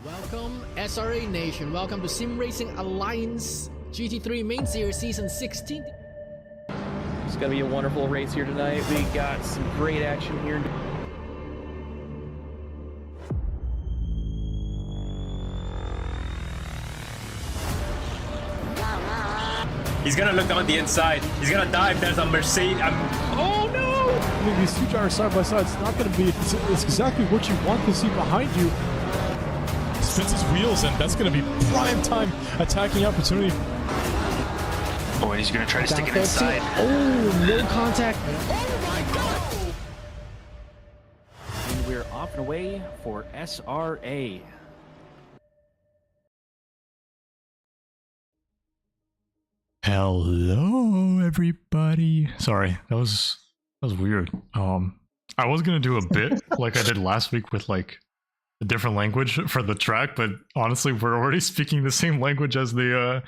Welcome SRA Nation, welcome to Sim Racing Alliance GT3 Main Series Season 16. It's going to be a wonderful race here tonight. We got some great action here. He's gonna look on the inside. He's gonna dive. There's a Mercedes. Oh no! I mean, these two gyros side by side, it's not going to be, it's exactly what you want to see behind you. Spins his wheels, and that's going to be prime time attacking opportunity. Oh, and he's going to try to stick it inside. Oh, no contact. Oh my god! And we're off and away for SRA. Hello, everybody. Sorry, that was weird. I was gonna do a bit like I did last week with like a different language for the track, but honestly, we're already speaking the same language as the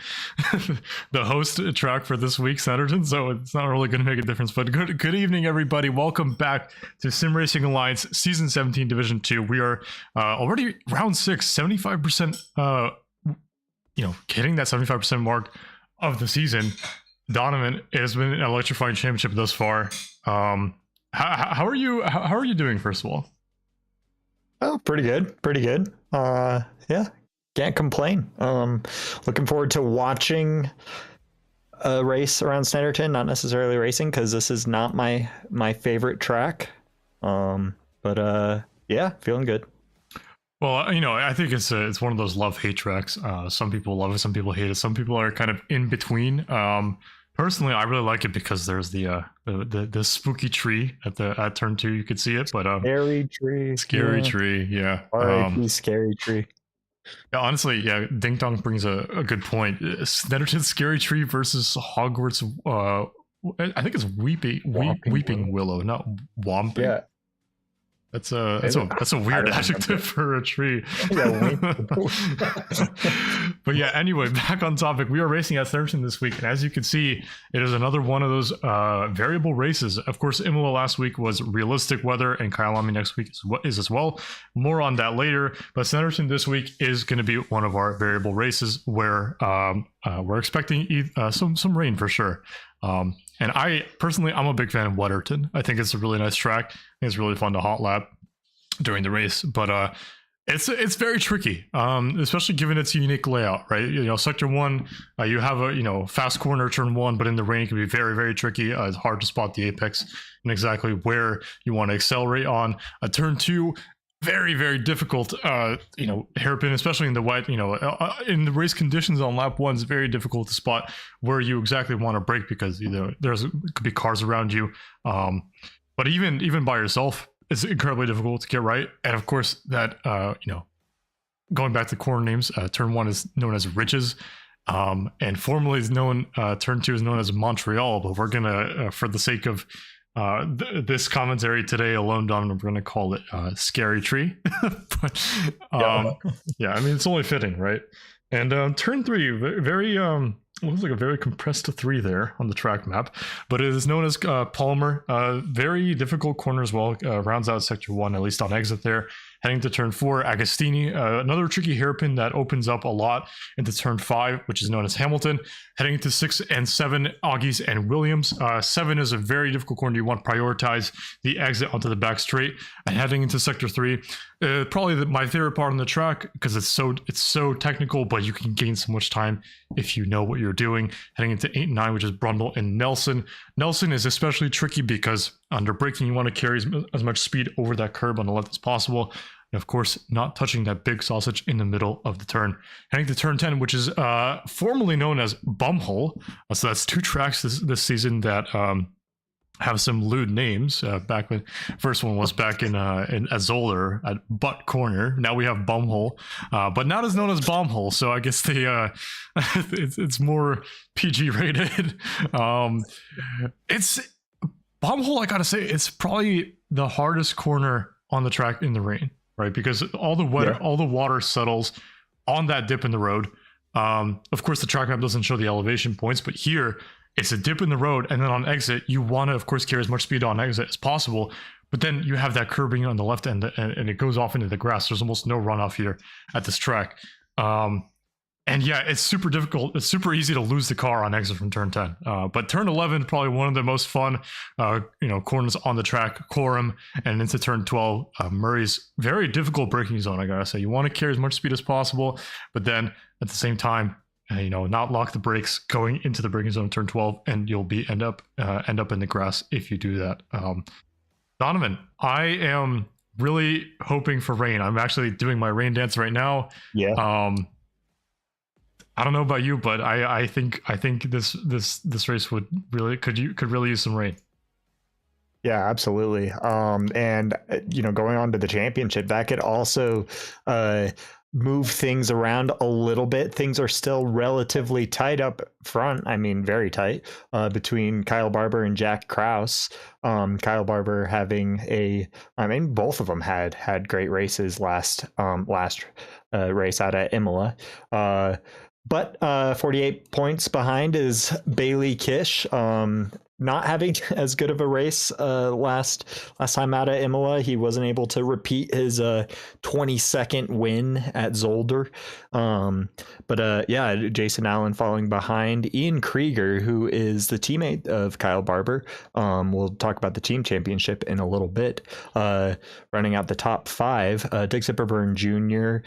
the host track for this week, Snetterton, so it's not really gonna make a difference. But good evening, everybody. Welcome back to Sim Racing Alliance Season 17 Division 2. We are already round 6, 75%. Hitting that 75% mark of the season. Donovan, it has been an electrifying championship thus far. How are you? How are you doing? First of all, oh, pretty good. Yeah, can't complain. Looking forward to watching a race around Snetterton. Not necessarily racing because this is not my favorite track. But yeah, feeling good. well, I think it's one of those love-hate tracks. Some people love it, some people hate it, some people are kind of in between. Personally, I really like it because there's the spooky tree at turn 2. You could see it, but Scary tree, yeah. R.I.P. Scary tree. Yeah, honestly, yeah. Ding Dong brings a good point. Snetterton Scary Tree versus Hogwarts. I think it's Weeping Willow, not Whomping. Yeah. That's a weird adjective for a tree. But yeah, anyway, back on topic. We are racing at Snetterton this week, and as you can see, it is another one of those variable races. Of course, Imola last week was realistic weather, and Kyalami next week is as well. More on that later. But Snetterton this week is going to be one of our variable races where we're expecting some rain for sure. And I'm a big fan of Wetterton. I think it's a really nice track. I think it's really fun to hot lap during the race, but it's very tricky, especially given its unique layout, right? Sector 1, you have a fast corner turn 1, but in the rain it can be very, very tricky. It's hard to spot the apex and exactly where you want to accelerate on. A turn 2, very, very difficult, hairpin, especially in the wet, in the race conditions on lap 1, it's very difficult to spot where you exactly want to brake because, could be cars around you. But even by yourself, it's incredibly difficult to get right. And of course that, going back to corner names, turn 1 is known as Riches. And formerly is known, turn 2 is known as Montreal, but we're gonna, for the sake of this commentary today alone, Don, we're going to call it Scary Tree. But yeah, I mean, it's only fitting, right? And turn 3, very looks like a very compressed 3 there on the track map, but it is known as Palmer. Very difficult corner as well. Rounds out sector 1, at least on exit there. Heading to turn 4, Agostini, another tricky hairpin that opens up a lot into turn 5, which is known as Hamilton. Heading to 6 and 7, Augies and Williams. 7 is a very difficult corner. You want to prioritize the exit onto the back straight. And heading into sector 3, probably my favorite part on the track because it's so technical, but you can gain so much time if you know what you're doing. Heading into 8 and 9, which is Brundle and Nelson. Nelson is especially tricky because under braking, you want to carry as much speed over that curb on the left as possible. And of course, not touching that big sausage in the middle of the turn. Heading to turn 10, which is formerly known as Bumhole. So that's 2 tracks this season that have some lewd names. Back when first one was back in Azoler at Butt Corner. Now we have Bumhole, but not as known as Bombhole. So I guess they it's more PG rated. It's Bombhole. I gotta say, it's probably the hardest corner on the track in the rain, right? Because all the water settles on that dip in the road. Of course, the track map doesn't show the elevation points, but here it's a dip in the road, and then on exit, you want to, of course, carry as much speed on exit as possible. but then you have that curbing on the left end, and it goes off into the grass. There's almost no runoff here at this track. And yeah, it's super difficult. It's super easy to lose the car on exit from turn 10. But turn 11, probably one of the most fun, corners on the track. Quorum and into turn 12. Murray's very difficult braking zone, I gotta say. You want to carry as much speed as possible, but then at the same time, not lock the brakes going into the braking zone in turn 12, and you'll end up in the grass if you do that. Donovan, I am really hoping for rain. I'm actually doing my rain dance right now. Yeah. I don't know about you, but I think this race could really use some rain. Yeah, absolutely. And going on to the championship, that could also move things around a little bit. Things are still relatively tight up front. I mean, very tight between Kyle Barber and Jack Kraus. Kyle Barber having both of them had great races last race out at Imola. But 48 points behind is Bailey Kish, not having as good of a race last time out at Imola. He wasn't able to repeat his 22nd win at Zolder. But Jason Allen falling behind. Ian Krieger, who is the teammate of Kyle Barber, we'll talk about the team championship in a little bit, running out the top 5. Dick Zipperburn Jr.,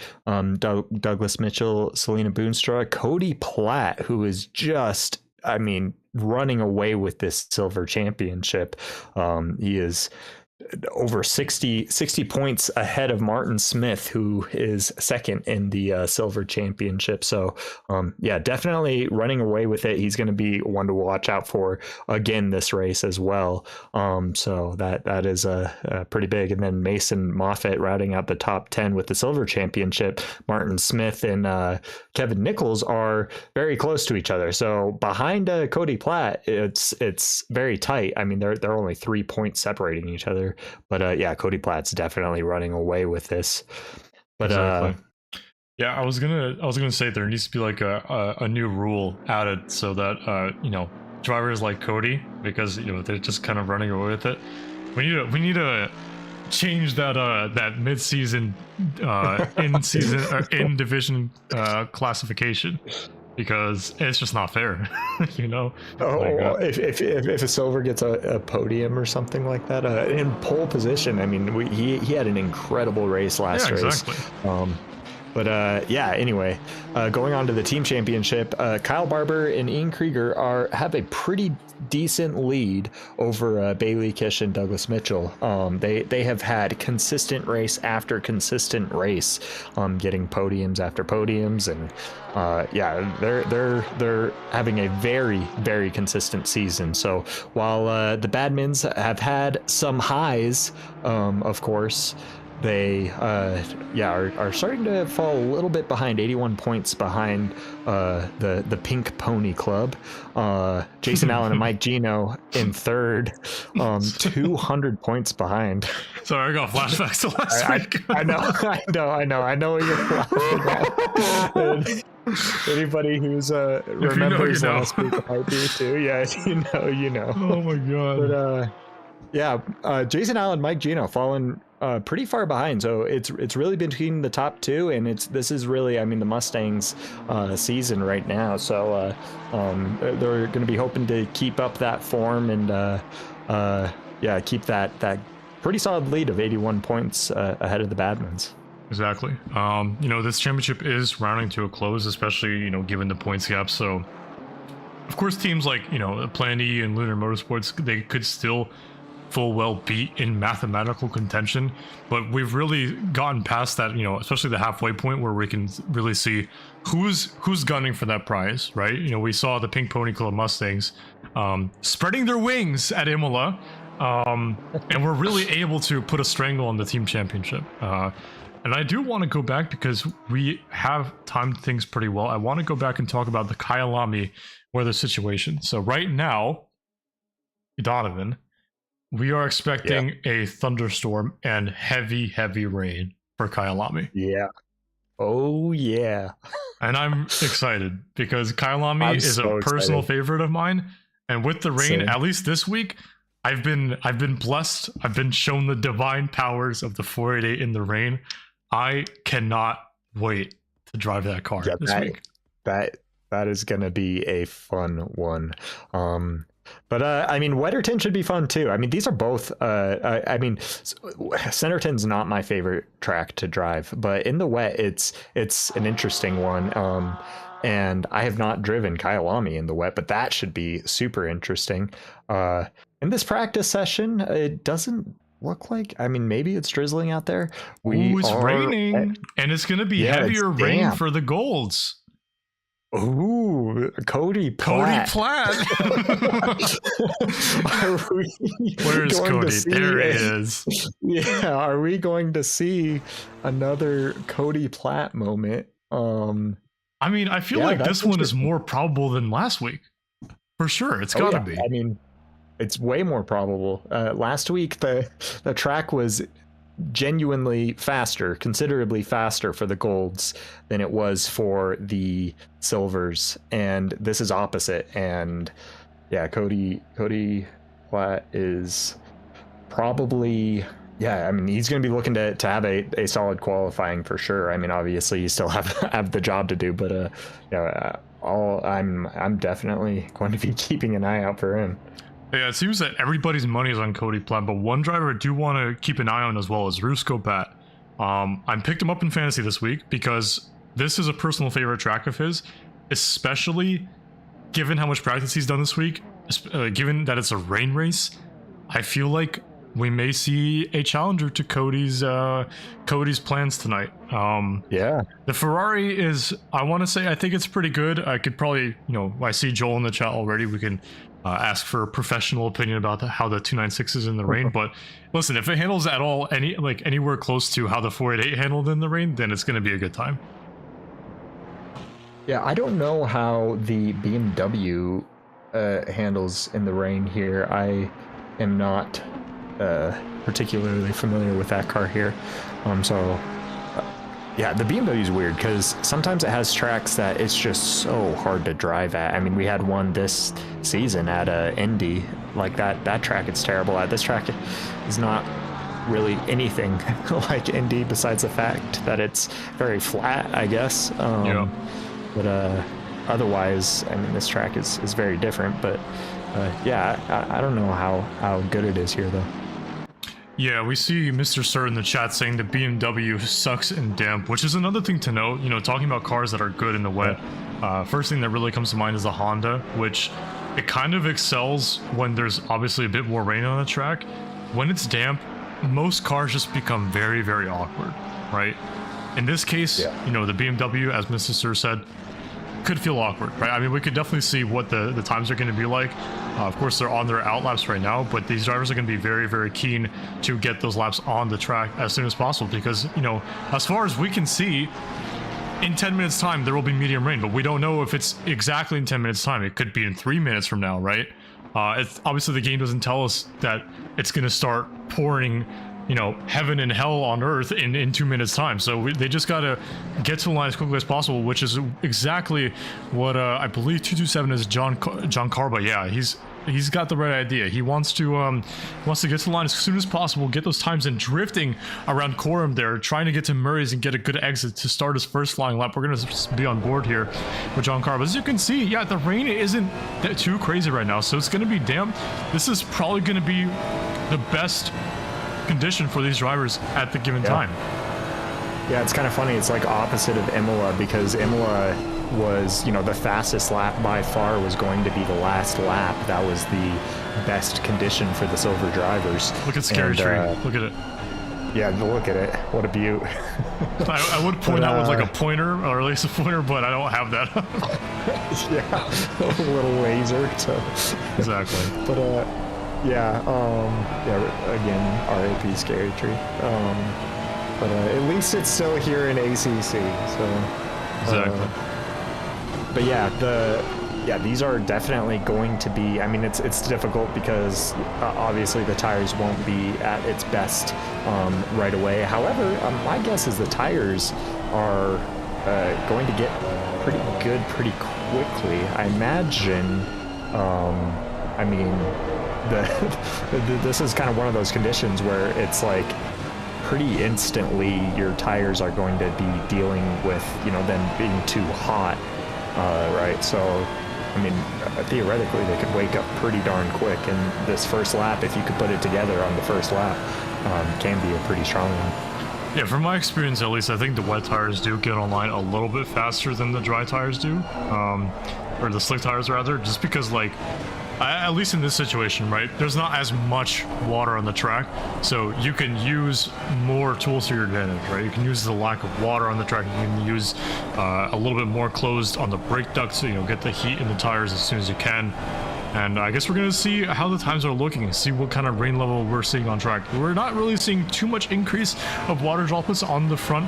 Douglas Mitchell, Selena Boonstra, Cody Platt, who is just, running away with this silver championship. He is over 60 points ahead of Martin Smith, who is second in the silver championship. So definitely running away with it. He's going to be one to watch out for again this race as well. So that is pretty big. And then Mason Moffitt routing out the top 10 with the silver championship. Martin Smith and Kevin Nichols are very close to each other. So behind Cody Platt, it's very tight. I mean, they're only 3 points separating each other. But Cody Platt's definitely running away with this. But exactly. I was gonna say there needs to be like a new rule added so that drivers like Cody, because they're just kind of running away with it. We need to change that mid-season in-season or in-division classification, because it's just not fair. If a silver gets a podium or something like that, in pole position, he had an incredible race last race. Anyway, going on to the team championship, Kyle Barber and Ian Krieger have a pretty decent lead over Bailey Kish and Douglas Mitchell. They have had consistent race after consistent race, getting podiums after podiums, and they're having a very, very consistent season. So while the Badmins have had some highs, of course, they are starting to fall a little bit behind, 81 points behind the Pink Pony Club. Jason Allen and Mike Gino in third, 200 points behind. Sorry, I got flashbacks to last week. I know what you're laughing at. Anybody who's remembers last week might be too. Yeah, you know. Oh my god. But Jason Allen, Mike Gino falling pretty far behind, so it's really between the top two, and this is really, the Mustangs season right now. So they're going to be hoping to keep up that form and keep that pretty solid lead of 81 points ahead of the Badmans. Exactly. This championship is rounding to a close, especially given the points gap. So of course teams like Plan E and Lunar Motorsports, they could still full well beat in mathematical contention, but we've really gotten past that, especially the halfway point where we can really see who's gunning for that prize, right? We saw the Pink Pony Club Mustangs spreading their wings at Imola, and we're really able to put a strangle on the team championship. And I do want to go back, because we have timed things pretty well. I want to go back and talk about the Kyalami weather situation. So right now, Donovan, we are expecting a thunderstorm and heavy rain for Kyalami. Yeah. Oh, yeah. And I'm excited, because Kyalami is a personal favorite of mine. And with the rain, at least this week, I've been blessed. I've been shown the divine powers of the 488 in the rain. I cannot wait to drive that car this week. That is going to be a fun one. But I mean, Wedderton should be fun too. I mean, these are both. I mean, Snetterton's not my favorite track to drive, but in the wet, it's an interesting one. And I have not driven Kyalami in the wet, but that should be super interesting. In this practice session, it doesn't look like. I mean, maybe it's drizzling out there. It's raining, and it's going to be heavier rain for the golds. Ooh, Cody Platt. Where's Cody? There he is. Yeah, are we going to see another Cody Platt moment? I mean, I feel like this one is more probable than last week. For sure, it's gotta be. I mean, it's way more probable. Last week, the track was genuinely faster, considerably faster for the golds than it was for the silvers, and this is opposite. And yeah, Cody Platt is probably, I mean, he's going to be looking to have a solid qualifying for sure. I mean, obviously you still have the job to do, but I'm definitely going to be keeping an eye out for him. Yeah, it seems that everybody's money is on Cody Platt, but one driver I do want to keep an eye on as well is Rusko Pat. I picked him up in fantasy this week because this is a personal favorite track of his, especially given how much practice he's done this week, given that it's a rain race. I feel like we may see a challenger to Cody's plans tonight. The Ferrari is, I want to say, I think it's pretty good. I could probably, I see Joel in the chat already. We can ask for a professional opinion about how the 296 is in the rain. But listen, if it handles at all anywhere close to how the 488 handled in the rain, then it's going to be a good time. Yeah, I don't know how the BMW handles in the rain here. I am not particularly familiar with that car here. Yeah, the BMW is weird because sometimes it has tracks that it's just so hard to drive at. I mean, we had one this season at Indy, like that track it's terrible at. This track is not really anything like Indy besides the fact that it's very flat, I guess. But otherwise, I mean, this track is very different. But I don't know how good it is here though. Yeah, we see Mr. Sir in the chat saying the BMW sucks in damp, which is another thing to note, talking about cars that are good in the wet. First thing that really comes to mind is the Honda, which it kind of excels when there's obviously a bit more rain on the track. When it's damp, most cars just become very, very awkward, right? In this case, the BMW, as Mr. Sir said, could feel awkward, right? I mean, we could definitely see what the times are going to be like. Of course, they're on their out laps right now, but these drivers are going to be very, very keen to get those laps on the track as soon as possible because, as far as we can see, in 10 minutes time, there will be medium rain, but we don't know if it's exactly in 10 minutes time. It could be in 3 minutes from now, right? Obviously, the game doesn't tell us that it's going to start pouring heaven and hell on earth in 2 minutes time. So they just got to get to the line as quickly as possible, which is exactly what I believe 227 is John Carba. Yeah, he's got the right idea. He wants to get to the line as soon as possible, get those times in, drifting around Coram there, trying to get to Murray's and get a good exit to start his first flying lap. We're going to be on board here with John Carba. As you can see, the rain isn't too crazy right now, so it's going to be damp. This is probably going to be the best condition for these drivers at the given time. Yeah, it's kind of funny. It's like opposite of Imola because Imola was, the fastest lap by far was going to be the last lap. That was the best condition for the silver drivers. Look at Scary Tree. Look at it. Yeah, look at it. What a beaut. I would point out with like a pointer or at least a pointer, but I don't have that. A little laser. So. Exactly. But again, RAP Scary Tree. But at least it's still here in ACC. So exactly. But these are definitely going to be. I mean, it's difficult because obviously the tires won't be at its best right away. However, my guess is the tires are going to get pretty good pretty quickly. I imagine. this is kind of one of those conditions where it's like pretty instantly your tires are going to be dealing with, you know, them being too hot, right? So, I mean, theoretically they could wake up pretty darn quick, and this first lap, if you could put it together on the first lap, can be a pretty strong one. Yeah, from my experience at least, I think the wet tires do get online a little bit faster than the dry tires do, or the slick tires rather, just because, like, at least in this situation, right, there's not as much water on the track, so you can use more tools to your advantage, right? You can use the lack of water on the track, you can use a little bit more closed on the brake ducts, so, you know, get the heat in the tires as soon as you can. And I guess we're going to see how the times are looking and see what kind of rain level we're seeing on track. We're not really seeing too much increase of water droplets on the front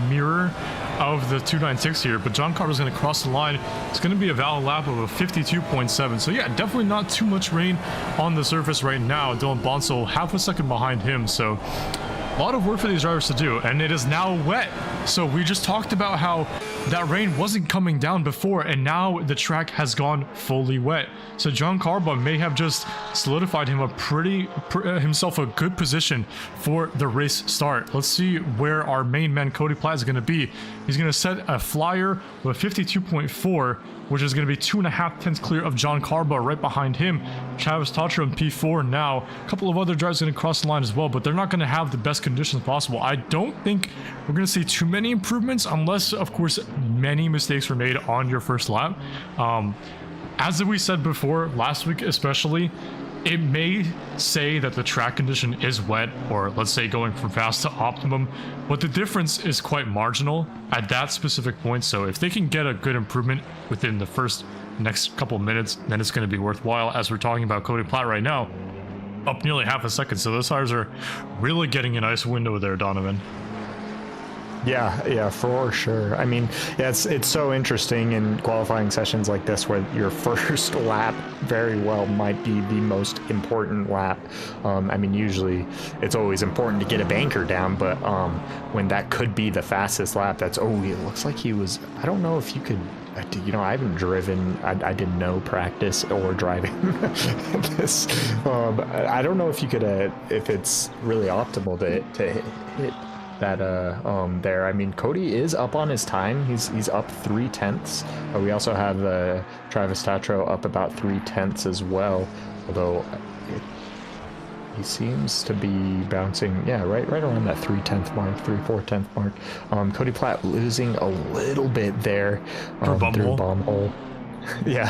mirror of the 296 here, but John Carver's going to cross the line. It's going to be a valid lap of a 52.7. So yeah, definitely not too much rain on the surface right now. Dylan Bonsall half a second behind him, so a lot of work for these drivers to do, and it is now wet. So we just talked about how that rain wasn't coming down before, and now the track has gone fully wet. So John Carba may have just solidified him himself a good position for the race start. Let's see where our main man Cody Platt is going to be. He's going to set a flyer with a 52.4, which is going to be 2.5 tenths clear of John Carba right behind him. Travis Tatra in P4 now. A couple of other drivers going to cross the line as well, but they're not going to have the best conditions possible. I don't think we're going to see too many improvements unless, of course, many mistakes were made on your first lap. As we said before, last week especially, it may say that the track condition is wet, or let's say going from fast to optimum, but the difference is quite marginal at that specific point. So if they can get a good improvement within the next couple of minutes, then it's going to be worthwhile. As we're talking about Cody Platt right now, up nearly half a second. So those tires are really getting a nice window there, Donovan. Yeah, for sure. I mean, yeah, it's so interesting in qualifying sessions like this where your first lap very well might be the most important lap. I mean, usually it's always important to get a banker down, but when that could be the fastest lap, it looks like he was, I don't know if you could, you know, I haven't driven, I did no practice or driving this. I don't know if you could, if it's really optimal to hit that there. I mean, Cody is up on his time. He's up 3 tenths. We also have Travis Tatro up about 3 tenths as well, although he seems to be bouncing, yeah, right around that 3/10 mark, 3/4 mark. Cody Platt losing a little bit there through bomb hole. yeah,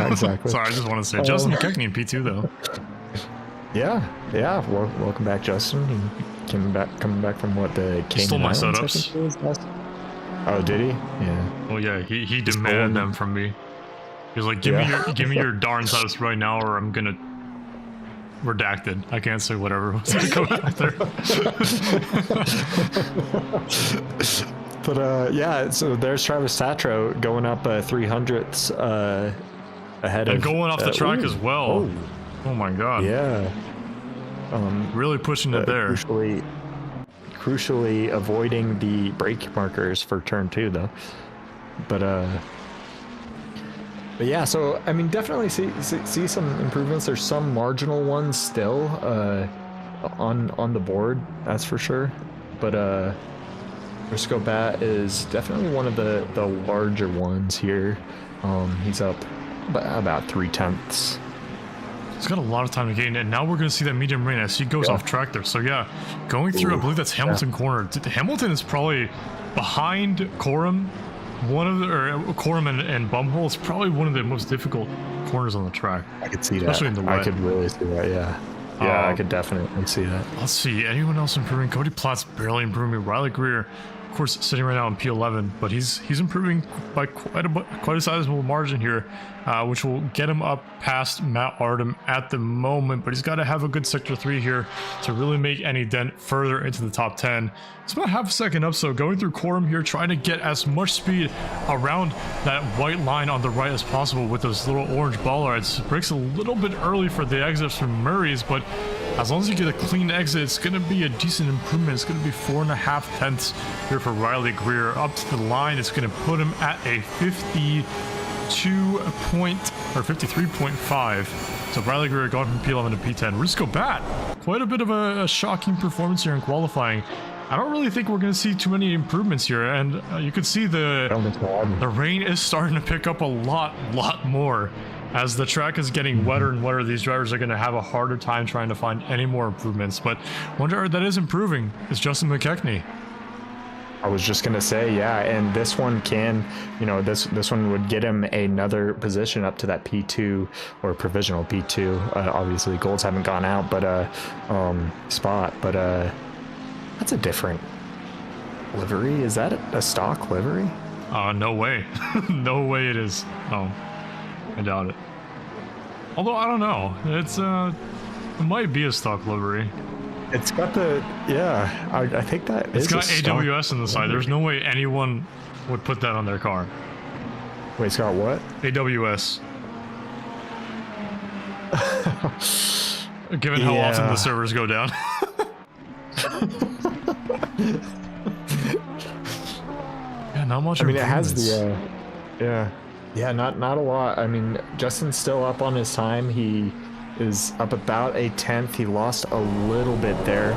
exactly. Sorry, I just want to say Justin McKechnie in P2 though. Yeah. Welcome back, Justin. He coming back from what, the Cayman stole my Islands, setups. Oh, did he? Yeah. Oh yeah, he demanded them from me. He was like, give me your darn setups right now, or I'm gonna redacted. I can't say whatever was gonna go out there. But yeah, so there's Travis Tatro going up 300ths ahead and of, going off the track as well. Oh my god. Yeah. Really pushing it there. Crucially avoiding the brake markers for turn 2 though. But yeah, so I mean, definitely see some improvements. There's some marginal ones still on the board, that's for sure. But Briscoe Bat is definitely one of the larger ones here. He's up about 3 tenths. He's got a lot of time to gain, and now we're going to see that medium rain as he goes off track there. So yeah, going through, I believe that's Hamilton corner. Hamilton is probably behind Coram. Coram and Bumhole is probably one of the most difficult corners on the track. I could see especially that. In the wet. I could really see that. Yeah, I could definitely see that. Let's see, anyone else improving? Cody Platt's barely improving. Riley Greer, of course, sitting right now in P11, but he's improving by quite a sizable margin here, which will get him up past Matt Ardem at the moment. But he's got to have a good sector 3 here to really make any dent further into the top 10. It's about half a second up, so going through Coram here, trying to get as much speed around that white line on the right as possible with those little orange bollards. Breaks a little bit early for the exits from Murray's, but as long as you get a clean exit, it's going to be a decent improvement. It's going to be 4.5 tenths here for Riley Greer. Up to the line, it's going to put him at a 52 53.5. So Riley Greer going from P11 to P10. Risco Bat, quite a bit of a shocking performance here in qualifying. I don't really think we're going to see too many improvements here, and you can see the rain is starting to pick up a lot more. As the track is getting wetter and wetter, these drivers are going to have a harder time trying to find any more improvements. But one driver that is improving is Justin McKechnie. I was just gonna say, yeah, and this one can, you know, this one would get him another position up to that P2 or provisional P2. Obviously, golds haven't gone out, but spot. But that's a different livery. Is that a stock livery? No way, no way it is. Oh, I doubt it. Although I don't know, it might be a stock livery. It's got the, yeah, I think that it's got AWS on the side. There's no way anyone would put that on their car. Wait, it's got what? AWS. Given how often the servers go down. Yeah, not much. I mean, it has the, yeah, not a lot. I mean, Justin's still up on his time. He is up about a 10th. He lost a little bit there,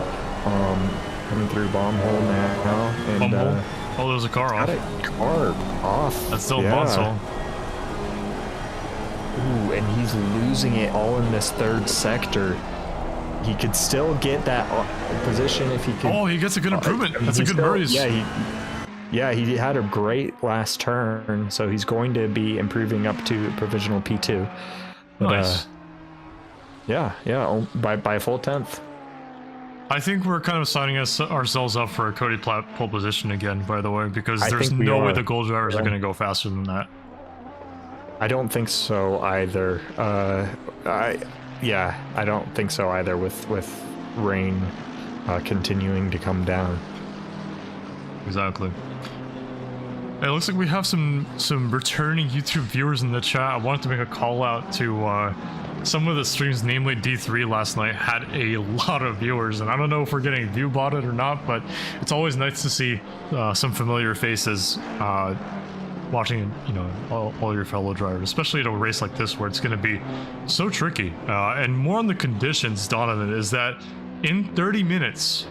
coming through bomb hole now. And, bomb hole? Oh, there's a car off. Got a car off. That's still a bonsole. Ooh, and he's losing it all in this third sector. He could still get that position if he could. Oh, he gets a good improvement. That's a good Murray's. Yeah, he had a great last turn, so he's going to be improving up to provisional P2. But, nice. Yeah, by a full 10th. I think we're kind of signing ourselves up for a Cody Platt pole position again, by the way, because there's no way the gold drivers are going to go faster than that. I don't think so either. I don't think so either with rain continuing to come down. Exactly. It looks like we have some returning YouTube viewers in the chat. I wanted to make a call out to some of the streams, namely D3 last night had a lot of viewers, and I don't know if we're getting view botted or not, but it's always nice to see some familiar faces watching, you know, all your fellow drivers, especially at a race like this where it's going to be so tricky. And more on the conditions, Donovan, is that in 30 minutes,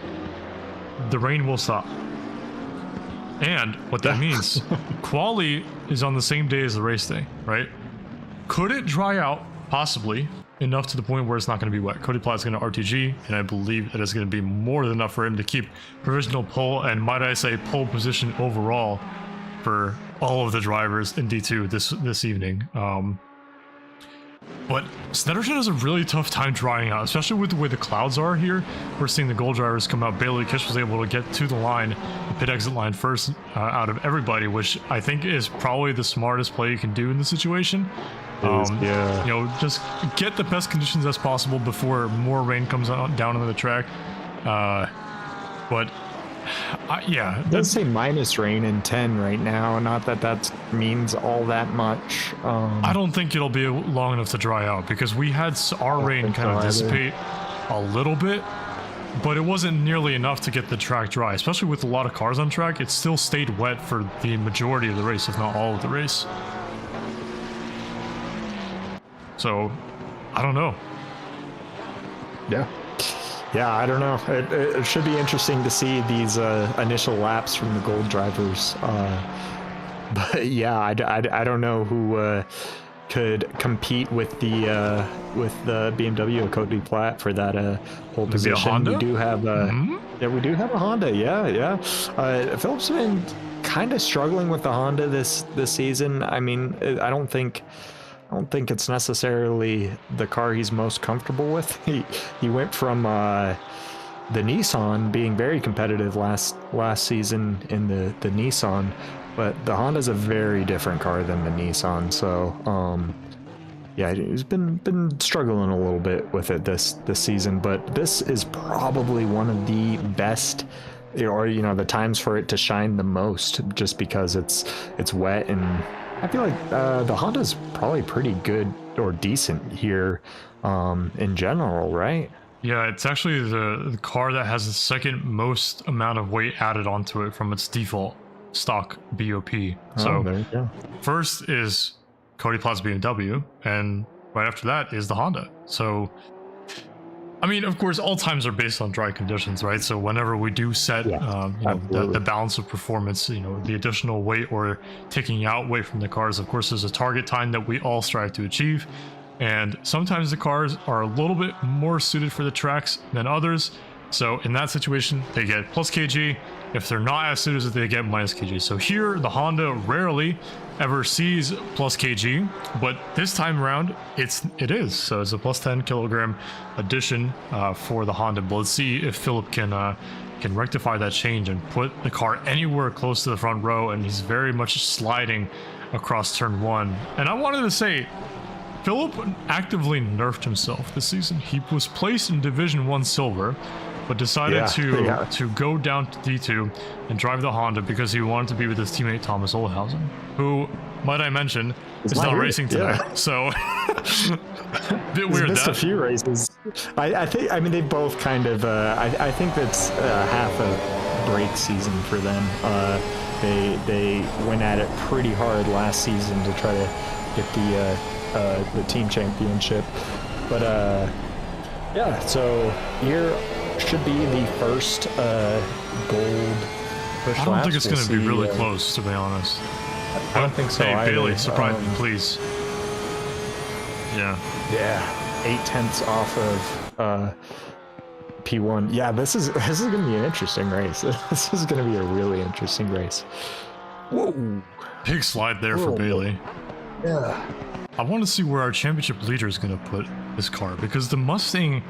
the rain will stop. And what that means, quali is on the same day as the race day, right? Could it dry out? Possibly enough to the point where it's not going to be wet. Cody Platt's going to RTG, and I believe it is going to be more than enough for him to keep provisional pole, and might I say pole position overall for all of the drivers in D2 this evening. But Snetterton has a really tough time drying out, especially with the way the clouds are here. We're seeing the gold drivers come out. Bailey Kish was able to get to the line, the pit exit line first out of everybody, which I think is probably the smartest play you can do in this situation. You know, just get the best conditions as possible before more rain comes down on the track. Yeah, it does say minus rain in 10 right now. Not that means all that much. I don't think it'll be long enough to dry out, because we had our rain kind of dissipate a little bit, but it wasn't nearly enough to get the track dry, especially with a lot of cars on track. It still stayed wet for the majority of the race, if not all of the race. So, I don't know. Yeah, I don't know. It should be interesting to see these initial laps from the gold drivers. But yeah, I don't know who could compete with the BMW Cody Platt for that pole position. We do have we do have a Honda. Yeah. Philip's been kind of struggling with the Honda this season. I mean, I don't think it's necessarily the car he's most comfortable with. He went from the Nissan being very competitive last season in the Nissan, but the Honda's a very different car than the Nissan. So yeah, he's been struggling a little bit with it this season, but this is probably one of the best, or you know, the times for it to shine the most, just because it's wet, and I feel like the Honda's probably pretty good or decent here in general, right? Yeah, it's actually the car that has the second most amount of weight added onto it from its default stock BOP. So there you go. First is Cody Platt's BMW, and right after that is the Honda. So, I mean, of course, all times are based on dry conditions, right? So whenever we do set, the balance of performance, the additional weight or taking out weight from the cars, of course, there's a target time that we all strive to achieve. And sometimes the cars are a little bit more suited for the tracks than others. So in that situation, they get plus kg. If they're not as suited, they get minus kg. So here, the Honda rarely ever sees plus kg, but this time around, it is. So it's a plus 10 kilogram addition for the Honda. But let's see if Philip can rectify that change and put the car anywhere close to the front row. And he's very much sliding across turn 1. And I wanted to say, Philip actively nerfed himself this season. He was placed in Division 1 Silver, but decided to go down to D2 and drive the Honda because he wanted to be with his teammate Thomas Olhausen, who, might I mention, is not racing today. Yeah. So, bit weird. Missed a few races. I think. I mean, they both kind of. I think that's half a break season for them. They went at it pretty hard last season to try to get the team championship, but yeah. So here should be the first gold push. I don't think it's going to be really close, to be honest. I don't think so. Hey, Bailey, surprise me, please. Yeah. 0.8 off of P1. Yeah, this is going to be an interesting race. This is going to be a really interesting race. Whoa! Big slide there for Bailey. Yeah. I want to see where our championship leader is going to put this car, because the Mustang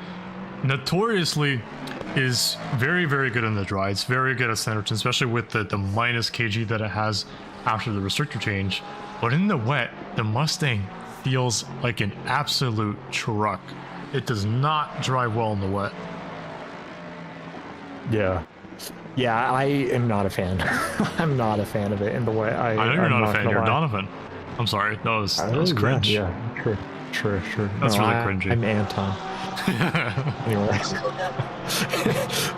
notoriously is very, very good in the dry. It's very good at Snetterton, especially with the minus kg that it has after the restrictor change. But in the wet, the Mustang feels like an absolute truck. It does not drive well in the wet. Yeah, I am not a fan. I'm not a fan of it in the wet. I know you're not a fan. You're Donovan. I'm sorry. That was cringe. Yeah, true. That's really cringy. I'm Anton. Anyway.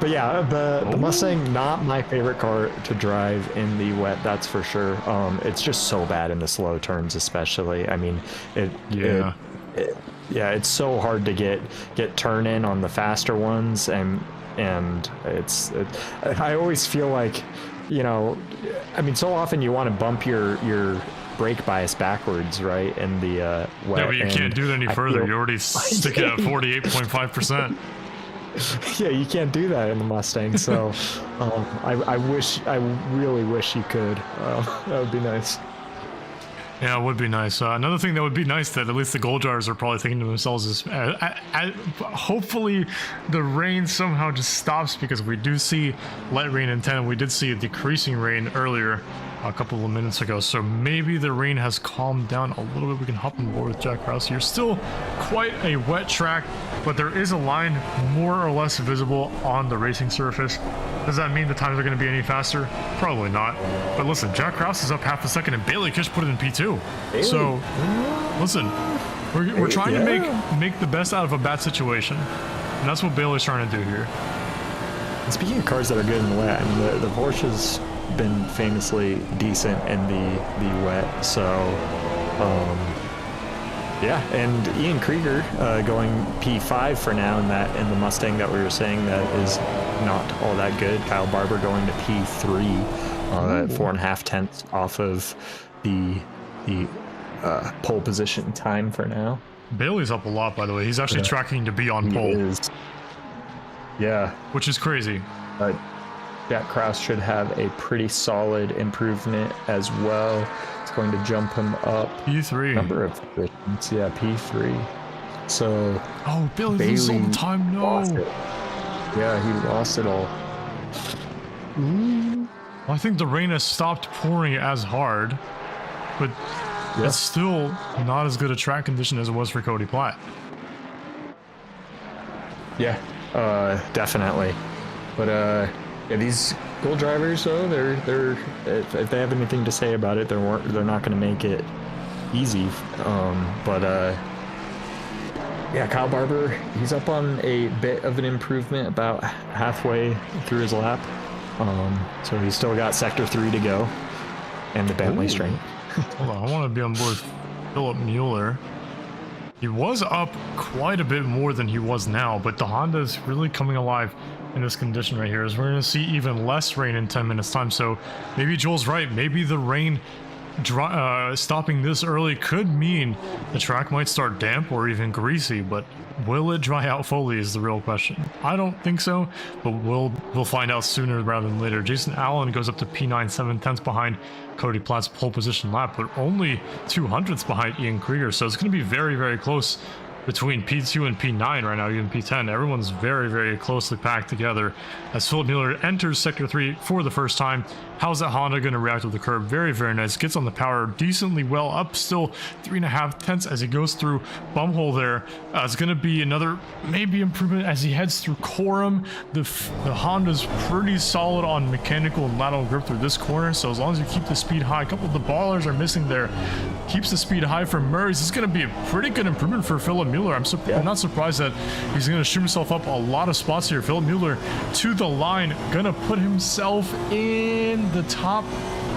But yeah, the Mustang, not my favorite car to drive in the wet, that's for sure. It's just so bad in the slow turns, especially. I mean, it's so hard to get turn in on the faster ones, and I always feel like, I mean, so often you want to bump your brake bias backwards, right, in the wet. Yeah, but you can't do that any further. You're already sticking at 48.5%. Yeah, you can't do that in the Mustang. So I really wish you could. That would be nice. Yeah, it would be nice. Another thing that would be nice that at least the goal drivers are probably thinking to themselves is hopefully the rain somehow just stops, because we do see light rain in 10. We did see a decreasing rain earlier a couple of minutes ago, so maybe the rain has calmed down a little bit. We can hop on board with Jack Krause here. Still quite a wet track, but there is a line more or less visible on the racing surface. Does that mean the times are going to be any faster? Probably not. But listen, Jack Krause is up half a second, and Bailey Kish put it in P2. Bailey. So listen, we're trying to make the best out of a bad situation, and that's what Bailey's trying to do here. And speaking of cars that are good in the wet, I mean, the Porsche's been famously decent in the wet, so yeah. And Ian Krieger going P5 for now in the Mustang that we were saying that is not all that good. Kyle Barber going to P3, 4.5 tenths off of the pole position time for now. Bailey's up a lot, by the way. He's actually tracking to be on pole. Yeah, which is crazy. Jack Krause should have a pretty solid improvement as well. It's going to jump him up P3. Number of positions. Yeah, P3. So Bailey loses all the time. No. Yeah, he lost it all. Well, I think the rain has stopped pouring as hard, but it's still not as good a track condition as it was for Cody Platt. Yeah, definitely. But yeah, these gold drivers, though, they're if they have anything to say about it, they're not going to make it easy. But yeah, Kyle Barber, he's up on a bit of an improvement, about halfway through his lap. So he's still got sector 3 to go, and the Bentley straight. Hold on, I want to be on board Philip Mueller. He was up quite a bit more than he was now, but the Honda's really coming alive in this condition right here, as we're going to see even less rain in 10 minutes time. So maybe Joel's right. Maybe the rain stopping this early could mean the track might start damp or even greasy, but will it dry out fully is the real question. I don't think so, but we'll find out sooner rather than later. Jason Allen goes up to P9, 7/10 behind Cody Platt's pole position lap, but only 200ths behind Ian Krieger, so it's going to be very, very close between P2 and P9 right now, even P10. Everyone's very, very closely packed together as Philip Mueller enters Sector 3 for the first time. How's that Honda going to react with the curb? Very, very nice. Gets on the power decently well, up still 3.5 tenths as he goes through Bumhole there. It's going to be another maybe improvement as he heads through Coram. The Honda's pretty solid on mechanical and lateral grip through this corner, so as long as you keep the speed high, a couple of the ballers are missing there. Keeps the speed high for Murray's. This is going to be a pretty good improvement for Philip Mueller. I'm not surprised that he's going to shoot himself up a lot of spots here. Philip Mueller to the line, going to put himself in the top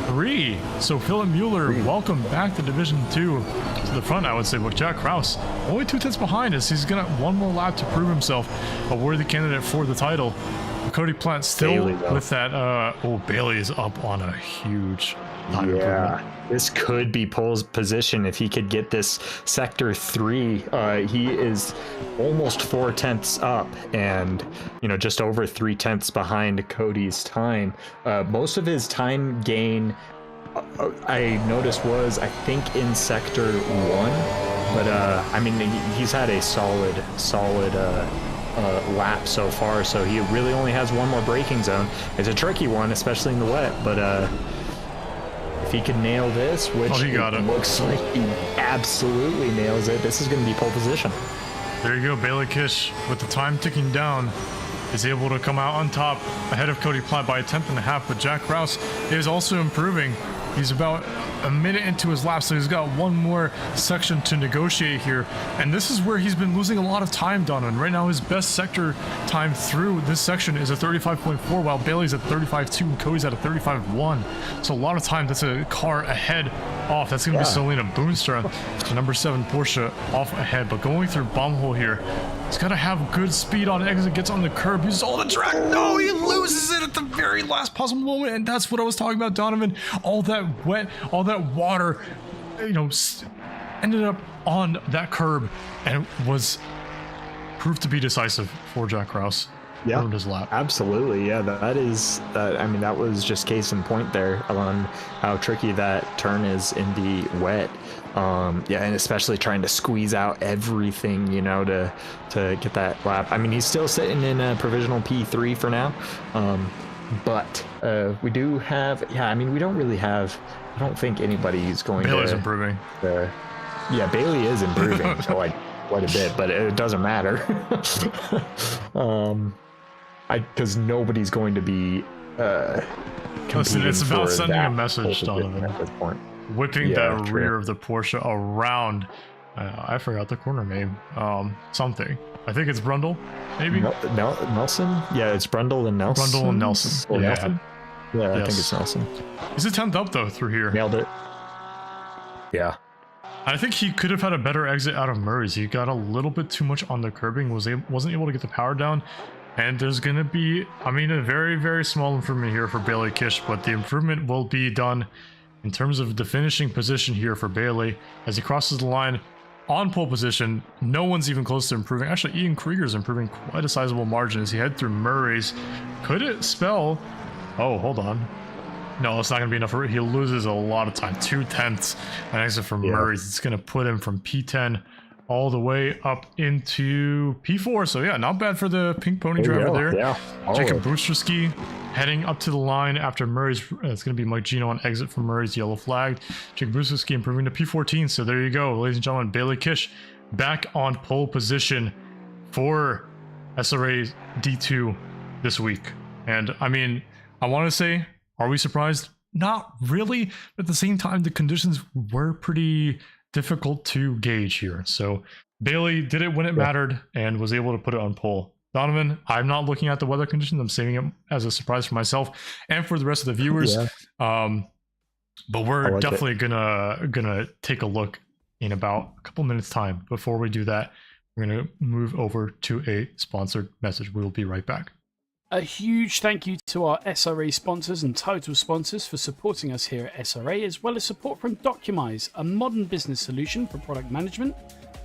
3. So Philip Mueller, welcome back to Division 2 to the front, I would say. But Jack Krause only 2 tenths behind us. He's going to have one more lap to prove himself a worthy candidate for the title. Cody Platt still Bailey, with that. Bailey is up on a huge time improvement. This could be pole's position if he could get this Sector 3. He is almost 4 tenths up and, just over 3 tenths behind Cody's time. Most of his time gain, I noticed, was, I think, in Sector 1. But, he's had a solid lap so far, so he really only has one more braking zone. It's a tricky one, especially in the wet, but if he can nail this, which looks like he absolutely nails it, this is going to be pole position. There you go. Bailey Kish, with the time ticking down, is able to come out on top ahead of Cody Platt by 1.5 tenths, but Jack Krause is also improving. He's about a minute into his lap, so he's got one more section to negotiate here. And this is where he's been losing a lot of time, Donovan. Right now, his best sector time through this section is a 35.4, while Bailey's at 35.2 and Cody's at a 35.1. So a lot of time. That's a car ahead off. That's going to be Selena Boonstra, the number 7 Porsche, off ahead. But going through Bumhole here, he's got to have good speed on exit, gets on the curb, uses all the track. No, he loses it at the very last possible moment, and that's what I was talking about, Donovan. All that wet, all that water, ended up on that curb, and it was proved to be decisive for Jack Krause. Yeah, his lap. Absolutely. Yeah, that was just case in point there on how tricky that turn is in the wet. And especially trying to squeeze out everything, to get that lap. He's still sitting in a provisional P3 for now. But we do have, we don't really have, I don't think anybody's going Bailey's improving. Bailey is improving quite a bit, but it doesn't matter. Because nobody's going to be listen, it's about sending a message, Donovan. At this point. Whipping that rear of the Porsche around. I forgot the corner name. Something. I think it's Brundle, maybe? Nelson? Yeah, it's Brundle and Nelson. Brundle and Nelson. Or Nelson? Yeah, I think it's Nelson. He's a 10th up, though, through here. Nailed it. Yeah. I think he could have had a better exit out of Murray's. He got a little bit too much on the curbing, wasn't able to get the power down. And there's going to be, a very, very small improvement here for Bailey Kish, but the improvement will be done in terms of the finishing position here for Bailey as he crosses the line on pole position. No one's even close to improving. Actually, Ian Krieger's improving quite a sizable margin as he head through Murray's. Could it spell? Oh, hold on. No, it's not going to be enough. He loses a lot of time. 2 tenths an exit from Murray's. It's going to put him from P10 all the way up into P4. So yeah, not bad for the pink pony driver there. Yeah. Jacob Boosterski heading up to the line after Murray's. It's going to be Mike Gino on exit from Murray's, yellow flagged. Jacob Boosterski improving to P14. So there you go, ladies and gentlemen. Bailey Kish back on pole position for SRA D2 this week. And I want to say, are we surprised? Not really. But at the same time, the conditions were pretty difficult to gauge here. So Bailey did it when it mattered and was able to put it on pole. Donovan, I'm not looking at the weather conditions. I'm saving it as a surprise for myself and for the rest of the viewers. But we're definitely gonna take a look in about a couple minutes time. Before we do that, we're going to move over to a sponsored message. We will be right back. A huge thank you to our SRA sponsors and title sponsors for supporting us here at SRA, as well as support from Documise, a modern business solution for product management.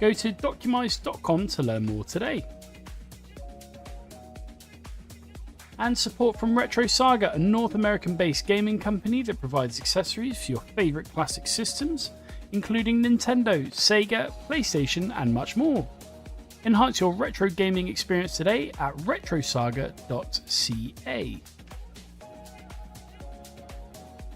Go to documise.com to learn more today. And support from Retro Saga, a North American-based gaming company that provides accessories for your favourite classic systems, including Nintendo, Sega, PlayStation, and much more. Enhance your retro gaming experience today at retrosaga.ca.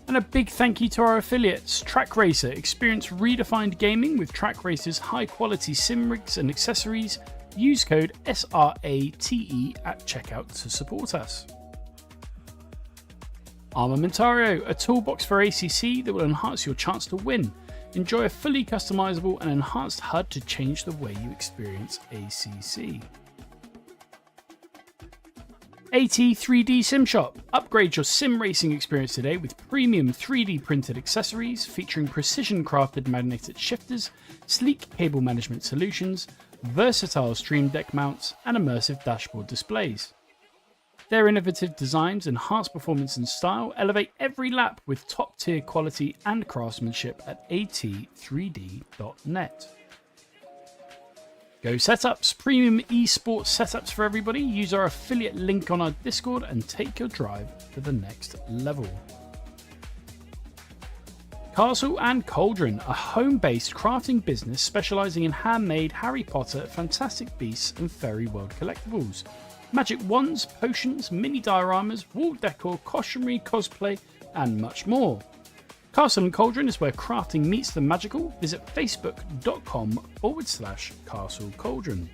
And a big thank you to our affiliates, Track Racer. Experience redefined gaming with Track Racer's high-quality sim rigs and accessories. Use code SRATE at checkout to support us. Armamentario, a toolbox for ACC that will enhance your chance to win. Enjoy a fully customizable and enhanced HUD to change the way you experience ACC. AT 3D Sim Shop. Upgrade your sim racing experience today with premium 3D printed accessories featuring precision crafted magnetic shifters, sleek cable management solutions, versatile stream deck mounts, and immersive dashboard displays. Their innovative designs enhance performance and style, elevate every lap with top-tier quality and craftsmanship at at3d.net. Go Setups, premium esports setups for everybody. Use our affiliate link on our Discord and take your drive to the next level. Castle and Cauldron, a home-based crafting business specializing in handmade Harry Potter, Fantastic Beasts and Fairy World collectibles. Magic wands, potions, mini dioramas, wall decor, costumery, cosplay, and much more. Castle and Cauldron is where crafting meets the magical. Visit facebook.com/Castle Cauldron.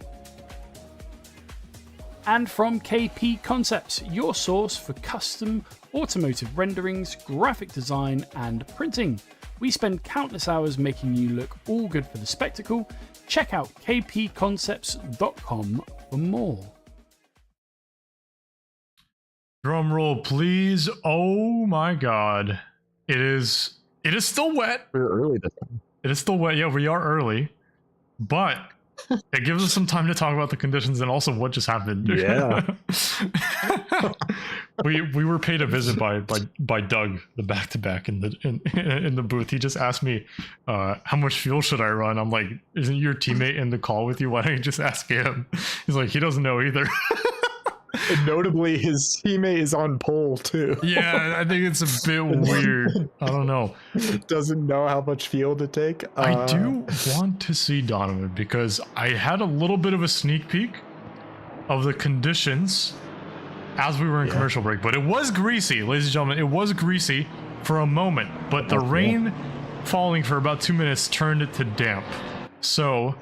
And from KP Concepts, your source for custom automotive renderings, graphic design, and printing. We spend countless hours making you look all good for the spectacle. Check out kpconcepts.com for more. Drum roll, please. Oh my god. It is still wet. We're early this time. It is still wet. Yeah, we are early. But it gives us some time to talk about the conditions and also what just happened. Yeah. we were paid a visit by Doug, the back-to-back in the booth. He just asked me, how much fuel should I run? I'm like, isn't your teammate in the call with you? Why don't you just ask him? He's like, he doesn't know either. And notably, his teammate is on pole too. Yeah, I think it's a bit weird. I don't know. Doesn't know how much fuel to take. I do want to see Donovan because I had a little bit of a sneak peek of the conditions as we were in commercial break, but it was greasy, ladies and gentlemen. It was greasy for a moment, but the rain falling for about 2 minutes turned it to damp. So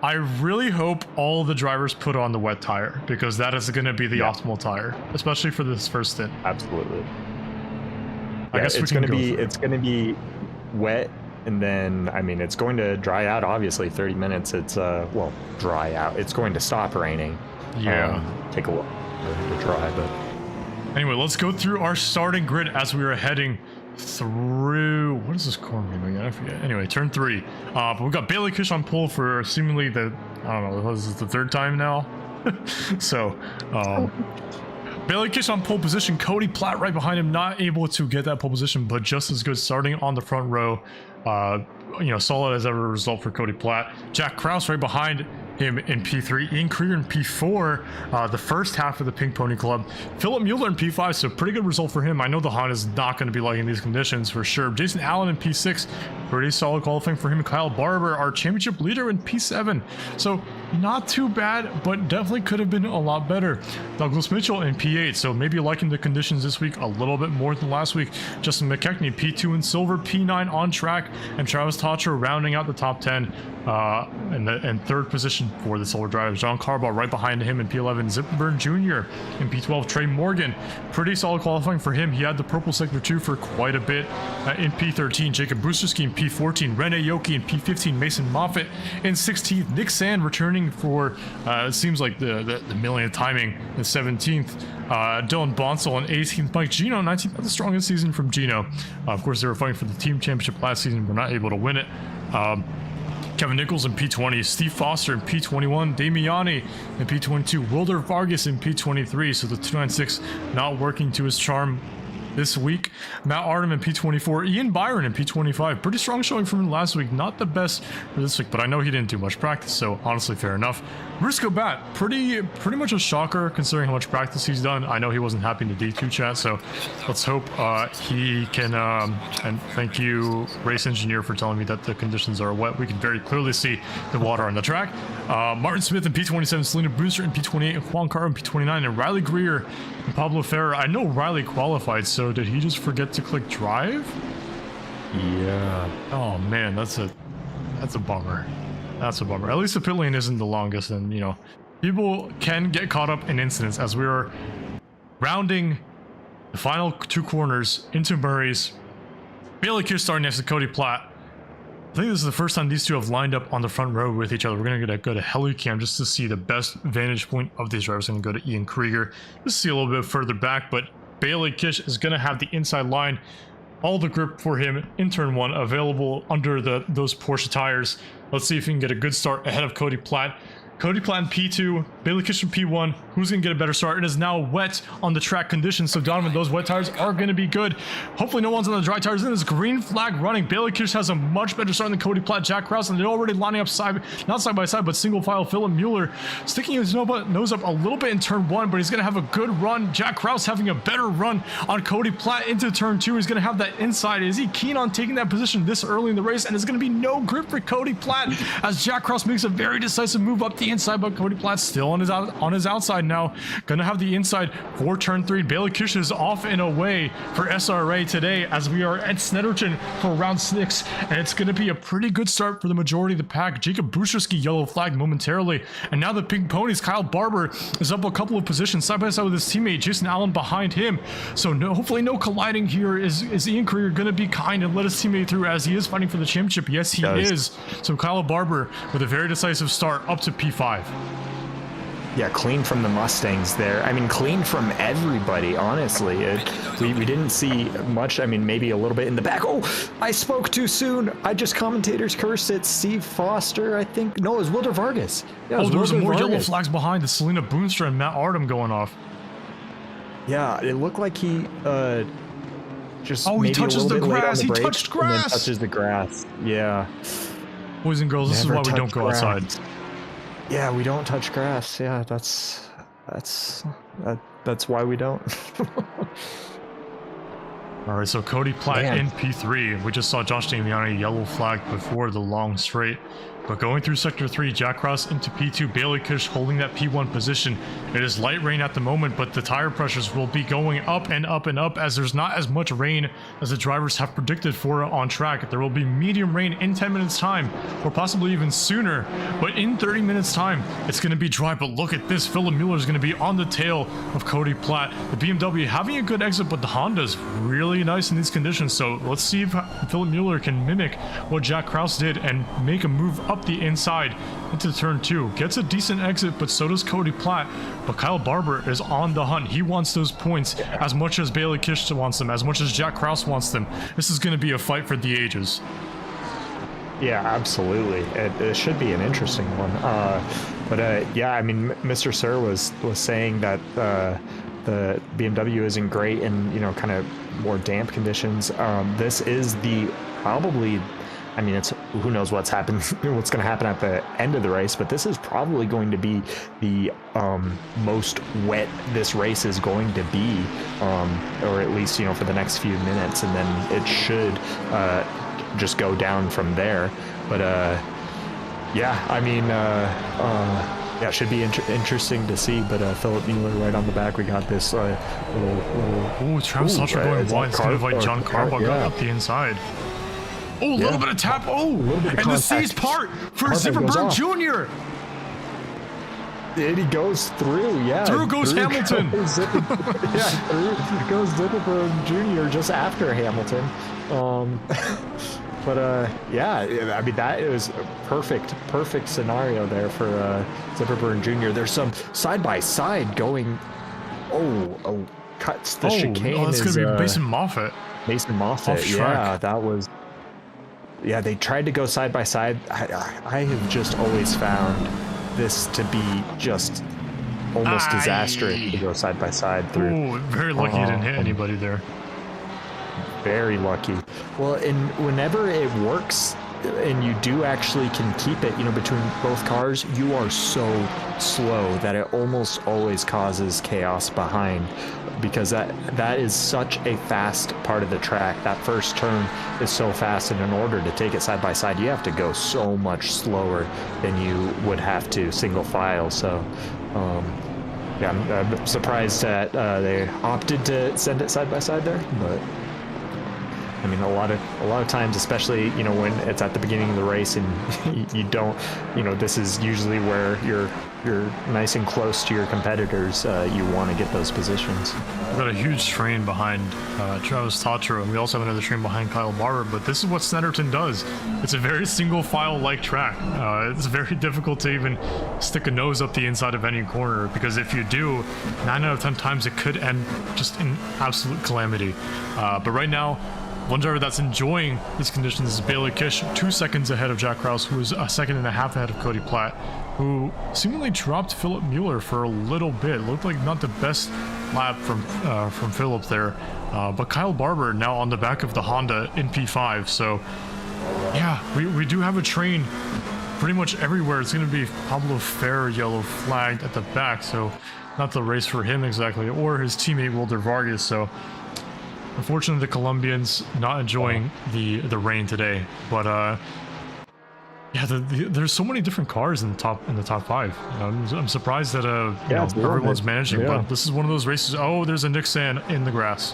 I really hope all the drivers put on the wet tire because that is going to be the optimal tire, especially for this first stint. Absolutely. I guess it's going to be wet, and then I mean it's going to dry out. Obviously, 30 minutes. It's dry out. It's going to stop raining. Yeah. Take a while to dry, but anyway, let's go through our starting grid as we are heading through. What is this corner game again? I forget. Anyway, turn 3. But we've got Bailey Kish on pole for seemingly the, I don't know, this is the 3rd time now. So, Bailey Kish on pole position. Cody Platt right behind him, not able to get that pole position, but just as good starting on the front row. Solid as ever result for Cody Platt. Jack Krause right behind him in P3. Ian Krieger in P4, the first half of the Pink Pony Club. Philip Mueller in P5, so pretty good result for him. I know the Honda's not going to be liking these conditions for sure. Jason Allen in P6, pretty solid qualifying for him. Kyle Barber, our championship leader, in P7. So not too bad, but definitely could have been a lot better. Douglas Mitchell in P8, so maybe liking the conditions this week a little bit more than last week. Justin McKechnie, P2 in silver, P9 on track, and Travis Totcher rounding out the top 10 and 3rd position for the silver drivers. John Carbaugh right behind him in P11. Zipburn Jr. in P12. Trey Morgan, pretty solid qualifying for him. He had the purple sector 2 for quite a bit in P13. Jacob Boosterski in P14, Rene Yoki in P15, Mason Moffitt in 16th, Nick Sand returning for, it seems like the millionth timing in 17th, Dylan Bonsall in 18th, Mike Gino 19th, not the strongest season from Gino. Of course, they were fighting for the team championship last season, were not able to win it. Kevin Nichols in P20, Steve Foster in P21, Damiani in P22, Wilder Vargas in P23, so the 296 not working to his charm this week. Matt Artem in P24, Ian Byron in P25. Pretty strong showing from him last week. Not the best for this week, but I know he didn't do much practice, so honestly, fair enough. Risco Bat, pretty much a shocker considering how much practice he's done. I know he wasn't happy in the D2 chat, so let's hope he can, and thank you, Race Engineer, for telling me that the conditions are wet. We can very clearly see the water on the track. Martin Smith in P27, Selena Booster in P28, and Juan Carr in P29, and Riley Greer and Pablo Ferrer. I know Riley qualified, so did he just forget to click drive? Yeah. Oh man, that's a bummer. That's a bummer. At least the pit lane isn't the longest, and you know, people can get caught up in incidents as we are rounding the final two corners into Murray's. Bailey Kish starting next to Cody Platt. I think this is the first time these two have lined up on the front row with each other. We're going to go to Helicam just to see the best vantage point of these drivers. I'm going to go to Ian Krieger just to see a little bit further back, but Bailey Kish is going to have the inside line. All the grip for him in turn one available under those Porsche tires. Let's see if he can get a good start ahead of Cody Platt. Cody Platt in P2, Bailey Kish in P1. Who's going to get a better start? It is now wet on the track conditions, so Donovan, those wet tires are going to be good. Hopefully no one's on the dry tires. And this green flag running. Bailey Kish has a much better start than Cody Platt, Jack Krause, and they're already lining up not side by side, but single file. Philip Mueller sticking his nose up a little bit in turn one, but he's going to have a good run. Jack Krause having a better run on Cody Platt into turn two. He's going to have that inside. Is he keen on taking that position this early in the race? And there's going to be no grip for Cody Platt as Jack Krause makes a very decisive move up the inside, but Cody Platt still on his outside now. Gonna have the inside for turn three. Bailey Kish is off and away for SRA today as we are at Snetterton for round 6, and it's gonna be a pretty good start for the majority of the pack. Jacob Buscherski yellow flag momentarily, and now the Pink Ponies. Kyle Barber is up a couple of positions side by side with his teammate Jason Allen behind him. So hopefully no colliding here. Is Ian Krieger gonna be kind and let his teammate through as he is fighting for the championship? Yes, he is. So Kyle Barber with a very decisive start up to P5. Yeah, clean from the Mustangs there. I mean, clean from everybody, honestly. We didn't see much. I mean, maybe a little bit in the back. Oh, I spoke too soon. I just commentators cursed it. Steve Foster, I think. No, it was Wilder Vargas. Yeah, there was more yellow flags behind. The Selena Boonstra and Matt Artem going off. Yeah, it looked like he just he touches the grass. He touched grass. And then touches the grass. Yeah. Boys and girls, this is why we don't go outside. Yeah, we don't touch grass. Yeah, that's why we don't. All right, so Cody Platt in P3. We just saw Josh Damiani yellow flag before the long straight. But going through Sector 3, Jack Krause into P2, Bailey Kish holding that P1 position. It is light rain at the moment, but the tire pressures will be going up and up and up as there's not as much rain as the drivers have predicted for on track. There will be medium rain in 10 minutes time, or possibly even sooner. But in 30 minutes time, it's going to be dry. But look at this. Philip Mueller is going to be on the tail of Cody Platt. The BMW having a good exit, but the Honda's really nice in these conditions. So let's see if Philip Mueller can mimic what Jack Krause did and make a move up the inside into turn 2. Gets a decent exit, but so does Cody Platt. But Kyle Barber is on the hunt. He wants those points as much as Bailey Kish wants them, as much as Jack Krause wants them. This is going to be a fight for the ages. Yeah, absolutely. It should be an interesting one. Yeah, I mean, Mr. Sir was saying that the BMW isn't great in, kind of more damp conditions. This is probably, I mean, it's who knows what's going to happen at the end of the race, but this is probably going to be the most wet this race is going to be, or at least, for the next few minutes, and then it should just go down from there. But yeah, I mean, yeah, it should be interesting to see. But Philip Mueller right on the back. We got this little. Ooh, Travis Salter going wide. It's going to invite John Carbach up the inside. Oh, a little bit of tap. Oh, and the C's part for Zipperberg Jr. And he goes through, yeah. Through goes Hamilton. Through goes Zipperberg Jr. just after Hamilton. Yeah, I mean, that was a perfect scenario there for Zipperburn Jr. There's some side-by-side going. Oh, cuts the chicane. Oh, that's going to be Mason Moffat. Mason Moffat, yeah, that was... Yeah, they tried to go side-by-side. I have just always found this to be just almost disastrous to go side-by-side through. Oh, very lucky you didn't hit anybody there. Very lucky. Well, and whenever it works and you do actually can keep it, between both cars, you are so slow that it almost always causes chaos behind, because that is such a fast part of the track. That first turn is so fast, and in order to take it side by side, you have to go so much slower than you would have to single file. So yeah, I'm surprised that they opted to send it side by side there, but I mean, a lot of times, especially when it's at the beginning of the race and you don't, this is usually where you're nice and close to your competitors. You want to get those positions. We've got a huge train behind Travis Tatro, and we also have another train behind Kyle Barber. But this is what Snetterton does. It's a very single file like track. It's very difficult to even stick a nose up the inside of any corner, because if you do, 9 out of 10 times it could end just in absolute calamity. But right now, one driver that's enjoying these conditions is Bailey Kish, 2 seconds ahead of Jack Krause, who was a second and a half ahead of Cody Platt, who seemingly dropped Philip Mueller for a little bit. Looked like not the best lap from Philip there, but Kyle Barber now on the back of the Honda in P5. So yeah, we do have a train pretty much everywhere. It's going to be Pablo Ferrer yellow flagged at the back, so not the race for him exactly, or his teammate Wilder Vargas. So unfortunately, the Colombians not enjoying the rain today, but yeah, there's so many different cars in the top five. I'm surprised that everyone's managing. Yeah. But this is one of those races. Oh, there's a Nick Sand in the grass.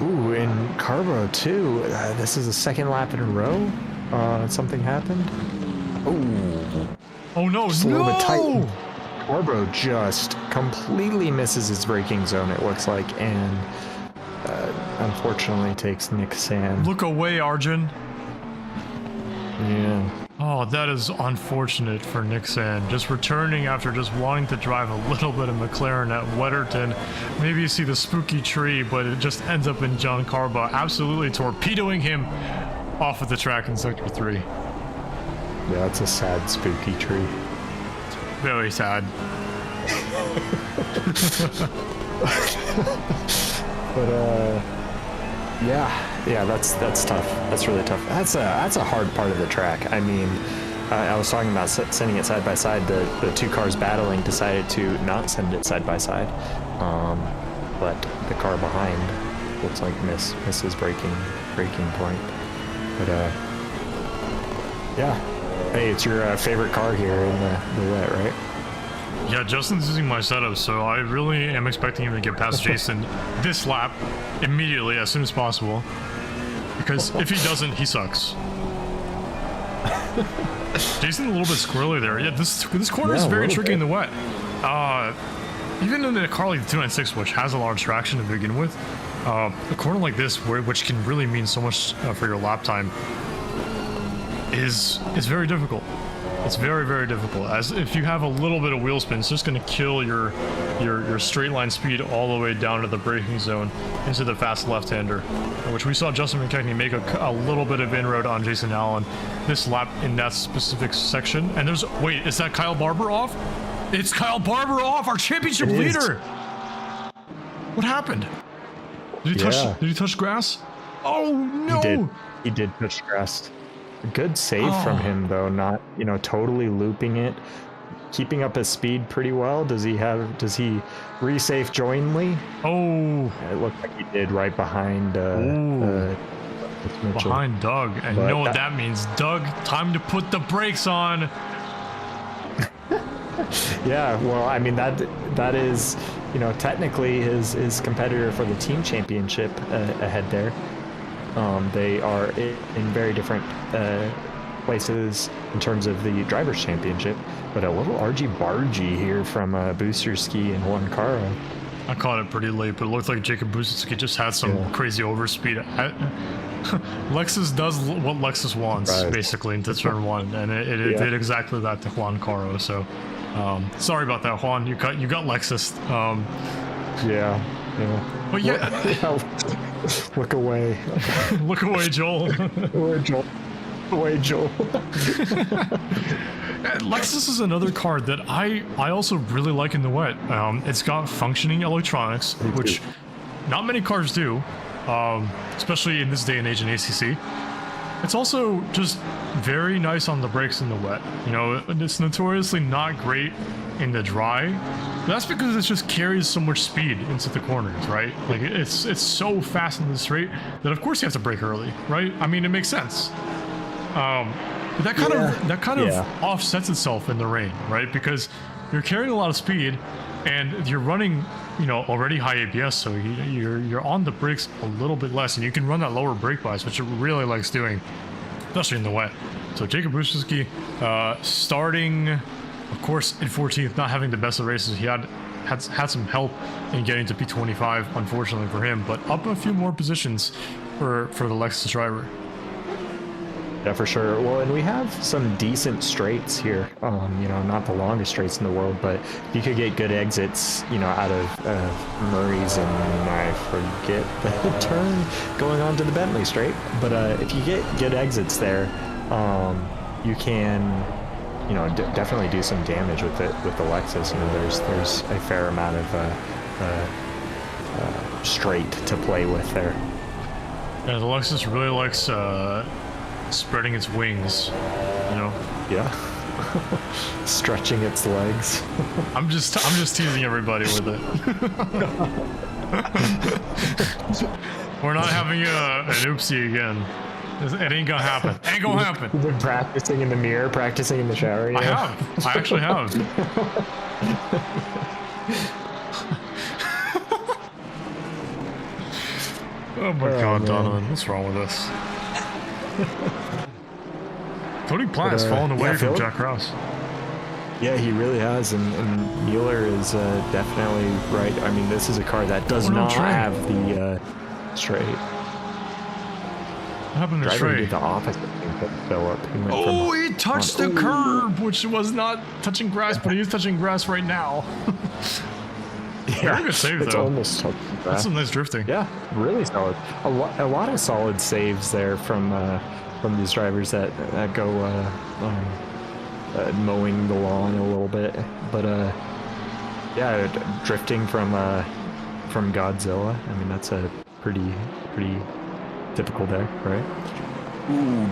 Ooh, in Carbo too. This is the second lap in a row. Something happened. Oh no! Just a little bit tight. Carbo just completely misses his braking zone, it looks like, and unfortunately takes Nick Sand. Look away, Arjun. Yeah. Oh, that is unfortunate for Nick Sand. Just returning after just wanting to drive a little bit of McLaren at Wetterton. Maybe you see the spooky tree, but it just ends up in John Carba, absolutely torpedoing him off of the track in Sector 3. Yeah, it's a sad, spooky tree. Very sad. But yeah, that's tough. That's really tough. That's a hard part of the track. I mean, I was talking about sending it side by side. The two cars battling decided to not send it side by side, but the car behind looks like misses braking point. But yeah, hey, it's your favorite car here in the wet, right? Yeah, Justin's using my setup, so I really am expecting him to get past Jason this lap immediately, as soon as possible. Because if he doesn't, he sucks. Jason a little bit squirrely there. Yeah, this corner is very tricky in the wet. Even in a car like the 296, which has a large traction to begin with, a corner like this, which can really mean so much for your lap time, is very difficult. It's very, very difficult. As if you have a little bit of wheel spin, it's just going to kill your straight line speed all the way down to the braking zone into the fast left-hander, which we saw Justin McKechnie make a little bit of inroad on Jason Allen this lap in that specific section. And wait, is that Kyle Barber off? It's Kyle Barber off, our championship leader. What happened? Did he touch grass? Oh no! He did touch grass. Good save from him though, not totally looping it, keeping up his speed pretty well. Does he resafe jointly? Oh, it looked like he did right behind behind Doug, and you know what that means. Doug, time to put the brakes on. Yeah, well, I mean that is technically his competitor for the team championship ahead there. They are in very different places in terms of the Drivers' Championship, but a little RG Bargy here from Booster Ski and Juan Caro. I caught it pretty late, but it looked like Jacob Busicki just had some crazy overspeed. Lexus does what Lexus wants, basically, into turn 1, and it did exactly that to Juan Caro. So, sorry about that, Juan. You got Lexus. Yeah. But yeah, look away. Look away, Joel. Away, Joel. Lexus is another car that I also really like in the wet. It's got functioning electronics, which not many cars do, especially in this day and age in ACC. It's also just very nice on the brakes in the wet. You know, it's notoriously not great in the dry. That's because it just carries so much speed into the corners, right? Like it's so fast in the straight that of course you have to brake early, right? I mean, it makes sense. But that kind of offsets itself in the rain, right? Because you're carrying a lot of speed, and you're running, you know, already high ABS, so you're on the brakes a little bit less, and you can run that lower brake bias, which it really likes doing, especially in the wet. So Jacob Busicki, starting, of course, in 14th, not having the best of races. He had some help in getting to P25, unfortunately for him, but up a few more positions for the Lexus driver. Yeah, for sure. Well, and we have some decent straights here. You know, not the longest straights in the world, but you could get good exits, you know, out of Murray's and I forget the turn going on to the Bentley straight. But if you get good exits there, you can, you know, definitely do some damage with it with the Lexus. You know, there's a fair amount of straight to play with there. Yeah, the Lexus really likes spreading its wings, you know. Yeah. Stretching its legs. I'm just teasing everybody with it. We're not having an oopsie again. It ain't gonna happen. Ain't gonna happen. You've been practicing in the mirror, practicing in the shower. I have. I actually have. Oh my God, man. Donovan, what's wrong with us? Tony Platt has fallen away from Jack Rouse. Yeah, he really has, and Mueller is definitely right. I mean, this is a car that does not have the straight. What happened to Driver straight? did the opposite thing to Philip. He touched the curb, which was not touching grass, but he is touching grass right now. Very good save, it's though. Almost touching grass. That's some nice drifting. Yeah, really solid. A lot of solid saves there from these drivers that go mowing the lawn a little bit, but yeah, drifting from Godzilla. I mean, that's a pretty typical there, right? Ooh,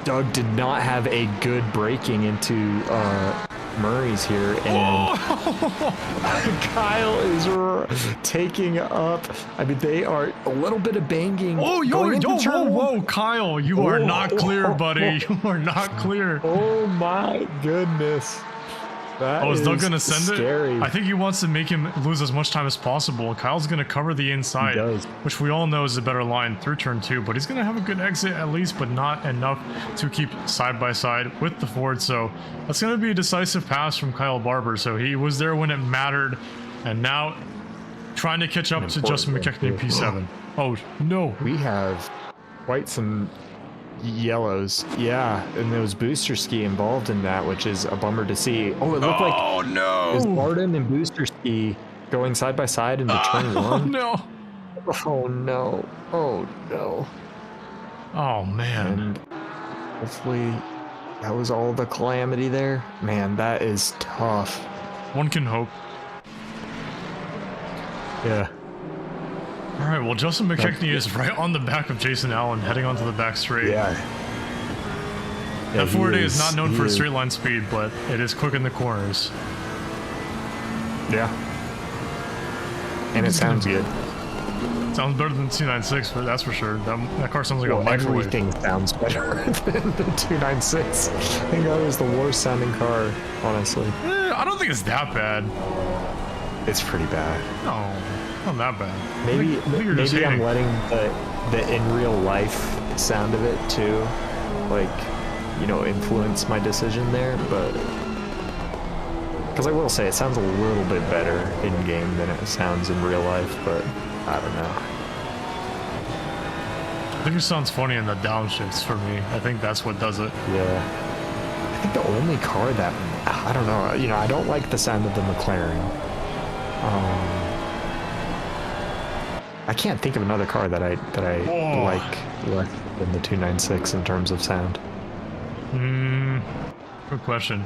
Doug did not have a good braking into Murray's here, and Kyle is taking up. I mean, they are a little bit of banging. Whoa, Kyle, you are not clear, buddy. You are not clear. Oh my goodness. Is Doug gonna send scary. it? I think he wants to make him lose as much time as possible. Kyle's gonna cover the inside, which we all know is a better line through turn 2, but he's gonna have a good exit at least, but not enough to keep side by side with the Ford. So that's gonna be a decisive pass from Kyle Barber. So he was there when it mattered, and now trying to catch up to Justin McKechnie P7. Oh no, we have quite some yellows, yeah, and there was Booster Ski involved in that, which is a bummer to see. Oh, it looked like is Barden and Booster Ski going side by side into turn 1? Oh no! Oh no! Oh no! Oh man! And hopefully that was all the calamity there. Man, that is tough. One can hope. Yeah. All right, well, Justin McKechnie is right on the back of Jason Allen, heading onto the back straight. Yeah. That Ford is not known for straight line speed, but it is quick in the corners. Yeah. And it sounds good. Sounds better than 296, but that's for sure. That car sounds like a microwave. Everything sounds better than the 296. I think that was the worst sounding car, honestly. I don't think it's that bad. It's pretty bad. No. Not that bad. Maybe I'm letting the in real life sound of it too, like, you know, influence my decision there. But Because I will say it sounds a little bit better in game than it sounds in real life, but I don't know. I think it sounds funny in the downshifts for me. I think that's what does it. Yeah. I think the only car that, I don't know, you know, I don't like the sound of the McLaren. I can't think of another car that I like less than the 296 in terms of sound. Good question.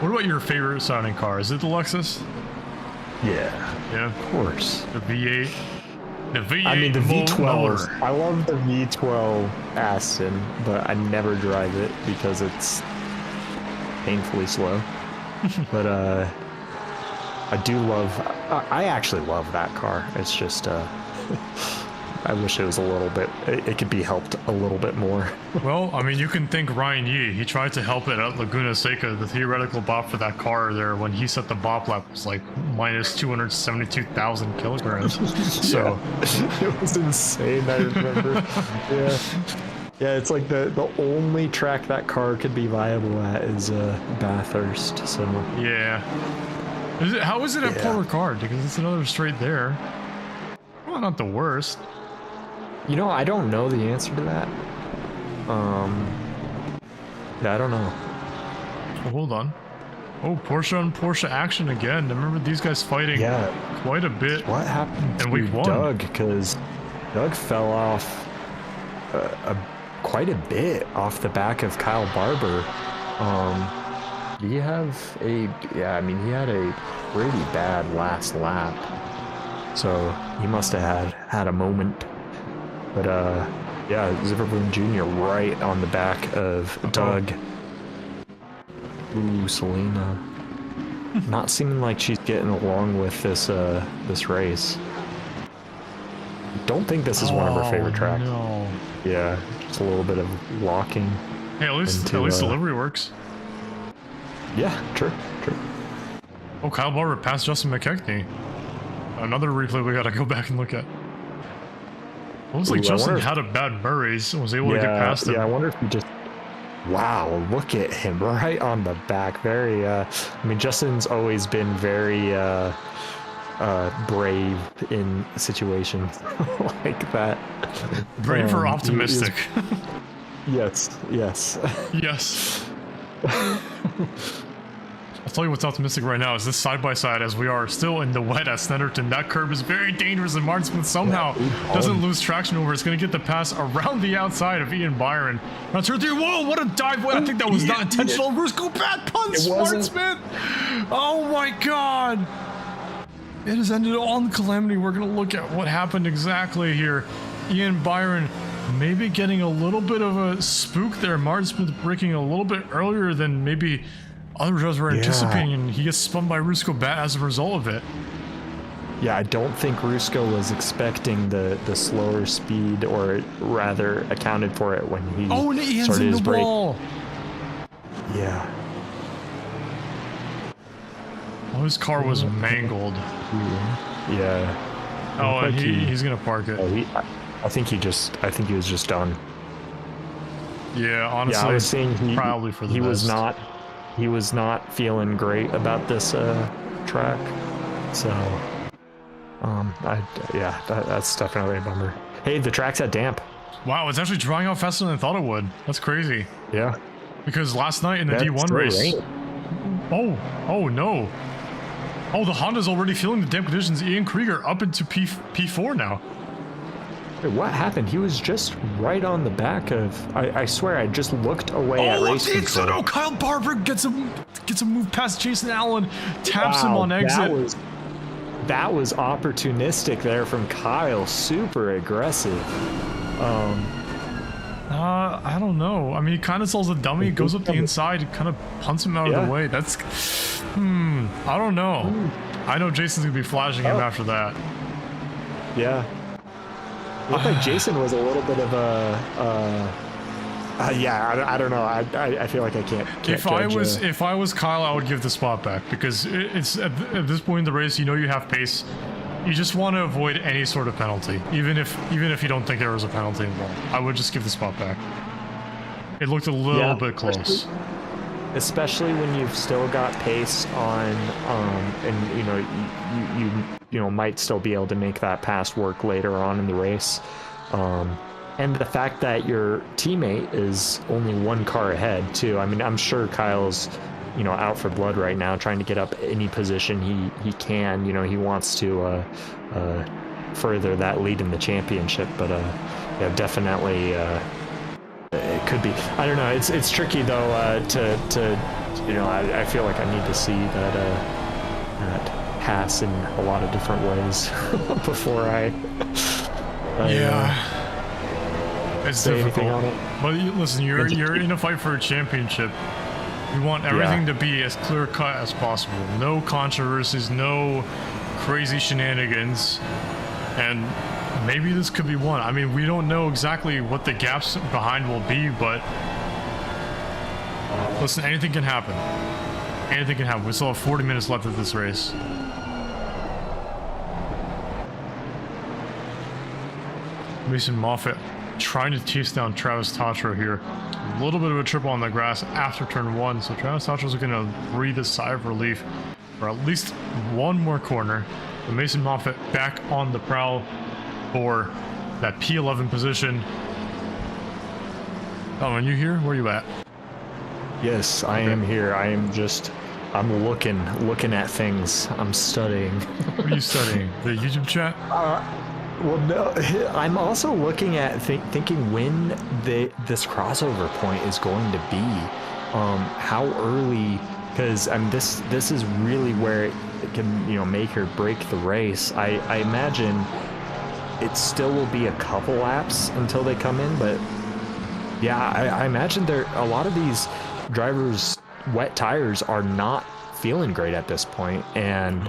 What about your favorite sounding car? Is it the Lexus? Yeah. Yeah. Of course. The V8. The V8. I mean, the V12. motor. I love the V12 Aston, but I never drive it because it's painfully slow. But I do love. I actually love that car. It's just. I wish it was a little bit. It could be helped a little bit more. Well, I mean, you can thank Ryan Yee. He tried to help it at Laguna Seca. The theoretical bop for that car there, when he set the bop lap, was like minus 272,000 kilograms. So it was insane. I remember. Yeah. Yeah, it's like the only track that car could be viable at is Bathurst. So yeah. How is it at Port Ricard? Because it's another straight there. Well, not the worst. You know, I don't know the answer to that. Yeah, I don't know. Oh, hold on. Oh, Porsche on Porsche action again. I remember these guys fighting quite a bit. What happened in to week 1? Doug? Because Doug fell off quite a bit off the back of Kyle Barber. Did he have a... Yeah, I mean, he had a pretty bad last lap. So he must have had a moment. But yeah, Zipperboom Jr. right on the back of Doug. Ooh, Selena. Not seeming like she's getting along with this this race. Don't think this is one of her favorite tracks. No. Yeah, just a little bit of walking. Hey, at least delivery works. Yeah, true. Oh, Kyle Barber passed Justin McKechnie. Another replay we gotta go back and look at. Looks like Justin had a bad Murray's and was able to get past him. Yeah, I wonder if he just... Wow, look at him right on the back. Very, I mean, Justin's always been very brave in situations like that. Brave or optimistic? Yes. Yes. I'll tell you what's optimistic right now is this side-by-side as we are still in the wet at Snetterton. That curb is very dangerous and Martin Smith somehow doesn't lose traction over. It's going to get the pass around the outside of Ian Byron. Now turn 3. Whoa, what a dive. I think that was not intentional. Rusco bad punts, Martin Smith. Oh my God. It has ended on calamity. We're going to look at what happened exactly here. Ian Byron maybe getting a little bit of a spook there. Martin Smith braking a little bit earlier than maybe other drivers were anticipating, and he gets spun by Rusco Bat as a result of it. Yeah, I don't think Rusco was expecting the slower speed, or rather accounted for it when he started his brake. Wall. Yeah. Oh, his car was mangled. Yeah. Oh, and he's gonna park it. I think he was just done. Yeah, honestly, I was saying probably for the best. He was not feeling great about this track, so that's definitely a bummer. Hey, the track's at damp. Wow, it's actually drying out faster than I thought it would. That's crazy. Yeah, because last night in the D1 race. Oh no. Oh, the Honda's already feeling the damp conditions. Ian Krieger up into P4 now. Wait, what happened? He was just right on the back of... I swear, I just looked away at race control. Oh, Kyle Barber gets a move past Jason Allen, taps him on exit. That was opportunistic there from Kyle. Super aggressive. I don't know. I mean, he kind of sells a dummy, goes up the inside, kind of punts him out of the way. That's... I don't know. I know Jason's going to be flashing him after that. Yeah. It looked like Jason was a little bit of a... I don't know. I feel like I can't if I was Kyle, I would give the spot back, because it's at this point in the race, you know you have pace. You just want to avoid any sort of penalty, even if you don't think there was a penalty involved. I would just give the spot back. It looked a little bit close. especially when you've still got pace on, and you might still be able to make that pass work later on in the race. And the fact that your teammate is only one car ahead too. I mean, I'm sure Kyle's, out for blood right now, trying to get up any position he can. He wants to further that lead in the championship, but yeah, definitely it could be. I don't know. It's tricky though. I feel like I need to see that pass in a lot of different ways before I it's say anything difficult. on it. But listen, you're in a fight for a championship. You want everything to be as clear cut as possible. No controversies, no crazy shenanigans, and maybe this could be one. I mean, we don't know exactly what the gaps behind will be, but listen, anything can happen. Anything can happen. We still have 40 minutes left of this race. Mason Moffitt trying to chase down Travis Tatro here. A little bit of a triple on the grass after turn 1, so Travis Tatro's going to breathe a sigh of relief for at least one more corner. But Mason Moffitt back on the prowl for that P11 position. Oh, and you here? Where are you at? Yes, I am here. I'm looking at things. I'm studying. What are you studying? The YouTube chat? Well, no, I'm also looking at thinking when this crossover point is going to be. How early? Because this is really where it can make or break the race. I imagine it still will be a couple laps until they come in, but yeah, I imagine a lot of these drivers' wet tires are not feeling great at this point, and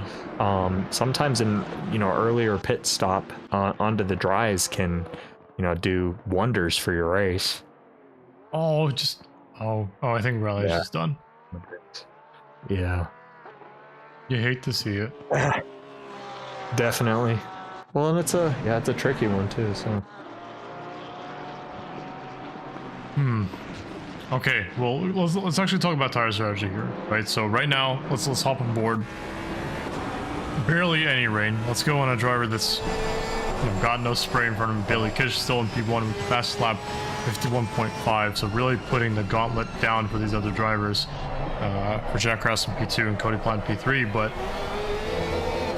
sometimes in earlier pit stop onto the dries can do wonders for your race. I think Rally's just done. Yeah, you hate to see it. Definitely. Well, and it's a tricky one too, so Okay, well, let's actually talk about tire strategy here, right? So right now, let's hop on board. Barely any rain. Let's go on a driver that's got no spray in front of him. Bailey Kish still in P1 with the fastest lap, 51.5. So really putting the gauntlet down for these other drivers, for Jack Krause in P2 and Cody Plant P3. But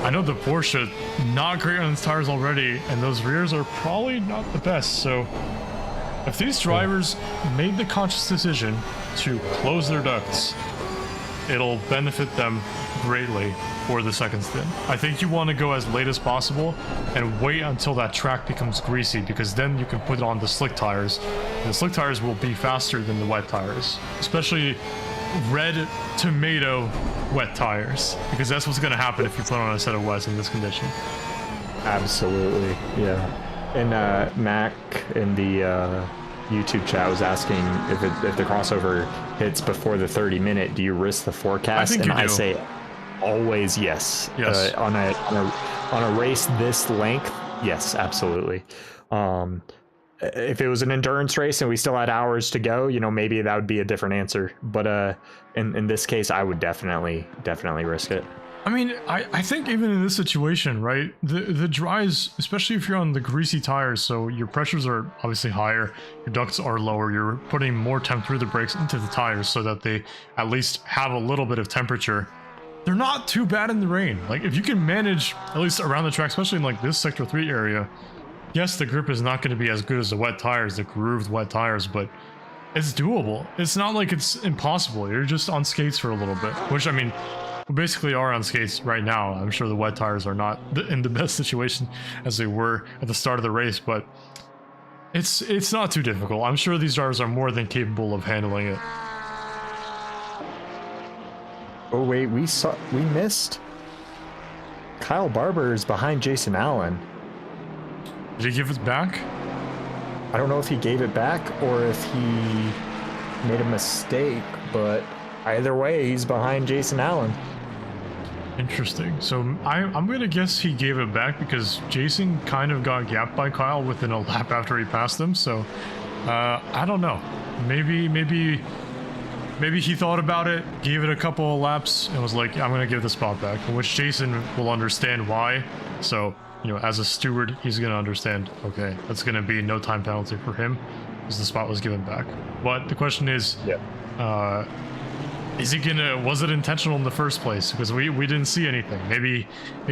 I know the Porsche not great on its tires already, and those rears are probably not the best. So if these drivers made the conscious decision to close their ducts, it'll benefit them greatly for the second stint. I think you want to go as late as possible and wait until that track becomes greasy, because then you can put it on the slick tires. And the slick tires will be faster than the wet tires, especially red tomato wet tires, because that's what's going to happen if you put on a set of wets in this condition. absolutely, yeah. And Mac in the YouTube chat was asking if the crossover hits before the 30-minute, do you risk the forecast? I think I say always yes. Yes. On a race this length, yes, absolutely. If it was an endurance race and we still had hours to go, maybe that would be a different answer. But in this case, I would definitely risk it. I mean, I think even in this situation, right, the dries, especially if you're on the greasy tires, so your pressures are obviously higher, your ducts are lower, you're putting more temp through the brakes into the tires so that they at least have a little bit of temperature. They're not too bad in the rain. Like, if you can manage, at least around the track, especially in like this Sector 3 area, yes, the grip is not going to be as good as the wet tires, the grooved wet tires, but it's doable. It's not like it's impossible. You're just on skates for a little bit, which, I mean, we basically are on skates right now. I'm sure the wet tires are not in the best situation as they were at the start of the race, but it's not too difficult. I'm sure these drivers are more than capable of handling it. Oh wait, we missed. Kyle Barber is behind Jason Allen. Did he give it back? I don't know if he gave it back or if he made a mistake, but either way, he's behind Jason Allen. Interesting. So I'm going to guess he gave it back because Jason kind of got gapped by Kyle within a lap after he passed him. So I don't know. Maybe maybe he thought about it, gave it a couple of laps, and was like, I'm gonna give the spot back, which Jason will understand why. So, you know, as a steward, he's gonna understand, okay, that's gonna be no time penalty for him, because the spot was given back. But the question is, is he gonna, was it intentional in the first place? Because we didn't see anything. Maybe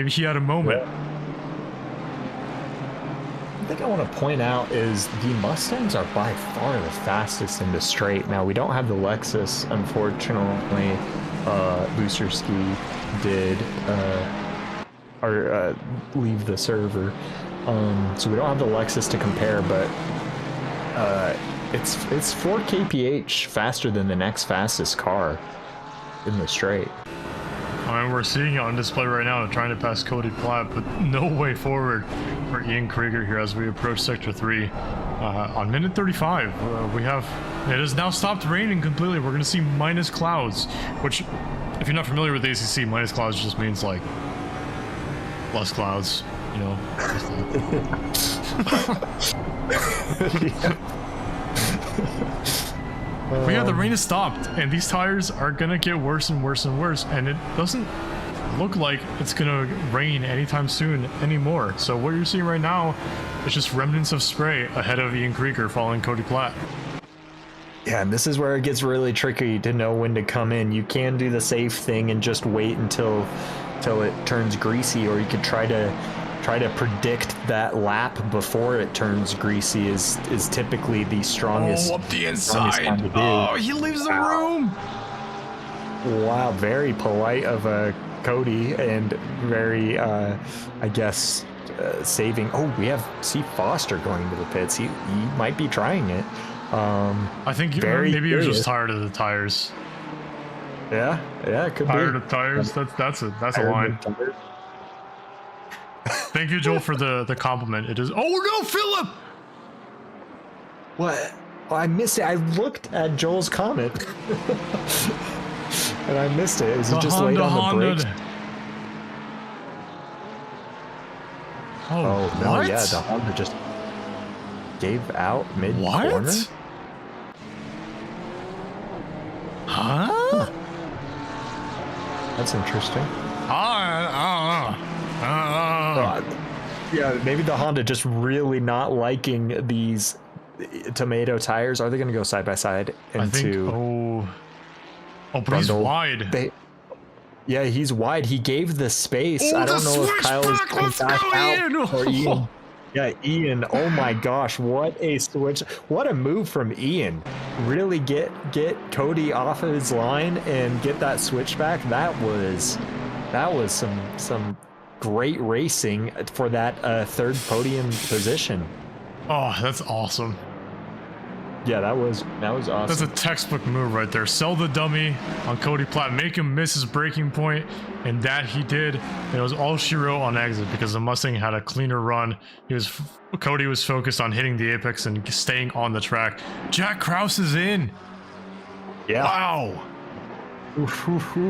he had a moment. I think I want to point out is the Mustangs are by far the fastest in the straight. Now, we don't have the Lexus, unfortunately. Booster Ski did leave the server. So we don't have the Lexus to compare, but it's 4 kph faster than the next fastest car in the straight. I mean, we're seeing it on display right now, trying to pass Cody Platt, but no way forward for Ian Krieger here as we approach Sector 3. On minute 35, it has now stopped raining completely. We're going to see minus clouds, which, if you're not familiar with ACC, minus clouds just means, like, less clouds, you know. But yeah, the rain has stopped, and these tires are gonna get worse and worse and worse, and it doesn't look like it's gonna rain anytime soon anymore. So what you're seeing right now is just remnants of spray ahead of Ian Krieger following Cody Platt. Yeah, and this is where it gets really tricky to know when to come in. You can do the safe thing and just wait until it turns greasy, or you could try to predict that lap before it turns greasy is typically the strongest. Oh, up the inside. Oh, he leaves the room. Wow, very polite of Cody, and very, I guess, saving. Oh, we have C. Foster going into the pits. He might be trying it. I think maybe he was just tired of the tires. Yeah, it could tired be. Of tires. That's a line. Thank you, Joel, for the compliment. It is. Oh no, Philip! What? Oh, I missed it. I looked at Joel's comment, and I missed it. Is he just late on the brakes? Oh no! what? Yeah, the Honda just gave out mid corner. What? Huh? That's interesting. Yeah, maybe the Honda just really not liking these tomato tires. Are they going to go side by side into? I think. But he's wide. Yeah, he's wide. He gave the space. I don't know if Kyle is coming back out or Ian. Yeah, Ian. Oh my gosh, what a switch! What a move from Ian. Really get Cody off of his line and get that switch back. That was some great racing for that third podium position. Oh, that's awesome. Yeah, that was awesome. That's a textbook move right there. Sell the dummy on Cody Platt, make him miss his braking point, and that he did. And it was all she wrote on exit because the Mustang had a cleaner run. Cody was focused on hitting the apex and staying on the track. Jack Krause is in. Yeah. Wow.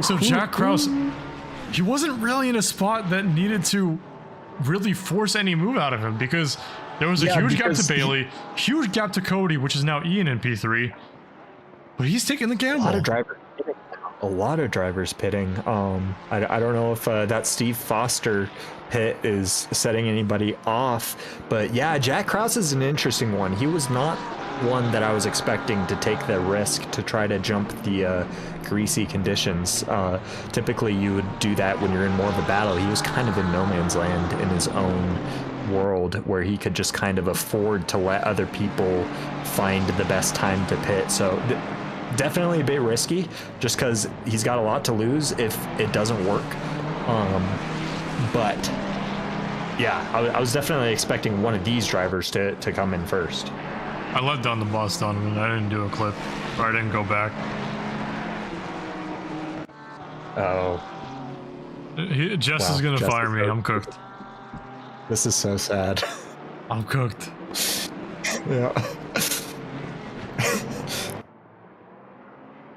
So Jack Krause, he wasn't really in a spot that needed to really force any move out of him because there was a huge gap to Bailey, huge gap to Cody, which is now Ian in P3. But he's taking the gamble. A lot of drivers pitting. I don't know if that Steve Foster pit is setting anybody off, but yeah, Jack Krause is an interesting one. He was not one that I was expecting to take the risk to try to jump the greasy conditions. Typically you would do that when you're in more of a battle. He was kind of in no man's land in his own world where he could just kind of afford to let other people find the best time to pit. So definitely a bit risky just because he's got a lot to lose if it doesn't work. But yeah, I was definitely expecting one of these drivers to come in first. I let down the bus, Donovan. I didn't do a clip, or I didn't go back. Oh. Jess is gonna fire me. I'm cooked. This is so sad. I'm cooked. Yeah.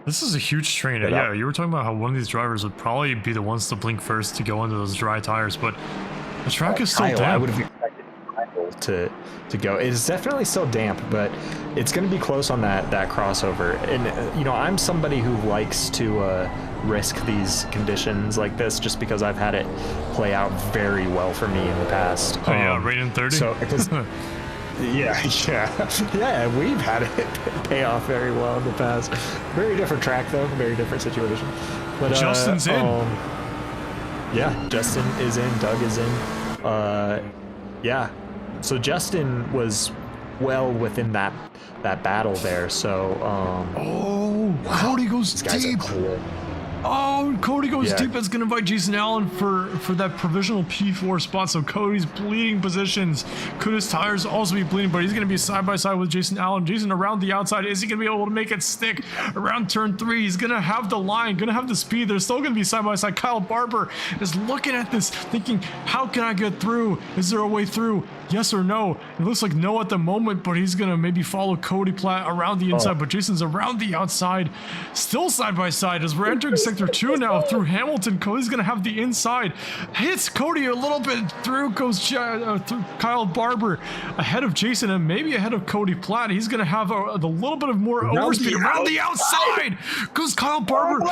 This is a huge train. Yeah, you were talking about how one of these drivers would probably be the ones to blink first to go into those dry tires, but the track is still down. I would have expected Kyle to go. It's definitely still damp, but it's going to be close on that crossover. And you know, I'm somebody who likes to risk these conditions like this just because I've had it play out very well for me in the past. Oh, yeah, rain in 30. So because yeah, we've had it pay off very well in the past. Very different track though, very different situation. But Justin's in. Yeah, Justin is in. Doug is in. Yeah. So Justin was well within that battle there. So Oh, wow. Cody goes deep. Oh, Cody goes deep. It's going to invite Jason Allen for that provisional P4 spot. So Cody's bleeding positions. Could his tires also be bleeding? But he's going to be side by side with Jason Allen. Jason around the outside. Is he going to be able to make it stick around turn 3? He's going to have the line, going to have the speed. They're still going to be side by side. Kyle Barber is looking at this, thinking, how can I get through? Is there a way through? Yes or no? It looks like no at the moment, but he's going to maybe follow Cody Platt around the inside. But Jason's around the outside, still side by side as we're entering sector 2 now through Hamilton. Cody's going to have the inside. Hits Cody a little bit. Through goes through Kyle Barber ahead of Jason and maybe ahead of Cody Platt. He's going to have a little bit of more overspeed around the outside. Goes Kyle Barber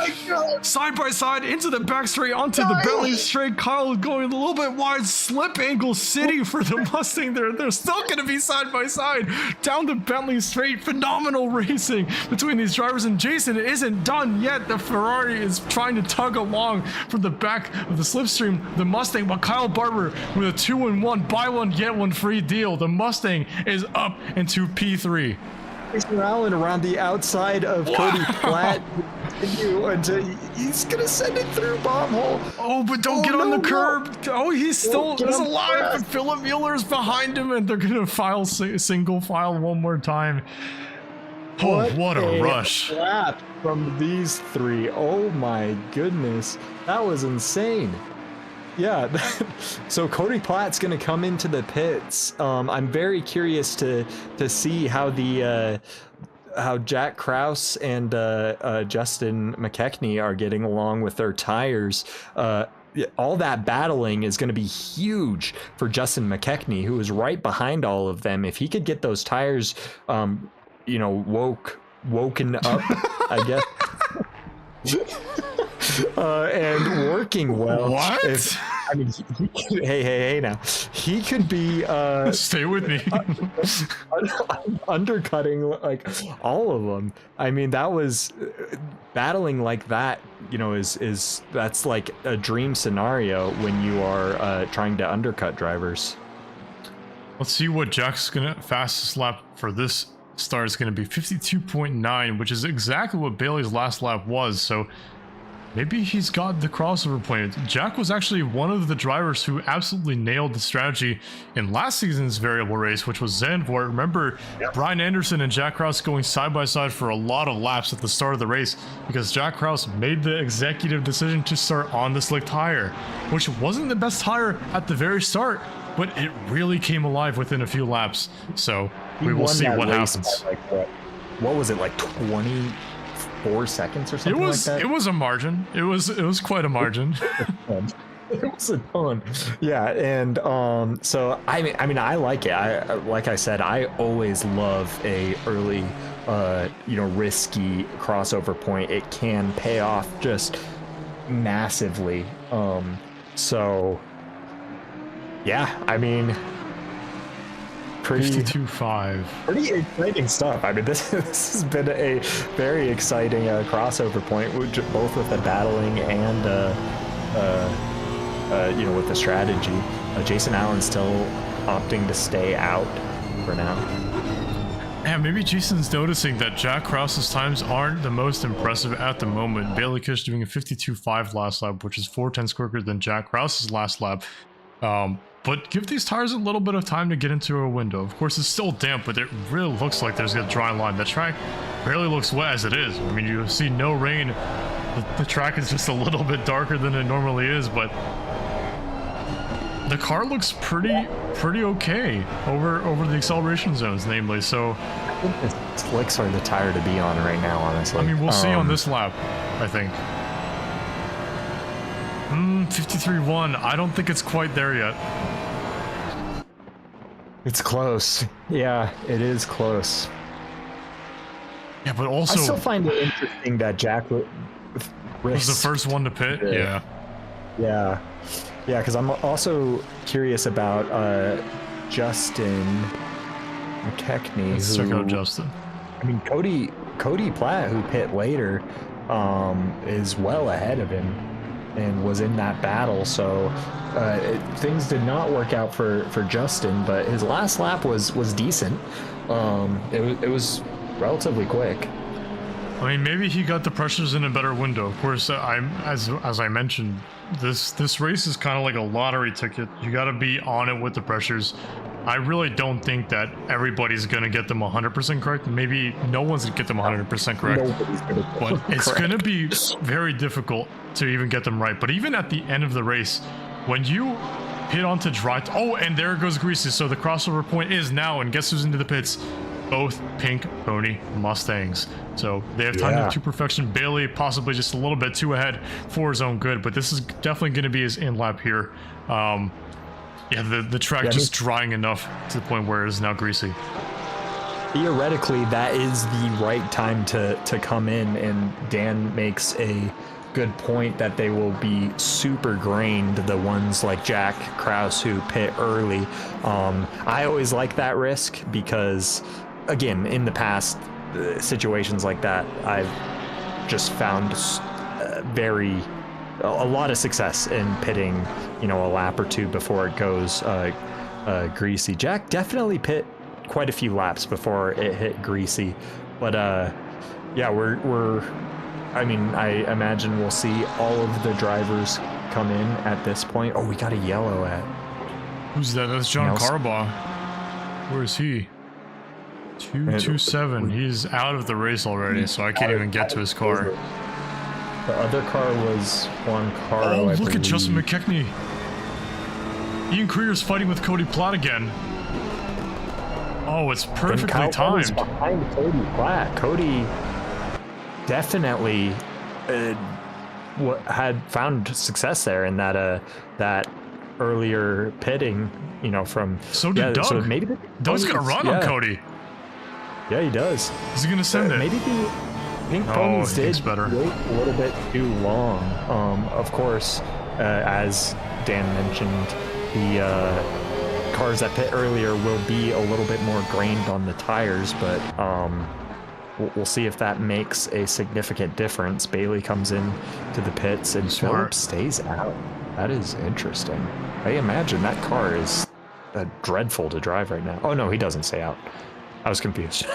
side by side into the back straight onto the Bentley straight. Kyle going a little bit wide. Slip angle city for the Mustang. They're still going to be side by side down the Bentley straight. Phenomenal racing between these drivers, and Jason isn't done yet. The Ferrari is trying to tug along from the back of the slipstream, the Mustang, but Kyle Barber with a 2-in-1 buy one get one free deal. The Mustang is up into P3. Jason Allen around the outside of Cody Platt. He's gonna send it through bomb hole. Oh, but don't get on the curb. Oh, he's still alive, but Philip Mueller's behind him, and they're gonna single file one more time. Oh, what a rush. Slap from these three. Oh my goodness. That was insane. Yeah, so Cody Platt's going to come into the pits. I'm very curious to see how how Jack Krause and Justin McKechnie are getting along with their tires. All that battling is going to be huge for Justin McKechnie, who is right behind all of them. If he could get those tires, you know, woken up, I guess. And working well. What? I mean, hey now. He could be stay with me. Undercutting like all of them. I mean, that was battling like that, you know, is that's like a dream scenario when you are trying to undercut drivers. Let's see what Jack's fastest lap for this start is going to be 52.9, which is exactly what Bailey's last lap was. So maybe he's got the crossover point. Jack was actually one of the drivers who absolutely nailed the strategy in last season's variable race, which was Zandvoort. Remember, Brian Anderson and Jack Krause going side by side for a lot of laps at the start of the race because Jack Krause made the executive decision to start on the slick tire, which wasn't the best tire at the very start, but it really came alive within a few laps. So we will see what happens. Like what was it, like 24 seconds or something like that? It was a margin. It was quite a margin. It was a ton. Yeah, and so I mean I like it. Like I said, I always love a early you know, risky crossover point. It can pay off just massively. So yeah, I mean, pretty 52.5. Pretty exciting stuff. I mean, this has been a very exciting crossover point, both with the battling and you know, with the strategy. Jason Allen still opting to stay out for now. Yeah, maybe Jason's noticing that Jack Krause's times aren't the most impressive at the moment. Bailey Kish doing a 52.5 last lap, which is 4/10 quicker than Jack Krause's last lap. But give these tires a little bit of time to get into a window. Of course, it's still damp, but it really looks like there's a dry line. The track barely looks wet as it is. I mean, you see no rain. The track is just a little bit darker than it normally is, but the car looks pretty okay over the acceleration zones, namely. So I think the slicks are the tire to be on right now, honestly. I mean, we'll see on this lap, I think. 53.1. I don't think it's quite there yet. It's close. Yeah, it is close. Yeah, but also I still find it interesting that Jack was the first one to pit. Yeah. Yeah, because I'm also curious about Justin McKechnie. Let's check out Justin. I mean, Cody Platt, who pit later, is well ahead of him and was in that battle. So things did not work out for Justin, but his last lap was decent. It was relatively quick. I mean, maybe he got the pressures in a better window. Of course, as I mentioned, this race is kind of like a lottery ticket. You got to be on it with the pressures. I really don't think that everybody's going to get them 100% correct. Maybe no one's going to get them 100% correct. But it's going to be very difficult to even get them right. But even at the end of the race, when you pit onto dry... Oh, and there goes Greasy. So the crossover point is now, and guess who's into the pits? Both Pink Pony Mustangs. So they have time to perfection. Bailey possibly just a little bit too ahead for his own good, but this is definitely going to be his in lap here. Yeah, the track just drying enough to the point where it is now greasy. Theoretically, that is the right time to come in, and Dan makes a good point that they will be super grained, the ones like Jack Krause who pit early. I always like that risk because, again, in the past, situations like that, I've just found a lot of success in pitting, a lap or two before it goes greasy. Jack definitely pit quite a few laps before it hit greasy, but yeah, I imagine we'll see all of the drivers come in at this point. Oh, we got a yellow at. Who's that? That's John Carbaugh. Where is he? 227. He's out of the race already, so I can't even get to his car. The other car was Juan Carlo. Oh, look at Justin McKechnie. Ian Krieger's fighting with Cody Platt again. Oh, it's perfectly timed. Behind Cody Platt. Cody definitely had found success there in that earlier pitting. From so did Doug. So maybe Doug's gonna run on Cody. Yeah, he does. Is he gonna send it? Maybe the Pink Ponies did wait a little bit too long. Of course, as Dan mentioned, the cars that pit earlier will be a little bit more grained on the tires, but we'll see if that makes a significant difference. Bailey comes in to the pits and Phillips stays out. That is interesting. I imagine that car is dreadful to drive right now. Oh no, he doesn't stay out. I was confused.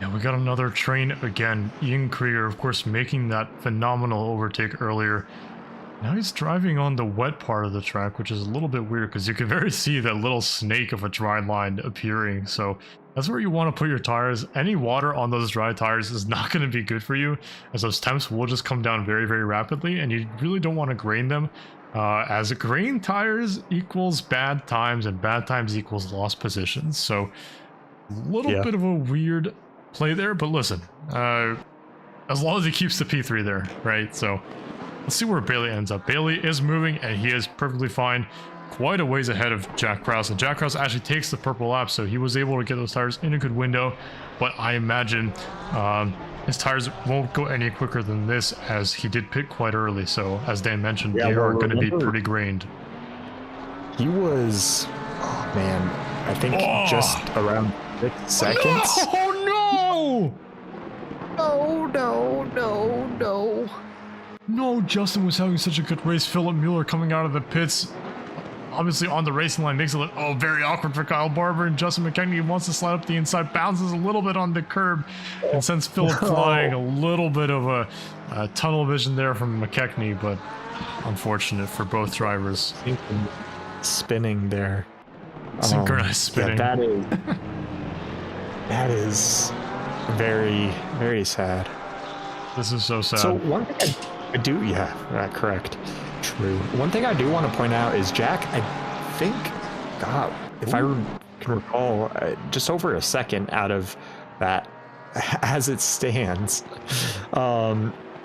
Yeah, we got another train again. Ian Krieger, of course, making that phenomenal overtake earlier. Now he's driving on the wet part of the track, which is a little bit weird because you can very see that little snake of a dry line appearing. So that's where you want to put your tires. Any water on those dry tires is not going to be good for you, as those temps will just come down very, very rapidly, and you really don't want to grain them. As grain tires equals bad times, and bad times equals lost positions. So a little bit of a weird play there, but listen, as long as he keeps the P3 there, right? So let's see where Bailey ends up. Bailey is moving, and he is perfectly fine, quite a ways ahead of Jack Krause. And Jack Krause actually takes the purple lap, so he was able to get those tires in a good window. But I imagine his tires won't go any quicker than this, as he did pit quite early. So as Dan mentioned, they are going to be pretty grained. He was, oh man, I think just around 6 seconds. No, Justin was having such a good race. Philip Mueller coming out of the pits, obviously on the racing line, makes it look very awkward for Kyle Barber, and Justin McKechnie wants to slide up the inside, bounces a little bit on the curb, and sends Philip flying. A little bit of a tunnel vision there from McKechnie, but unfortunate for both drivers. Spinning there. Synchronized spinning. Yeah, that is very, very sad. This is so sad. So one thing I do, correct. True. One thing I do want to point out is Jack, I think, if I can recall, just over a second out of that as it stands,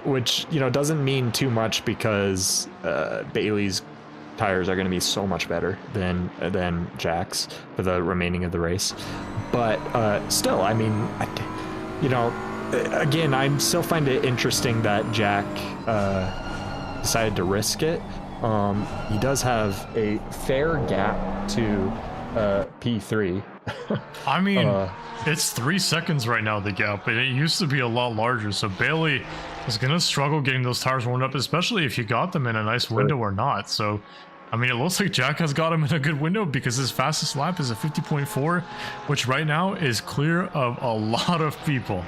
which, doesn't mean too much because Bailey's tires are going to be so much better than Jack's for the remaining of the race. But still, I mean, you know, again, I still find it interesting that Jack decided to risk it. He does have a fair gap to P3. I mean, it's 3 seconds right now, the gap, but it used to be a lot larger. So Bailey is going to struggle getting those tires warmed up, especially if you got them in a nice window or not. So, I mean, it looks like Jack has got him in a good window because his fastest lap is a 50.4, which right now is clear of a lot of people.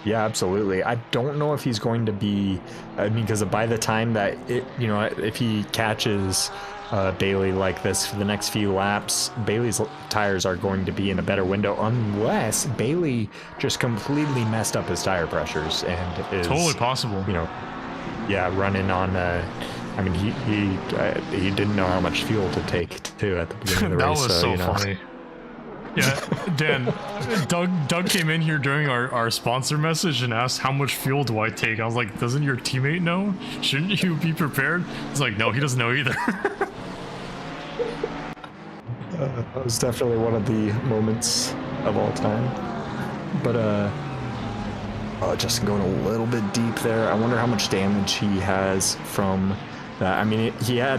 Yeah, absolutely. I don't know if he's going to be, I mean, because by the time that you know, if he catches Bailey like this for the next few laps, Bailey's tires are going to be in a better window unless Bailey just completely messed up his tire pressures and is totally possible. You know, yeah, running on. I mean, he didn't know how much fuel to take too at the beginning of the that race. Was so you know. Funny. Yeah, Dan, Doug came in here during our sponsor message and asked how much fuel do I take. I was like, doesn't your teammate know? Shouldn't you be prepared? He's like, no, he doesn't know either. That was definitely one of the moments of all time. But Justin going a little bit deep there. I wonder how much damage he has from that. I mean, he had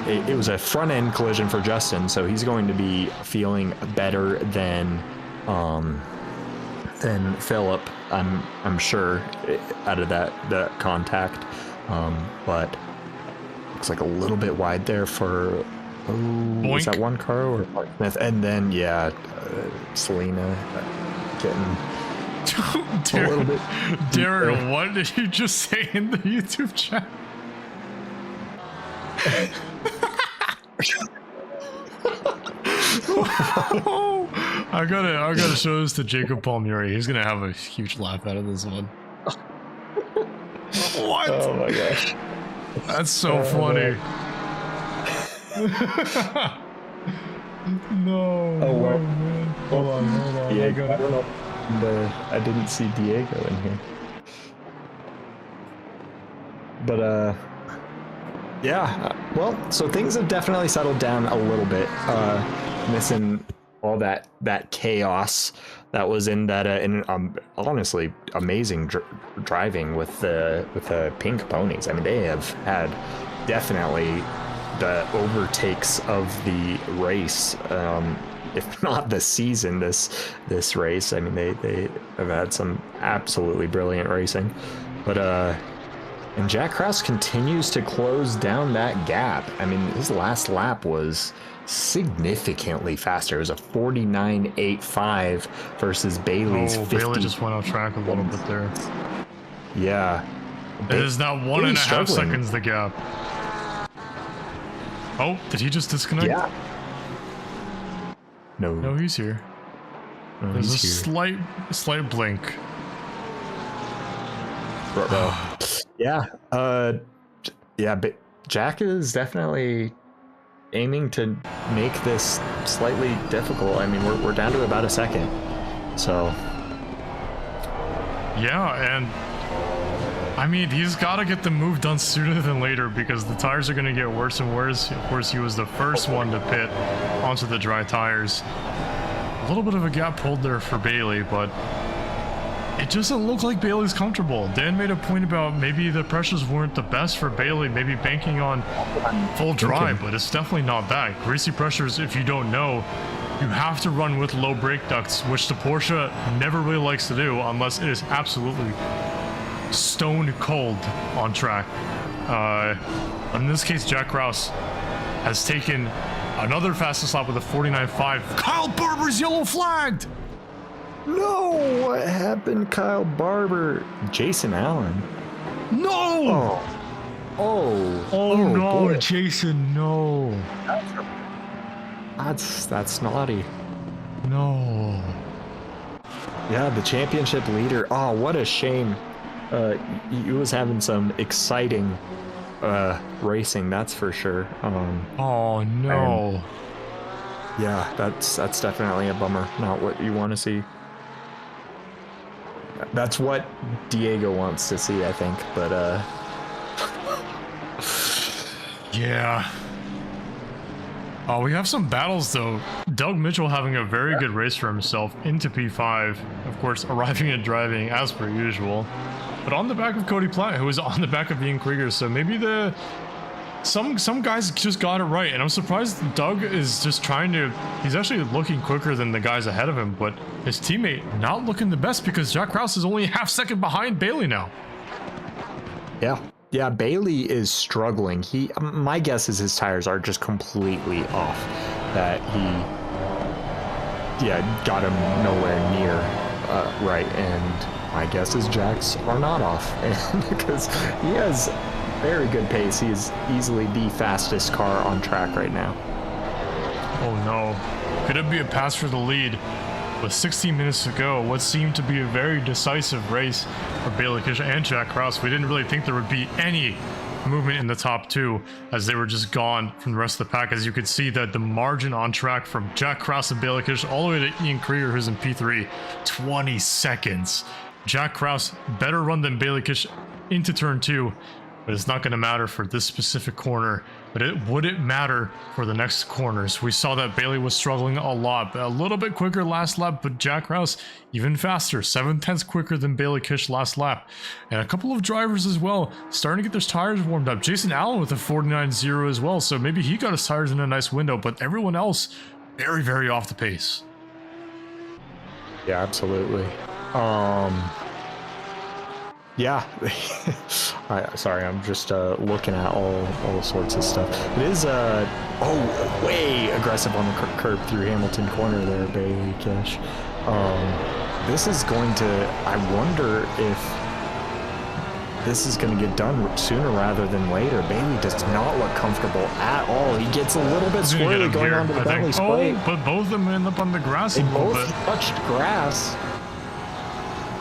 it was a front end collision for Justin, so he's going to be feeling better than Philip, I'm sure, out of that contact. But looks like a little bit wide there for is that one car or Mark Smith? And then Selena getting a little bit. Darren, what did you just say in the YouTube chat? I gotta show this to Jacob Palmieri. He's gonna have a huge laugh out of this one. What? Oh my gosh. That's so funny. No. Oh, well. Man. Hold on. Diego, I didn't see Diego in here. But yeah, well, so things have definitely settled down a little bit. Missing all that chaos that was in that honestly amazing driving with the pink ponies. I mean, they have had definitely the overtakes of the race, if not the season. This race, I mean, they have had some absolutely brilliant racing, but and Jack Krause continues to close down that gap. I mean, his last lap was significantly faster. It was a 49.85 versus Bailey's 50. Bailey just went off track a little bit there. Yeah. It is now 1.5 seconds the gap. Oh, did he just disconnect? Yeah. No, he's here. No, There's he's a here. slight blink. Yeah. But Jack is definitely aiming to make this slightly difficult. I mean, we're down to about a second. So. Yeah, and I mean, he's got to get the move done sooner than later because the tires are going to get worse and worse. Of course, he was the first one to pit onto the dry tires. A little bit of a gap pulled there for Bailey, but it doesn't look like Bailey's comfortable. Dan made a point about maybe the pressures weren't the best for Bailey, maybe banking on full dry, but it's definitely not that. Greasy pressures, if you don't know, you have to run with low brake ducts, which the Porsche never really likes to do unless it is absolutely stone cold on track. In this case, Jack Krause has taken another fastest lap with a 49.5. Kyle Barber's yellow flagged! No, what happened, Kyle Barber? Jason Allen. No! Oh no, boy. Jason, no. That's naughty. No. Yeah, the championship leader. Oh, what a shame. He was having some exciting racing, that's for sure. Oh no. Yeah, that's definitely a bummer. Not what you want to see. That's what Diego wants to see, I think. But Yeah. Oh, we have some battles though. Doug Mitchell having a very good race for himself into P5. Of course, arriving and driving as per usual. But on the back of Cody Platt, who was on the back of Ian Krieger. So maybe some guys just got it right. And I'm surprised Doug is just trying to... He's actually looking quicker than the guys ahead of him. But his teammate not looking the best because Jack Krause is only a half second behind Bailey now. Yeah, Bailey is struggling. My guess is his tires are just completely off. That he, got him nowhere near right. And my guess is Jack's are not off, and because he has very good pace. He is easily the fastest car on track right now. Oh no! Could it be a pass for the lead? With 16 minutes to go, what seemed to be a very decisive race for Bailey Kish and Jack Krause. We didn't really think there would be any movement in the top two, as they were just gone from the rest of the pack. As you could see that the margin on track from Jack Krause and Bailey Kish all the way to Ian Krieger, who's in P3, 20 seconds. Jack Krause, better run than Bailey Kish into turn 2, but it's not going to matter for this specific corner. But would it matter for the next corners? We saw that Bailey was struggling a lot, a little bit quicker last lap, but Jack Krause even faster, 7/10 quicker than Bailey Kish last lap. And a couple of drivers as well starting to get their tires warmed up. Jason Allen with a 49.0 as well, so maybe he got his tires in a nice window, but everyone else very, very off the pace. Yeah, absolutely. Yeah, sorry, I'm just looking at all sorts of stuff. It is way aggressive on the curb through Hamilton Corner there, Bailey Kish. This is going to, I wonder if this is going to get done sooner rather than later. Bailey does not look comfortable at all. He gets a little bit squirrely going onto the Bentley plate. But both of them end up on the grass a little bit. They both touched grass.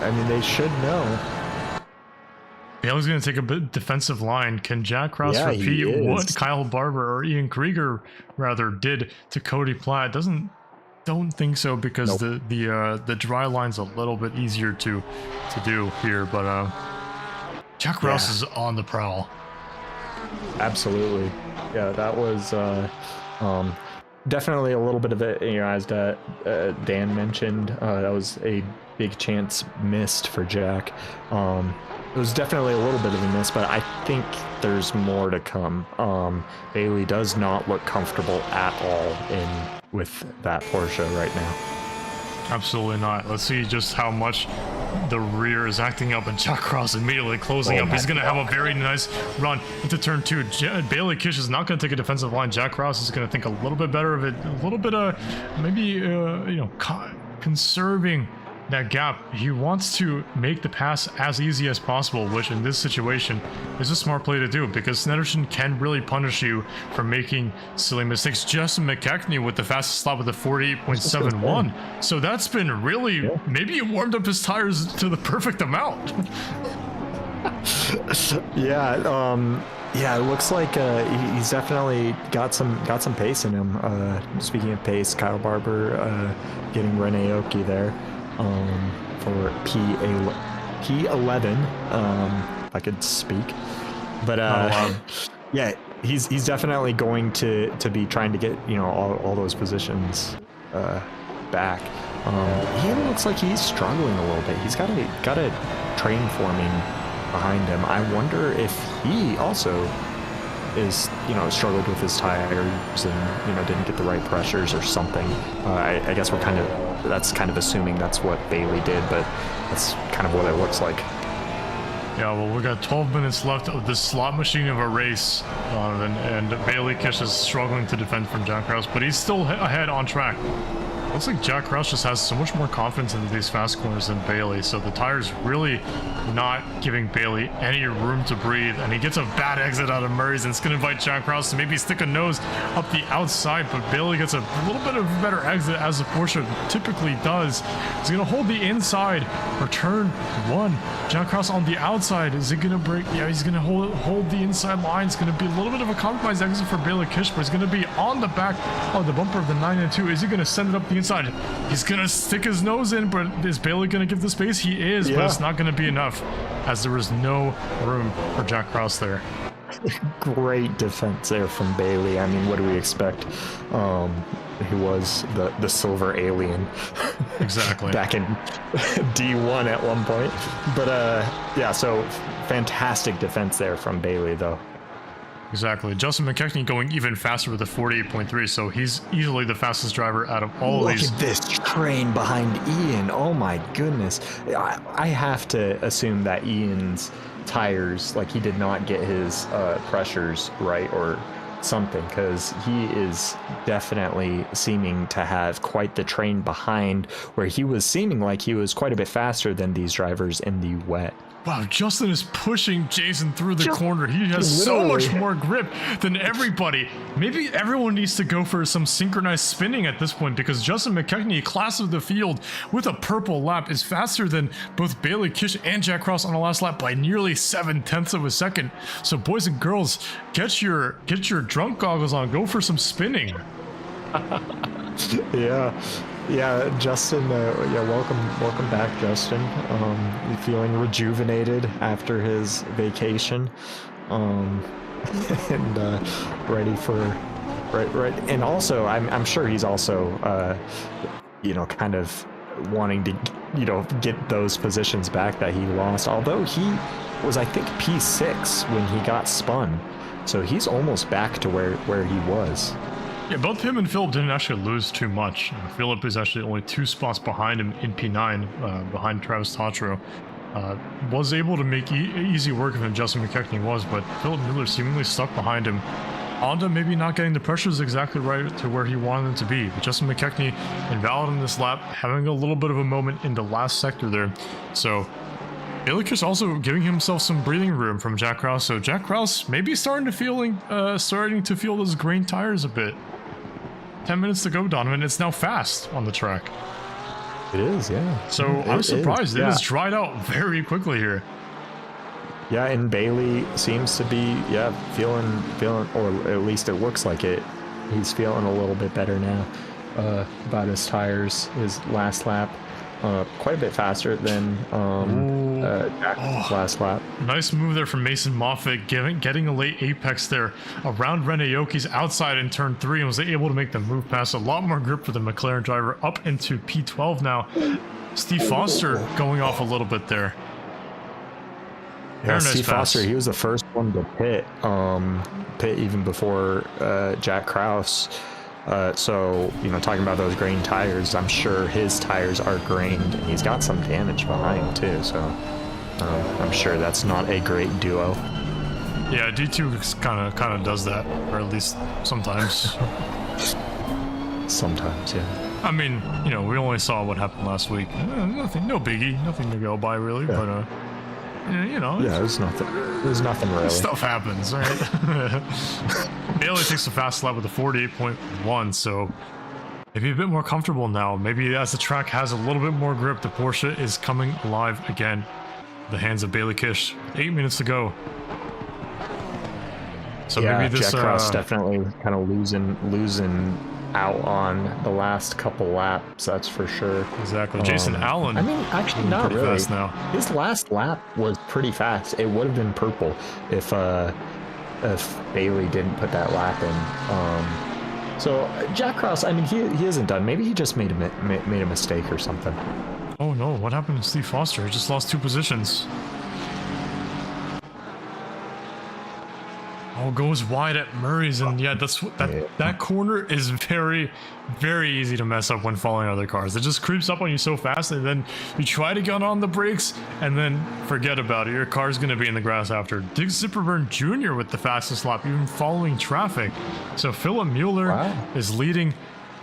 I mean, they should know. Bailey's going to take a bit defensive line. Can Jack Krause repeat what Kyle Barber or Ian Krieger rather did to Cody Platt? Don't think so, because the dry line's a little bit easier to do here. But Jack Krause is on the prowl. Absolutely, yeah. That was definitely a little bit of it. As Dan mentioned, that was a big chance missed for Jack. It was definitely a little bit of a miss, but I think there's more to come. Bailey does not look comfortable at all with that Porsche right now. Absolutely not. Let's see just how much the rear is acting up, and Jack Krause immediately closing up. He's going to have a very nice run into turn 2. Bailey Kish is not going to take a defensive line. Jack Krause is going to think a little bit better of it, a little bit maybe conserving that gap. He wants to make the pass as easy as possible, which in this situation is a smart play to do, because Snetterton can really punish you for making silly mistakes. Justin McKechnie with the fastest lap with a 48.71. So that's been really, maybe he warmed up his tires to the perfect amount. Yeah, it looks like he's definitely got some pace in him. Speaking of pace, Kyle Barber getting Rene Oki there. For P11, if I could speak, but yeah, he's definitely going to be trying to get all those positions back. He looks like he's struggling a little bit. He's got a train forming behind him. I wonder if he also is struggled with his tires and didn't get the right pressures or something. I guess that's kind of assuming that's what Bailey did, but that's kind of what it looks like. Yeah, well, we got 12 minutes left of this slot machine of a race, and Bailey Kish is struggling to defend from Jack Krause, but he's still ahead on track. Looks like Jack Krause just has so much more confidence into these fast corners than Bailey, so the tire's really not giving Bailey any room to breathe, and he gets a bad exit out of Murray's, and it's going to invite Jack Krause to maybe stick a nose up the outside, but Bailey gets a little bit of a better exit, as the Porsche typically does. He's going to hold the inside for turn 1. Jack Krause on the outside. Is it going to break? Yeah, he's going to hold the inside line. It's going to be a little bit of a compromised exit for Bailey Kish, but he's going to be on the back of the bumper of the 9 and 2. Is he going to send it up the inside? He's gonna stick his nose in, but is Bailey gonna give the space? He is, but it's not gonna be enough, as there was no room for Jack Krause there. Great defense there from Bailey. I mean, what do we expect? He was the silver alien. Exactly. Back in D1 at one point. But yeah, so fantastic defense there from Bailey, though. Exactly. Justin McKechnie going even faster with a 48.3, so he's easily the fastest driver out of all of these. Look at this train behind Ian. Oh my goodness. I have to assume that Ian's tires, like he did not get his pressures right or something, because he is definitely seeming to have quite the train behind, where he was seeming like he was quite a bit faster than these drivers in the wet. Wow, Justin is pushing Jason through the corner. He has so much more grip than everybody. Maybe everyone needs to go for some synchronized spinning at this point, because Justin McKechnie, class of the field with a purple lap, is faster than both Bailey Kish and Jack Cross on the last lap by nearly 7/10 of a second. So boys and girls, get your drunk goggles on. Go for some spinning. Yeah, Justin. Yeah, welcome back, Justin. You feeling rejuvenated after his vacation, and ready for right. And also, I'm sure he's also, kind of wanting to, get those positions back that he lost. Although he was, I think, P6 when he got spun, so he's almost back to where he was. Yeah, both him and Philip didn't actually lose too much. Philip is actually only 2 spots behind him in P9, behind Travis Tatro. Was able to make easy work of him, Justin McKechnie was, but Philip Mueller seemingly stuck behind him. Honda maybe not getting the pressures exactly right to where he wanted them to be, but Justin McKechnie invalid in this lap, having a little bit of a moment in the last sector there. So Bailey Kish also giving himself some breathing room from Jack Krause. So Jack Krause maybe starting to feel those green tires a bit. 10 minutes to go, Donovan. It's now fast on the track. It is, yeah. So I'm surprised. It has dried out very quickly here. Yeah, and Bailey seems to be, feeling, or at least it looks like it. He's feeling a little bit better now about his tires. His last lap, quite a bit faster than Jack's last lap. Nice move there from Mason Moffitt, getting a late apex there around Renayoki's outside in turn 3, and was able to make the move past. A lot more grip for the McLaren driver up into P12 now. Steve Foster going off a little bit there. Yeah, Steve Foster, he was the first one to pit even before Jack Krause. So, talking about those grain tires, I'm sure his tires are grained, and he's got some damage behind too, so I'm sure that's not a great duo. Yeah, D2 kind of does that, or at least sometimes. Sometimes, yeah. I mean, we only saw what happened last week. Nothing, no biggie, nothing to go by really, but there's nothing really. Stuff happens, right? Bailey takes the fast lap with a 48.1, so maybe a bit more comfortable now. Maybe as the track has a little bit more grip, the Porsche is coming alive again. The hands of Bailey Kish. 8 minutes to go. So maybe this Jack Krause definitely kind of losing out on the last couple laps, that's for sure. Exactly. Jason Allen. I mean, actually not really. Fast now. His last lap was pretty fast. It would have been purple if Bailey didn't put that lap in. So Jack Krause, I mean, he isn't done. Maybe he just made a mistake or something. Oh no! What happened to Steve Foster? He just lost 2 positions. Oh, goes wide at Murray's, and yeah, that corner is very, very easy to mess up when following other cars. It just creeps up on you so fast, and then you try to get on the brakes, and then forget about it. Your car's going to be in the grass after. Dick Zipperburn Jr. with the fastest lap, even following traffic. So Philip Mueller is leading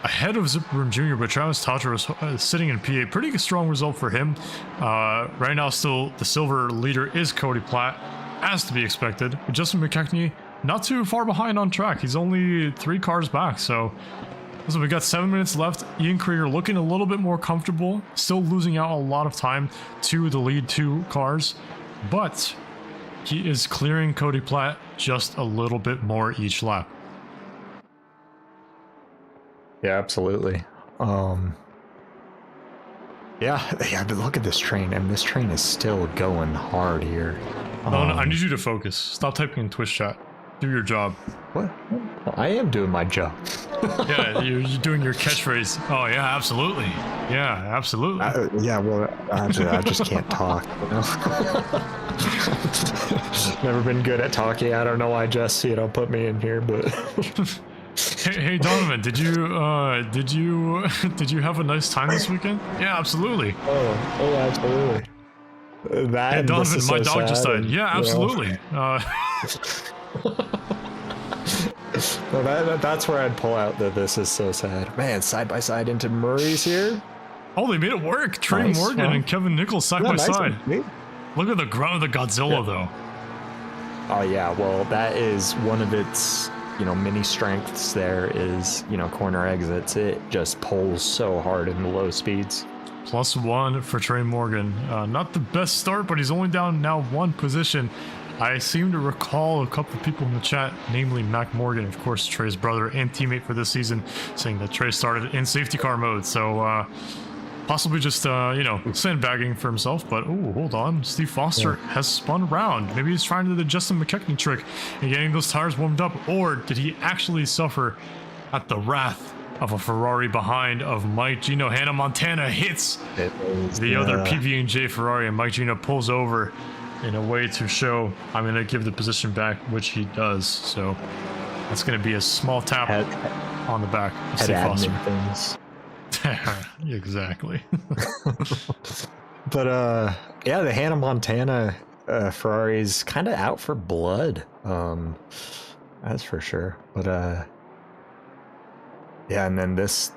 ahead of Zipperburn Jr., but Travis Tatro is sitting in P8. Pretty strong result for him. Right now, still the silver leader is Cody Platt, as to be expected. But Justin McKechnie not too far behind on track. He's only 3 cars back. So we got 7 minutes left. Ian Krieger looking a little bit more comfortable, still losing out a lot of time to the lead 2 cars, but he is clearing Cody Platt just a little bit more each lap. Yeah, absolutely. Yeah, but look at this train, and this train is still going hard here. No, I need you to focus. Stop typing in Twitch chat. Do your job. What? I am doing my job. Yeah, you're doing your catchphrase. Oh yeah, absolutely. Yeah, absolutely. Yeah, well, I just can't talk. You know? Never been good at talking. I don't know why Jess, put me in here, but. Hey Donovan, did you have a nice time this weekend? Yeah, absolutely. Oh, absolutely. That hey and Donovan, this is my so dog just sad died. Yeah, absolutely. Well, that's where I'd pull out that this is so sad. Man, side by side into Murray's here. Oh, they made it work. Trey Nice, Morgan huh? and Kevin Nichols side by Nice side. one. Look at the grunt of the Godzilla, though. Oh yeah, well that is one of its mini strengths. There is corner exits. It just pulls so hard in the low speeds. +1 for Trey Morgan. Not the best start, but he's only down now 1 position. I seem to recall a couple of people in the chat, namely Mac Morgan, of course, Trey's brother and teammate for this season, saying that Trey started in safety car mode. So possibly just, sandbagging for himself. But, oh, hold on. Steve Foster has spun around. Maybe he's trying to do the Justin McKechnie trick and getting those tires warmed up. Or did he actually suffer at the wrath of a Ferrari behind of Mike Gino? Hannah Montana hits the other PB&J Ferrari, and Mike Gino pulls over in a way to show I'm going to give the position back, which he does. So that's going to be a small tap on the back of Steve Foster. Things. Exactly. But yeah, the Hannah Montana Ferrari is kind of out for blood. That's for sure. But yeah, and then this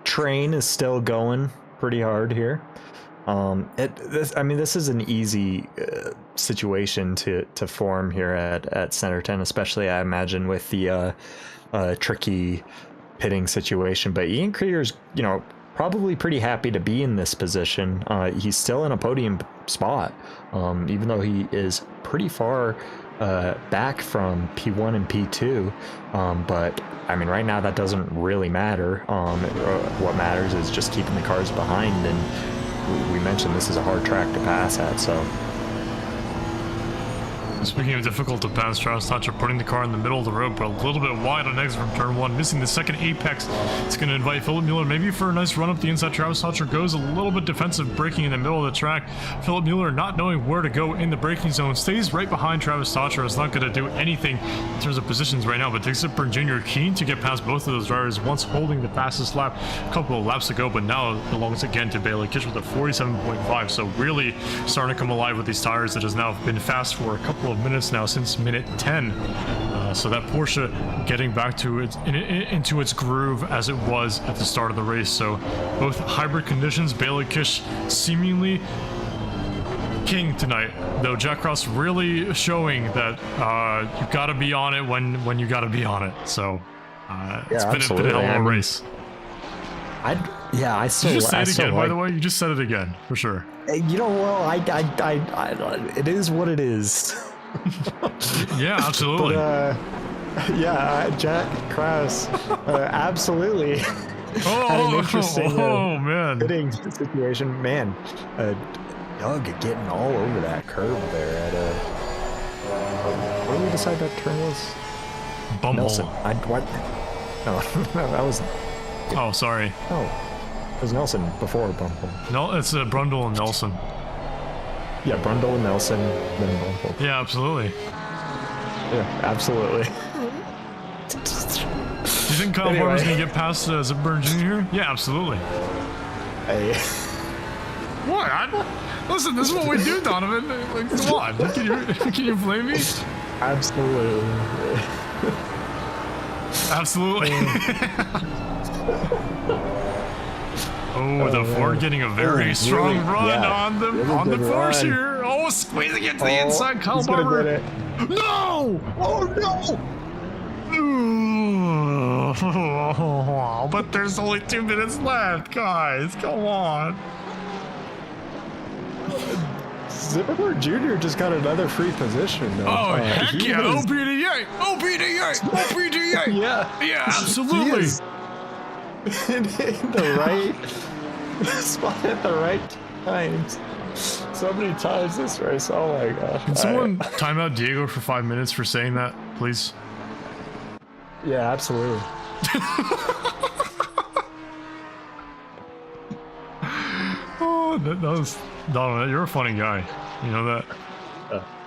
train is still going pretty hard here. This is an easy situation to form here at Snetterton, especially I imagine with the tricky pitting situation. But Ian Krieger's probably pretty happy to be in this position. He's still in a podium spot, even though he is pretty far back from P1 and P2. But I mean, right now that doesn't really matter. What matters is just keeping the cars behind, and we mentioned this is a hard track to pass at, so. Speaking of difficult to pass, Travis Thatcher putting the car in the middle of the road, but a little bit wide on exit from turn 1, missing the second apex. It's going to invite Philip Mueller maybe for a nice run up the inside. Travis Thatcher goes a little bit defensive, braking in the middle of the track. Philip Mueller, not knowing where to go in the braking zone, stays right behind Travis Thatcher. It's not going to do anything in terms of positions right now, but Dick Zipburn Jr. keen to get past both of those drivers, once holding the fastest lap a couple of laps ago, but now belongs again to Bailey Kish with a 47.5. So really starting to come alive with these tires that has now been fast for a couple of minutes now, since minute 10. So that Porsche getting back to into its groove as it was at the start of the race. So both hybrid conditions, Bailey Kish seemingly king tonight, though Jack Cross really showing that you gotta be on it when you gotta be on it. So it's been a hell of a race. I still. Did you just say it again? By the way, you just said it again for sure. Well, it is what it is. Yeah, absolutely. But, Jack Krause, absolutely. Had an interesting man, fitting situation. Man, Doug getting all over that curve there at where did we decide that turn was? Bumble. Nelson. What? No, that was. Oh, sorry. No, it was Nelson before Bumble. No, it's Brundle and Nelson. Yeah, Brundle and Nelson, then Bumble. Yeah, absolutely. Yeah, absolutely. Do you think Kyle Farmer's gonna get past Zipburn Jr.? Yeah, absolutely. Hey. What? Listen, this is what we do, Donovan. Like, come on. Can you blame me? Absolutely. Absolutely. Oh, the Ford getting a very strong run on the force here. Oh, squeezing it to the inside. Kyle Barber. No! Oh no! Oh, but there's only 2 minutes left, guys. Come on. Zipper Jr. just got another free position, though. Oh, heck yeah. OPDA! OPDA! OPDA! Yeah, absolutely. In the right spot at the right times. so many times this race. Oh my gosh. Can someone time out Diego for 5 minutes for saying that, please? Yeah, absolutely. Oh, that was Donovan. You're a funny guy. You know that?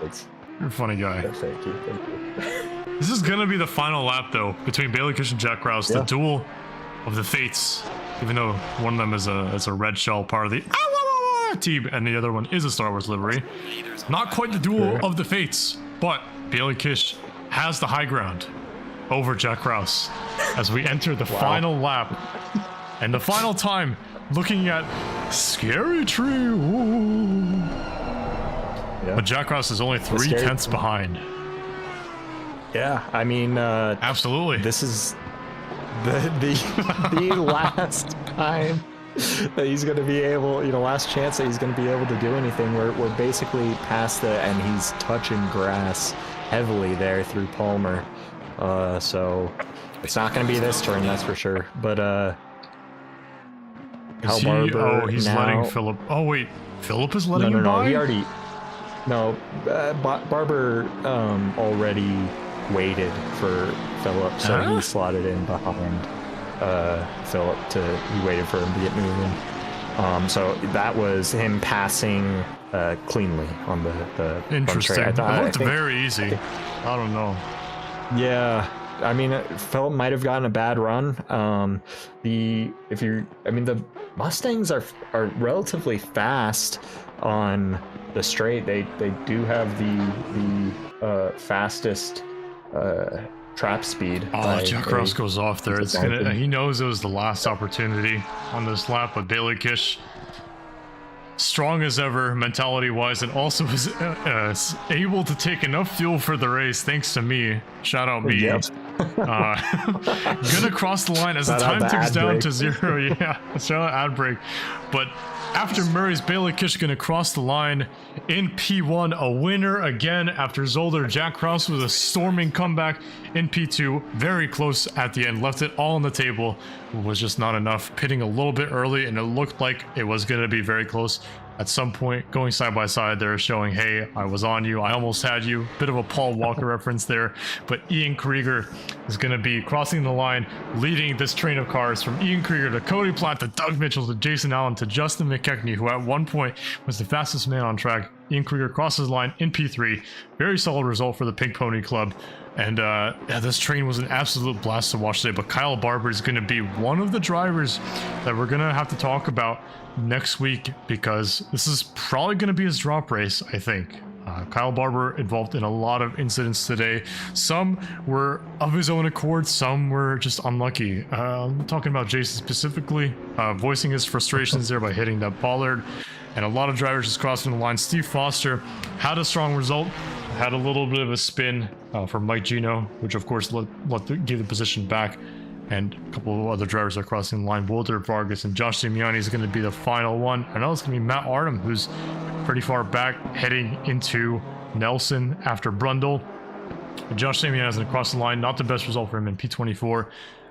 Thanks. You're a funny guy. Thank you. This is gonna be the final lap, though, between Bailey Kish and Jack Krause, the duel of the fates. Even though one of them is a red shell part of the team, and the other one is a Star Wars livery. Not quite the duel of the fates, but Bailey Kish has the high ground over Jack Krause as we enter the final lap and the final time, looking at Scary Tree. Ooh. Yeah. But Jack Krause is only 3/10 behind. Yeah, I mean, absolutely. This is the last time that he's going to be able, last chance that he's going to be able to do anything. We're basically past and he's touching grass heavily there through Palmer. So it's not going to be this turn, that's for sure. But he's letting Philip. Oh wait, Philip is letting him by? He already. No, Barber already waited for Philip, so he slotted in behind Philip. He waited for him to get moving. So that was him passing cleanly on the interesting. Front tray. It looked very easy. I don't know. Yeah, I mean, Philip might have gotten a bad run. The Mustangs are relatively fast on the straight. They do have the fastest trap speed. Oh, Jack Krause goes off there. He knows it was the last opportunity on this lap, but Bailey Kish, strong as ever mentality wise, and also is able to take enough fuel for the race thanks to me. Shout out me. Yep. Gonna cross the line as the time ticks down to 0. Yeah, shout out ad break. But after Murray's, Bailey Kish gonna cross the line in P1, a winner again after Zolder. Jack Krause with a storming comeback in P2, very close at the end, left it all on the table, was just not enough, pitting a little bit early, and it looked like it was gonna be very close. At some point, going side by side, they're showing, hey, I was on you, I almost had you. Bit of a Paul Walker reference there, but Ian Krieger is going to be crossing the line, leading this train of cars from Ian Krieger to Cody Platt to Doug Mitchell to Jason Allen to Justin McKechnie, who at one point was the fastest man on track. Ian Krieger crosses the line in P3. Very solid result for the Pink Pony Club. And this train was an absolute blast to watch today. But Kyle Barber is going to be one of the drivers that we're going to have to talk about next week, because this is probably going to be his drop race, I think. Kyle Barber involved in a lot of incidents today. Some were of his own accord, some were just unlucky. I'm talking about Jason specifically, voicing his frustrations there by hitting that bollard, and a lot of drivers just crossing the line. Steve Foster had a strong result, had a little bit of a spin for Mike Gino, which of course gave the position back, and a couple of other drivers are crossing the line. Walter Vargas and Josh Damiani is going to be the final one. I know it's going to be Matt Artem, who's pretty far back, heading into Nelson after Brundle. Josh Damiani is going to cross the line. Not the best result for him in P24.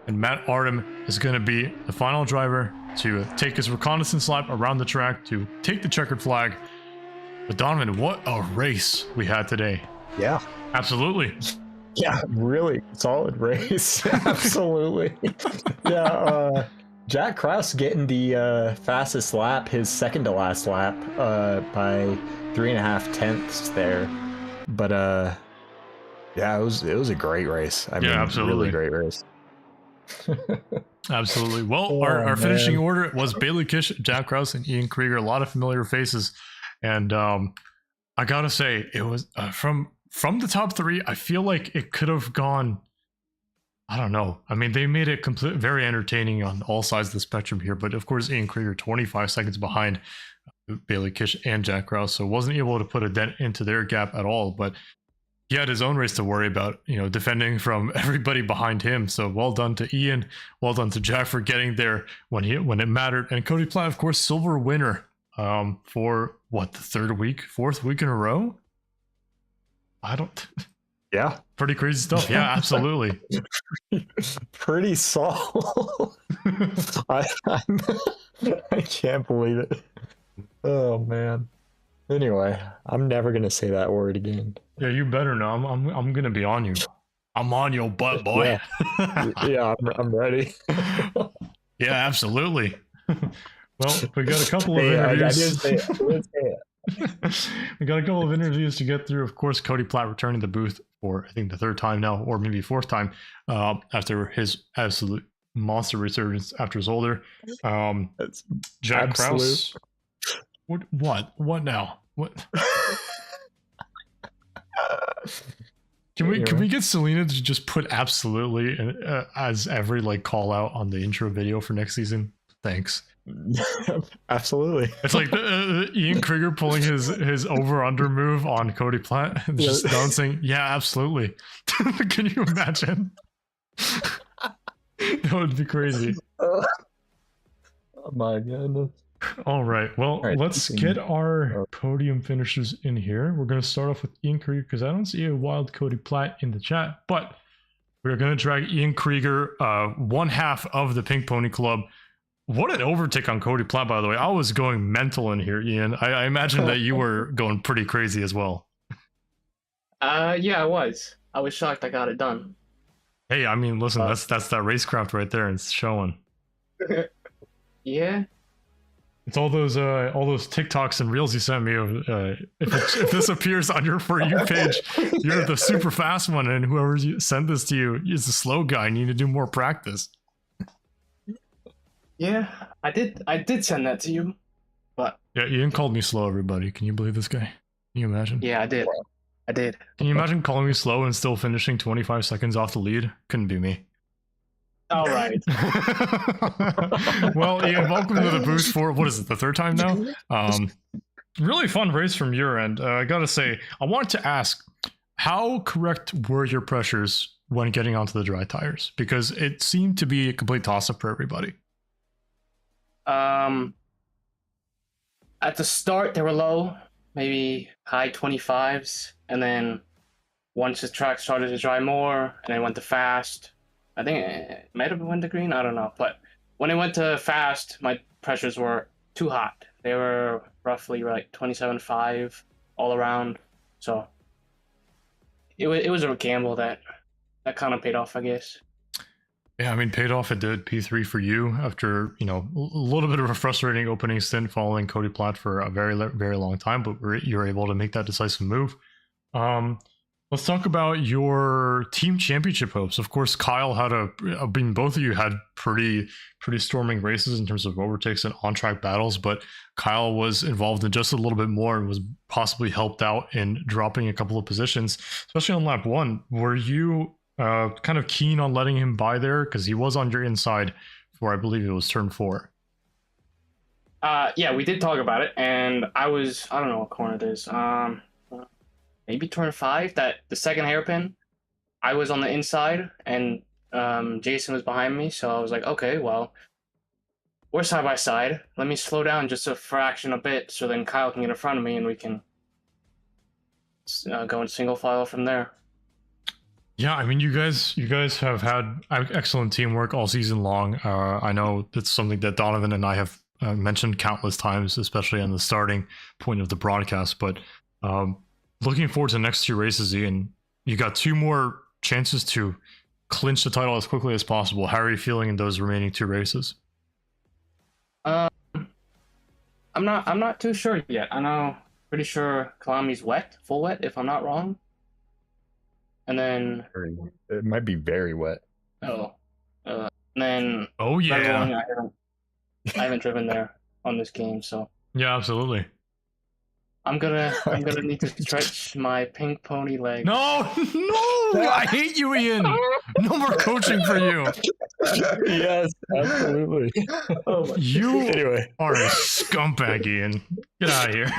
And Matt Artem is going to be the final driver to take his reconnaissance lap around the track to take the checkered flag. But Donovan, what a race we had today. Yeah. Absolutely. Yeah, really solid race. Absolutely. Yeah, Jack Krause getting the fastest lap, his second to last lap, by 3.5 tenths there. But yeah, it was a great race. I mean, absolutely. Really great race. Absolutely. Well, our finishing order was Bailey Kish, Jack Krause, and Ian Krieger. A lot of familiar faces, and I gotta say, it was from the top three, I feel like it could have gone, I don't know. I mean, they made it very entertaining on all sides of the spectrum here, but of course, Ian Krieger 25 seconds behind Bailey Kish and Jack Krause, so wasn't able to put a dent into their gap at all, but he had his own race to worry about, defending from everybody behind him. So well done to Ian, well done to Jack for getting there when it mattered, and Cody Platt, of course, silver winner for what, the fourth week in a row? Yeah. Pretty crazy stuff. Yeah, absolutely. Pretty solid. I can't believe it. Oh, man. Anyway, I'm never gonna say that word again. Yeah, you better know. I'm gonna be on you. I'm on your butt, boy. Yeah, I'm ready. Yeah, absolutely. Well, we got a couple of interviews. I didn't say it. We got a couple of interviews to get through. Of course, Cody Platt returning to the booth for I think the third time now, or maybe fourth time, after his absolute monster resurgence after his older. That's Jack absolute. Krause. What now? What? Can we get Selena to just put absolutely as every like call out on the intro video for next season? Thanks. Absolutely. It's like Ian Krieger pulling his over under move on Cody Platt and just bouncing. Yeah, absolutely. Can you imagine? That would be crazy. Oh my goodness. All right. Well, let's get our podium finishers in here. We're going to start off with Ian Krieger because I don't see a wild Cody Platt in the chat, but we're going to drag Ian Krieger, one half of the Pink Pony Club. What an overtake on Cody Platt, by the way. I was going mental in here, Ian. I imagine that you were going pretty crazy as well. Yeah, I was. I was shocked I got it done. Hey, I mean, listen, that's that racecraft right there. It's showing. Yeah. It's all those TikToks and reels you sent me. If this appears on your For You page, you're the super fast one, and whoever sent this to you is the slow guy. You need to do more practice. Yeah, I did send that to you, but yeah, Ian called me slow. Everybody, can you believe this guy? Can you imagine? Yeah, I did. Can you imagine calling me slow and still finishing 25 seconds off the lead? Couldn't be me. All right. Well, Ian, welcome to the booth for what is it, the third time now? Really fun race from your end. I gotta say, I wanted to ask, how correct were your pressures when getting onto the dry tires? Because it seemed to be a complete toss-up for everybody. At the start they were low, maybe high 25s, and then once the track started to dry more, and I went to fast, I think it might have went to green, I don't know, but when I went to fast, my pressures were too hot. They were roughly like 27.5 all around, so it was a gamble that kind of paid off, I guess. Yeah, I mean, paid off. It did. P3 for you after, a little bit of a frustrating opening stint following Cody Platt for a very, very long time, but you're able to make that decisive move. Let's talk about your team championship hopes. Of course, Kyle had both of you had pretty storming races in terms of overtakes and on-track battles, but Kyle was involved in just a little bit more and was possibly helped out in dropping a couple of positions, especially on lap 1. Were you kind of keen on letting him by there because he was on your inside for, I believe it was turn 4? Yeah, we did talk about it, and I don't know what corner it is. Maybe turn 5, that the second hairpin. I was on the inside, and Jason was behind me, so I was like, okay, well, we're side by side. Let me slow down just a fraction a bit, so then Kyle can get in front of me, and we can go in single file from there. Yeah, I mean, you guys have had excellent teamwork all season long. I know that's something that Donovan and I have mentioned countless times, especially on the starting point of the broadcast. But looking forward to the next 2 races, Ian, you got 2 more chances to clinch the title as quickly as possible. How are you feeling in those remaining 2 races? I'm not too sure yet. I know, pretty sure Kalami's wet, full wet, if I'm not wrong. And then it might be very wet. Oh, and then yeah, I haven't driven there on this game, so yeah, absolutely. I'm gonna need to stretch my pink pony leg. No, I hate you, Ian. No more coaching for you. Yes, absolutely. You anyway are a scumbag, Ian. Get out of here.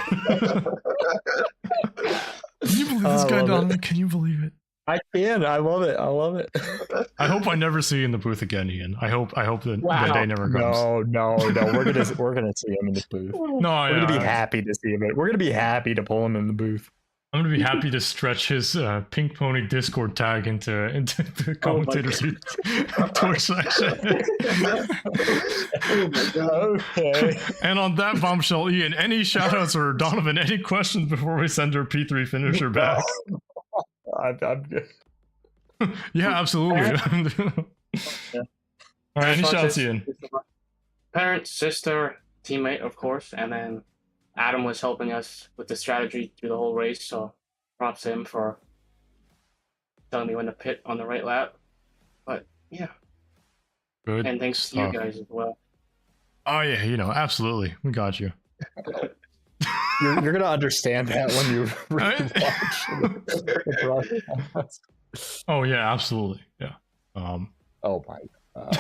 Can you believe this guy, Donovan? Can you believe it? I can. I love it. I hope I never see you in the booth again, Ian. I hope that that day never comes. No. We're gonna see him in the booth. No, we're gonna be happy to see him. We're gonna be happy to pull him in the booth. I'm gonna be happy to stretch his Pink Pony Discord tag into the commentators' Twitch section. Oh my god. Okay. And on that bombshell, Ian, any shoutouts or Donovan, any questions before we send our P3 finisher back? I'm good. Yeah, absolutely. Yeah. All right, any shoutouts, Ian? Parent, sister, teammate, of course, and then Adam was helping us with the strategy through the whole race, so props to him for telling me when to pit on the right lap. But yeah, Good. and thanks stuff. to you guys as well. Oh yeah, absolutely, we got you. You're gonna understand that when you rewatch the broadcast. Oh yeah, absolutely. Yeah. Oh my god.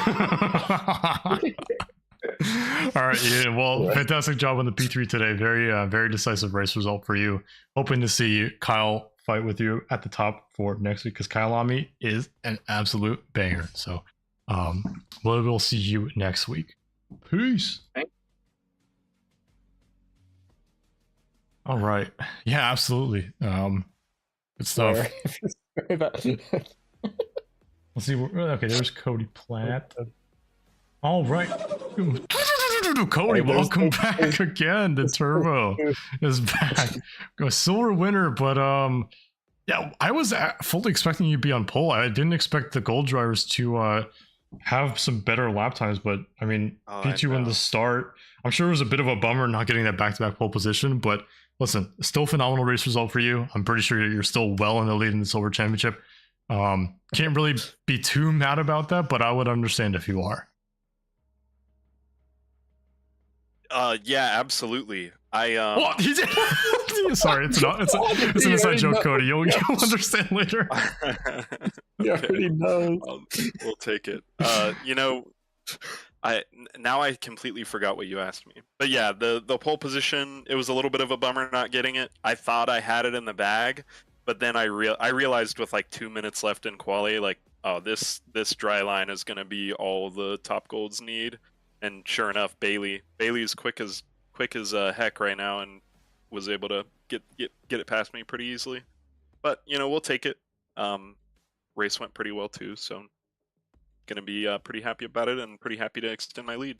All right, Ian. Well, fantastic job on the P3 today. Very decisive race result for you. Hoping to see Kyle fight with you at the top for next week because Kyalami is an absolute banger. So, we'll see you next week. Peace. Thanks. All right. Yeah, absolutely. Good stuff. Let's see. Okay, there's Cody Platt. All right. Cody, welcome back again. The Turbo is back. A silver winner, but yeah, I was fully expecting you to be on pole. I didn't expect the gold drivers to have some better lap times, but I mean, beat you in the start. I'm sure it was a bit of a bummer not getting that back-to-back pole position, but listen, still phenomenal race result for you. I'm pretty sure you're still well in the lead in the silver championship. Can't really be too mad about that, but I would understand if you are. Yeah, absolutely. What? Sorry, it's an inside joke, Cody. You'll understand later. You already know. We'll take it. Now I completely forgot what you asked me. But yeah, the pole position, it was a little bit of a bummer not getting it. I thought I had it in the bag, but then I realized with like 2 minutes left in quali, like, oh, this dry line is gonna be all the top golds need. And sure enough, Bailey's quick as heck right now, and was able to get it past me pretty easily. But we'll take it. Race went pretty well too, so gonna be pretty happy about it, and pretty happy to extend my lead.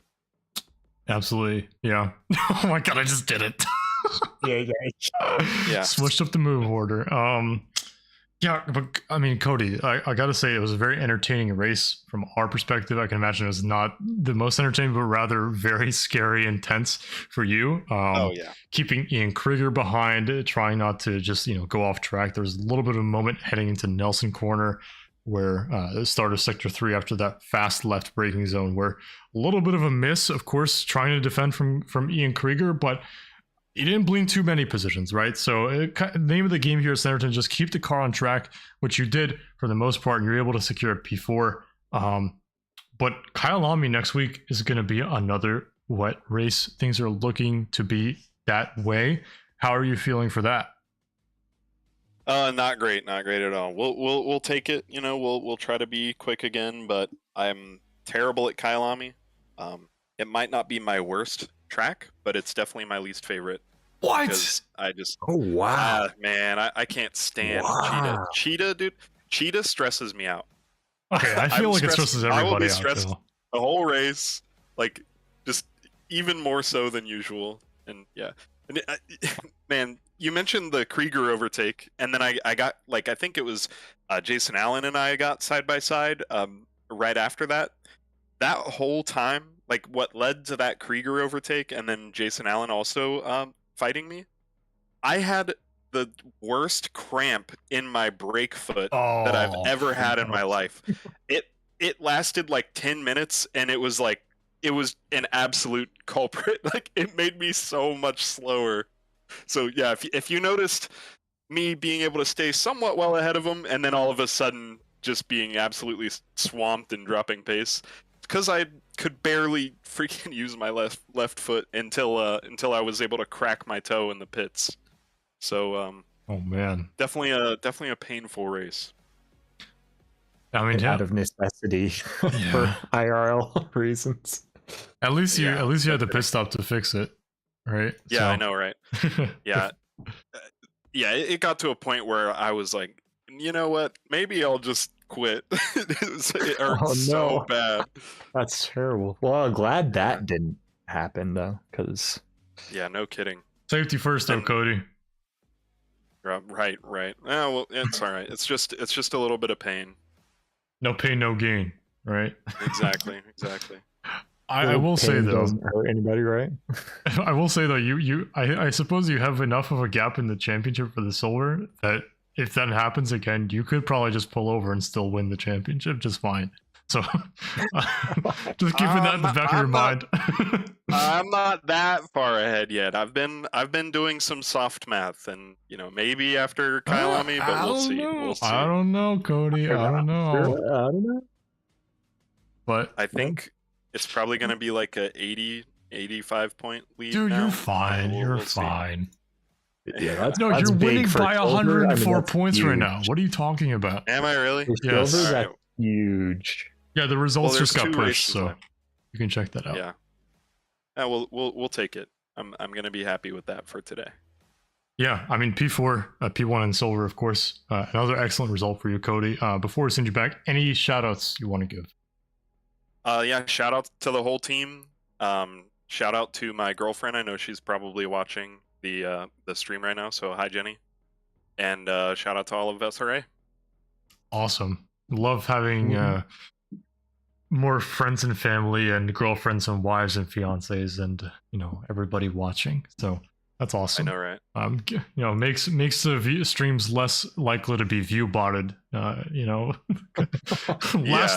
Absolutely, yeah. Oh my god, I just did it. Yeah. Switched up the move order. Yeah, but I mean, Cody, I gotta say it was a very entertaining race from our perspective. I can imagine it was not the most entertaining, but rather very scary and tense for you. Oh yeah. Keeping Ian Krieger behind, trying not to just go off track. There was a little bit of a moment heading into Nelson Corner where the start of Sector 3 after that fast left braking zone, where a little bit of a miss, of course, trying to defend from Ian Krieger, but he didn't blink too many positions, right? So the name of the game here at Snetterton, just keep the car on track, which you did for the most part, and you're able to secure a P4. But Kyalami next week is going to be another wet race. Things are looking to be that way. How are you feeling for that? Not great at all. We'll take it. We'll try to be quick again, but I'm terrible at Kyalami. It might not be my worst track, but it's definitely my least favorite. What? Because I just man, I can't stand Cheetah, dude. Cheetah stresses me out. Okay, I feel like it stresses everybody out. I will be stressed the whole race, like just even more so than usual. And yeah, and man, you mentioned the Krieger overtake, and then I got like I think it was Jason Allen and I got side by side right after that. That whole time, like what led to that Krieger overtake and then Jason Allen also fighting me, I had the worst cramp in my brake foot that I've ever had in my life. It lasted like 10 minutes, and it was an absolute culprit. Like it made me so much slower. So yeah, if you noticed me being able to stay somewhat well ahead of him, and then all of a sudden just being absolutely swamped and dropping pace, because I could barely freaking use my left foot until I was able to crack my toe in the pits. So oh man, definitely a painful race. I mean, out of necessity for IRL reasons. At least you had the pit stop to fix it, right? Yeah, so. I know, right? Yeah. yeah, it got to a point where I was like, you know what? Maybe I'll just quit. It hurt so bad. That's terrible. Well, I'm glad that didn't happen though, because Yeah, no kidding. Safety first, though, Cody. Right. Oh, well, it's all right. It's just a little bit of pain. No pain, no gain, right? Exactly. I will say pain though, doesn't hurt anybody, right? I will say though, I suppose you have enough of a gap in the championship for the silver that if that happens again, you could probably just pull over and still win the championship just fine. So just keeping that in the back of your mind. I'm not that far ahead yet. I've been doing some soft math, and maybe after Kyalami, but we'll see. We'll see. I don't know, Cody. I don't know. I don't know. But I think it's probably going to be like a 85 point lead. dude, now. you're fine. We'll see. Fine. Yeah, that's No, that's you're big winning for by silver. 104 that's points right huge. now. What are you talking about? Am I really? For Yes. silver, Alright. that's huge. Yeah, the results Well, just there's got 2 pushed, races so left. you can check that out. Yeah. Yeah, we'll take it. I'm gonna be happy with that for today. Yeah, I mean P4, P1 and silver, of course. Another excellent result for you, Cody. Before we send you back, any shout outs you want to give? Yeah, shout out to the whole team. Shout out to my girlfriend. I know she's probably watching the stream right now. So hi, Jenny. And shout out to all of SRA. Awesome. Love having more friends and family and girlfriends and wives and fiancés and everybody watching. So that's awesome. I know, right? Makes the streams less likely to be view botted. Last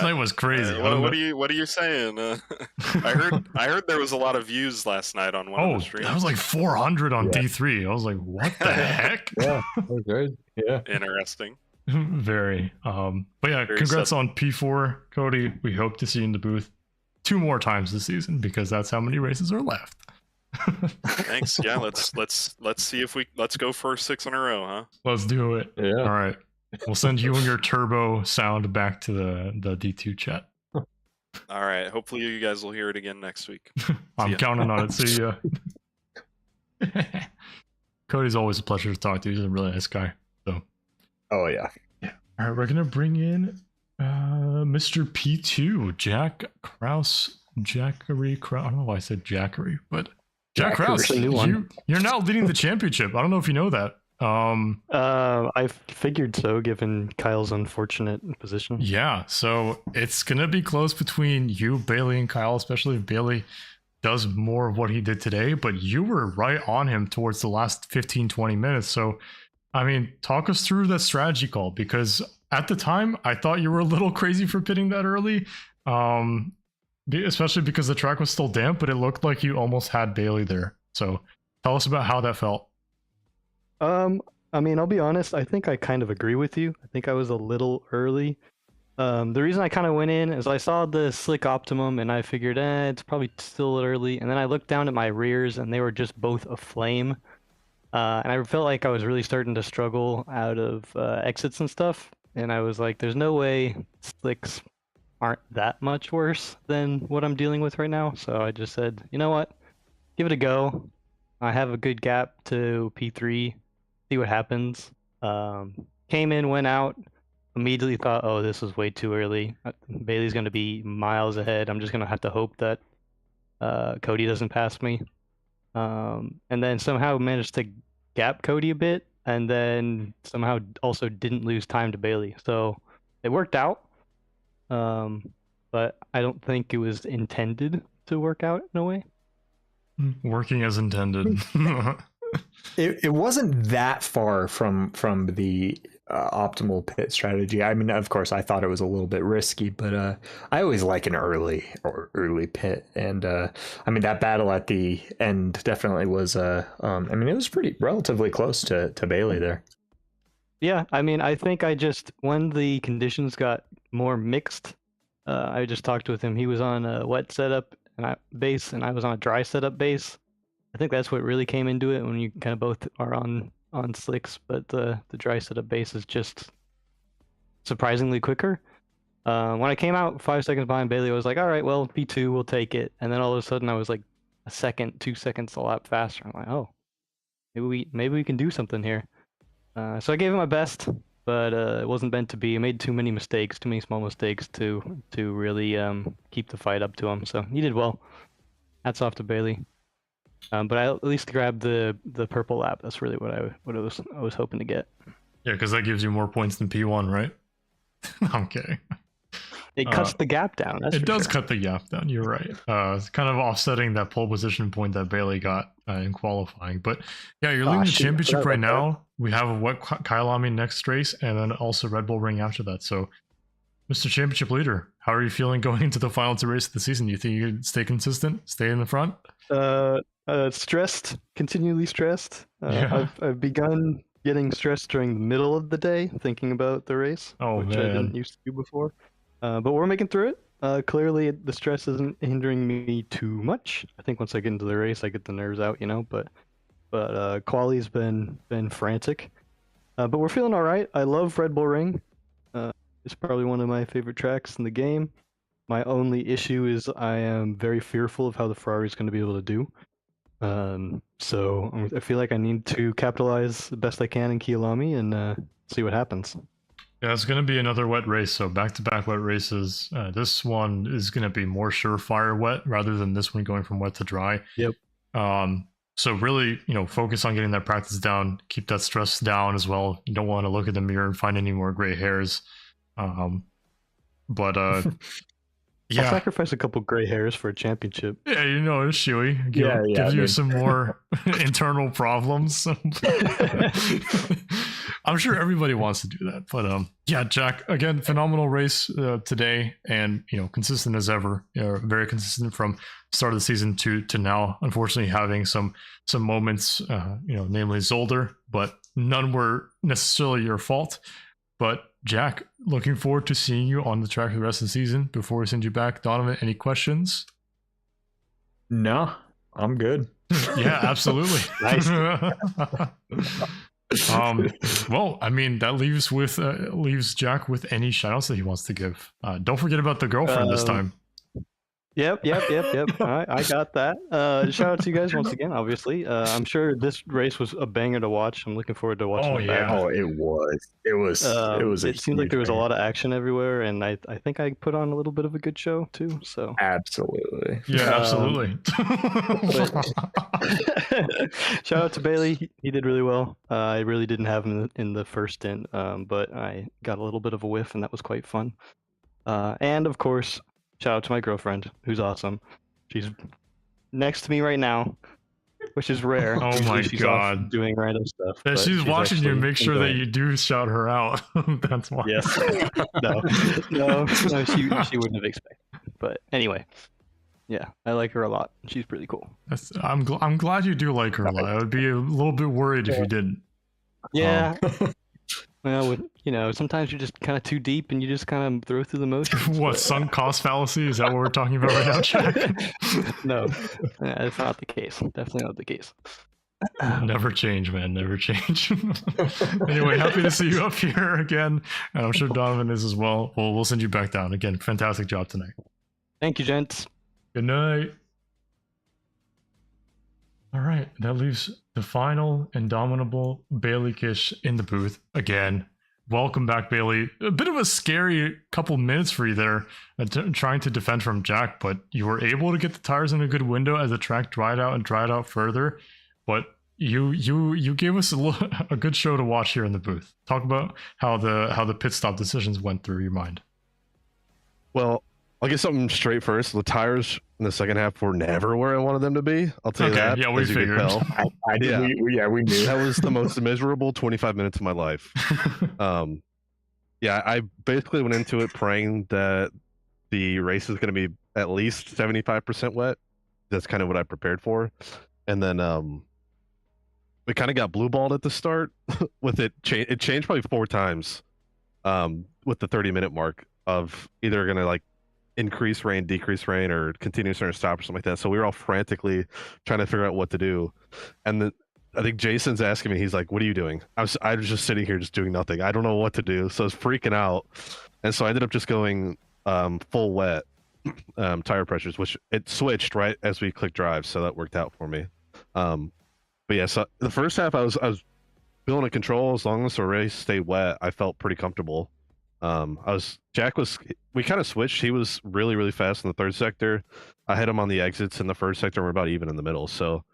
night was crazy. What are you saying? I heard there was a lot of views last night on one of the streams. That was like 400 on D3. I was like, what the heck? Yeah, that was good. Yeah. Interesting. Very. But yeah, Very congrats sudden. on P4, Cody. We hope to see you in the booth 2 more times this season because that's how many races are left. Thanks. Yeah, let's see if let's go for 6 in a row, huh? Let's do it. Yeah. All right. We'll send you and your turbo sound back to the D2 chat. All right. Hopefully you guys will hear it again next week. I'm ya. counting on it. See ya. Cody's always a pleasure to talk to. He's a really nice guy. So, Oh yeah. all right, we're gonna bring in Mr. P2, Jack Kraus, Jackery Kraus. I don't know why I said Jackery, but Jack Jackery. Kraus, It's a new one. you're now leading the championship. I don't know if you know that. I figured so, given Kyle's unfortunate position. Yeah, so it's gonna be close between you, Bailey, and Kyle, especially if Bailey does more of what he did today, but you were right on him towards the last 15-20 minutes. So I mean, talk us through that strategy call, because at the time I thought you were a little crazy for pitting that early, especially because the track was still damp, but it looked like you almost had Bailey there. So tell us about how that felt. I mean, I'll be honest, I think I kind of agree with you. I think I was a little early. The reason I kind of went in is I saw the slick optimum and I figured, it's probably still a little early. And then I looked down at my rears and they were just both aflame. And I felt like I was really starting to struggle out of exits and stuff. And I was like, there's no way slicks aren't that much worse than what I'm dealing with right now. So I just said, you know what? Give it a go. I have a good gap to P3. See what happens. Came in, went out. Immediately thought, oh, this was way too early. Bailey's going to be miles ahead. I'm just going to have to hope that Cody doesn't pass me. And then somehow managed to gap Cody a bit, and then somehow also didn't lose time to Bailey. So it worked out, but I don't think it was intended to work out in a way. Working as intended. It wasn't that far from the optimal pit strategy. I mean, of course, I thought it was a little bit risky, but I always like an early pit, and I mean that battle at the end definitely was. I mean, it was pretty relatively close to Bailey there. Yeah, I mean, I think when the conditions got more mixed, I just talked with him. He was on a wet setup base, and I was on a dry setup base. I think that's what really came into it when you kind of both are on slicks, but the dry setup base is just surprisingly quicker. When I came out 5 seconds behind Bailey, I was like, all right, well, P2, we'll take it. And then all of a sudden I was like 2 seconds a lap faster. I'm like, oh, maybe we can do something here. So I gave it my best, but it wasn't meant to be. I made too many mistakes, too many small mistakes to really keep the fight up to him. So he did well. Hats off to Bailey. But I at least grabbed the purple lap. That's really what I was hoping to get. Yeah, because that gives you more points than P1, right? I'm kidding. It cuts the gap down. It does cut the gap down. You're right. It's kind of offsetting that pole position point that Bailey got in qualifying. But yeah, you're leading the championship right now. We have a wet Kyalami next race, and then also Red Bull Ring after that. So, Mr. Championship Leader, how are you feeling going into the final two races of the season? Do you think you can stay consistent, stay in the front? Stressed, continually stressed. Yeah. I've begun getting stressed during the middle of the day, thinking about the race, which I didn't used to do before. But we're making through it. Clearly, the stress isn't hindering me too much. I think once I get into the race, I get the nerves out, But quali's been frantic. But we're feeling all right. I love Red Bull Ring. It's probably one of my favorite tracks in the game. My only issue is I am very fearful of how the Ferrari is going to be able to do. So I feel like I need to capitalize the best I can in Kyalami and see what happens. Yeah, it's going to be another wet race, so back-to-back wet races. This one is going to be more surefire wet rather than this one going from wet to dry. Yep. So really, focus on getting that practice down, keep that stress down as well. You don't want to look at the mirror and find any more gray hairs. Yeah. I'll sacrifice a couple gray hairs for a championship. Yeah, it's Shuey. Gives you some more internal problems. I'm sure everybody wants to do that. But yeah, Jack, again, phenomenal race today, and consistent as ever. Very consistent from start of the season to now. Unfortunately, having some moments, namely Zolder, but none were necessarily your fault. But Jack, looking forward to seeing you on the track for the rest of the season. Before we send you back, Donovan, any questions? No, I'm good. Yeah, absolutely. Nice. Well, I mean, that leaves Jack with any shoutouts that he wants to give. Don't forget about the girlfriend this time. Yep. I got that. Shout out to you guys once again, obviously. I'm sure this race was a banger to watch. I'm looking forward to watching it back. Oh, it was. It seemed like there was a lot of action everywhere, and I think I put on a little bit of a good show too. So absolutely. Yeah, absolutely. Shout out to Bailey. He did really well. I really didn't have him in the first stint, but I got a little bit of a whiff, and that was quite fun. And of course, shout out to my girlfriend, who's awesome. She's next to me right now, which is rare. Oh my she's god, doing random stuff. Yeah, she's watching you. Make sure that you do shout her out. That's why. Yes. No, she wouldn't have expected. But anyway, yeah, I like her a lot. She's pretty cool. I'm glad you do like her a lot. I would be a little bit worried if you didn't. Yeah. Well, sometimes you're just kind of too deep and you just kind of throw through the motions. What, sunk cost fallacy? Is that what we're talking about right now, Jack? No, that's not the case. Definitely not the case. Never change, man. Never change. Anyway, happy to see you up here again. And I'm sure Donovan is as well. We'll send you back down. Again, fantastic job tonight. Thank you, gents. Good night. All right, that leaves the final indomitable Bailey Kish in the booth again. Welcome back, Bailey. A bit of a scary couple minutes for you there, trying to defend from Jack, but you were able to get the tires in a good window as the track dried out further. But you gave us a good show to watch here in the booth. Talk about how the pit stop decisions went through your mind. Well, I'll get something straight first. The tires in the second half were never where I wanted them to be. I'll tell you that. Yeah, we figured. I did. Yeah. We knew. That was the most miserable 25 minutes of my life. Yeah, I basically went into it praying that the race is going to be at least 75% wet. That's kind of what I prepared for. And then we kind of got blue balled at the start with it. It changed probably 4 times with the 30-minute mark of either going to increase rain, decrease rain, or continue certain stop or something like that. So we were all frantically trying to figure out what to do. And I think Jason's asking me, he's like, what are you doing? I was just sitting here just doing nothing. I don't know what to do. So I was freaking out. And so I ended up just going full wet tire pressures, which it switched right as we clicked drive. So that worked out for me. But yeah, so the first half I was feeling in control as long as the race stayed wet. I felt pretty comfortable. We kind of switched. He was really, really fast in the third sector. I hit him on the exits in the first sector. We're about even in the middle. So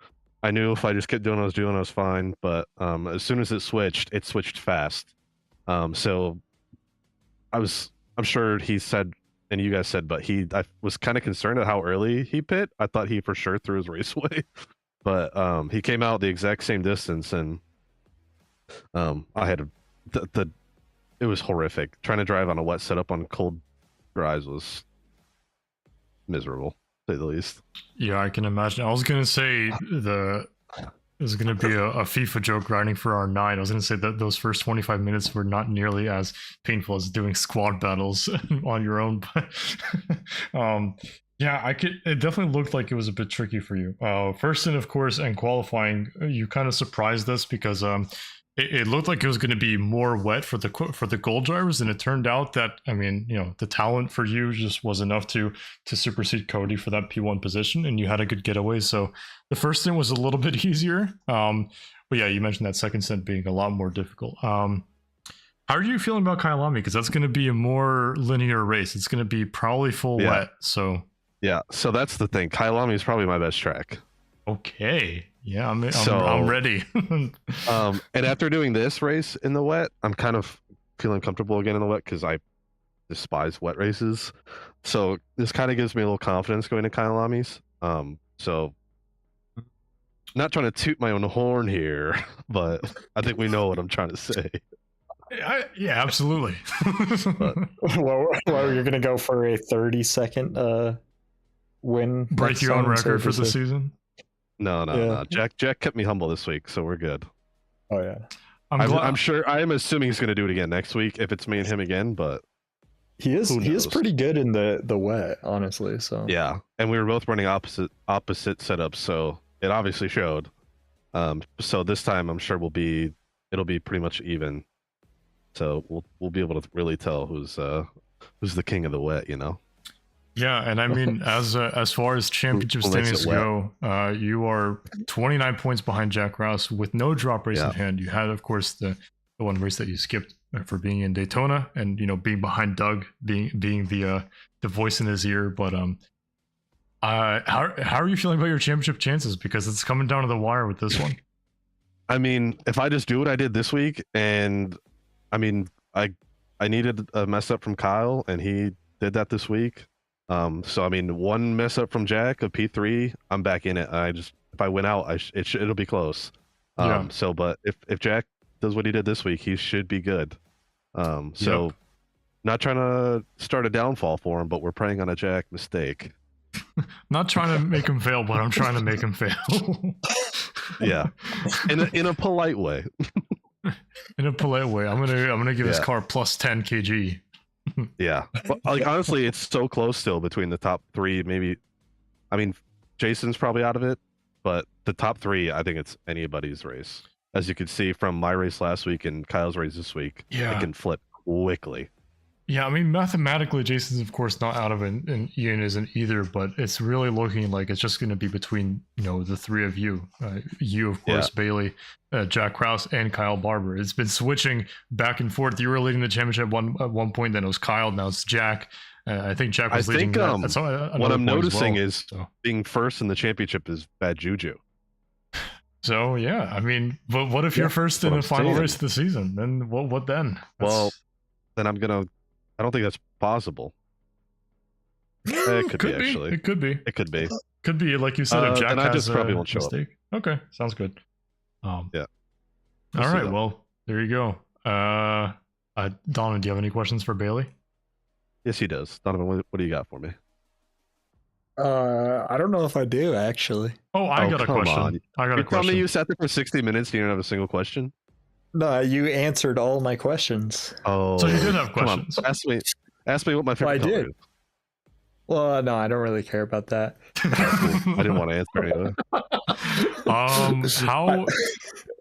I knew if I just kept doing what I was doing, I was fine. But as soon as it switched fast. So I'm sure he said, and you guys said, but I was kind of concerned at how early he pit. I thought he for sure threw his race away, but he came out the exact same distance, and I had it was horrific. Trying to drive on a wet setup on cold dries was miserable, to say the least. Yeah, I can imagine. I was gonna say there's gonna be a FIFA joke grinding for R9. I was gonna say that those first 25 minutes were not nearly as painful as doing squad battles on your own. But yeah, it definitely looked like it was a bit tricky for you. First and of course, and qualifying, you kind of surprised us because it looked like it was going to be more wet for the gold drivers, and it turned out that, I mean, the talent for you just was enough to supersede Cody for that P1 position, and you had a good getaway. So the first stint was a little bit easier, but yeah, you mentioned that second stint being a lot more difficult. How are you feeling about Kyalami? Because that's going to be a more linear race. It's going to be probably full wet. So yeah, so that's the thing. Kyalami is probably my best track. Okay. Yeah, I'm ready. And after doing this race in the wet, I'm kind of feeling comfortable again in the wet because I despise wet races. So this kind of gives me a little confidence going to Kyalami's. So not trying to toot my own horn here, but I think we know what I'm trying to say. Yeah, absolutely. Well, you're going to go for a 30-second win. Break your own record for the season? No. Jack kept me humble this week, so we're good. Oh yeah. I'm sure. I am assuming he's going to do it again next week if it's me and him again. But he is pretty good in the wet, honestly. So yeah, and we were both running opposite setups, so it obviously showed. So this time I'm sure it'll be pretty much even. So we'll be able to really tell who's the king of the wet, Yeah, and I mean, as far as championship standings go, you are 29 points behind Jack Rouse with no drop race in hand. You had, of course, the one race that you skipped for being in Daytona, and being behind Doug, being the voice in his ear. But how are you feeling about your championship chances? Because it's coming down to the wire with this one. I mean, if I just do what I did this week, and I mean, I needed a mess up from Kyle, and he did that this week. So I mean, one mess up from Jack of P3, I'm back in it. If I win out, it'll be close. So, but if Jack does what he did this week, he should be good. So not trying to start a downfall for him, but we're praying on a Jack mistake. Not trying to make him fail, but I'm trying to make him fail. Yeah, in a polite way. In a polite way, I'm gonna give his car plus 10 kg. Yeah, but like honestly, it's so close still between the top three. Maybe, I mean, Jason's probably out of it, but the top three, I think it's anybody's race. As you can see from my race last week and Kyle's race this week, it can flip quickly. Yeah, I mean, mathematically, Jason's of course not out of it, and Ian isn't either. But it's really looking like it's just going to be between the three of you. You, of course, Bailey, Jack Krause, and Kyle Barber. It's been switching back and forth. You were leading the championship at one point, then it was Kyle. Now it's Jack. I think Jack was leading. What I'm noticing is being first in the championship is bad juju. So yeah, I mean, but what if you're first in the final race of the season? Then what then? Well, then I don't think that's possible. It could be, actually. It could be. It could be. Could be, like you said, if Jack has I just probably won't show mistake. Up. Okay, sounds good. Yeah. All right, well, there you go. Donovan, do you have any questions for Bailey? Yes, he does. Donovan, what do you got for me? I don't know if I do, actually. Oh, I got a question. You tell me you sat there for 60 minutes and you didn't have a single question? No, you answered all my questions. Oh, so you did have questions. Ask me what my favorite color is. Well, no, I don't really care about that. I didn't want to answer anything.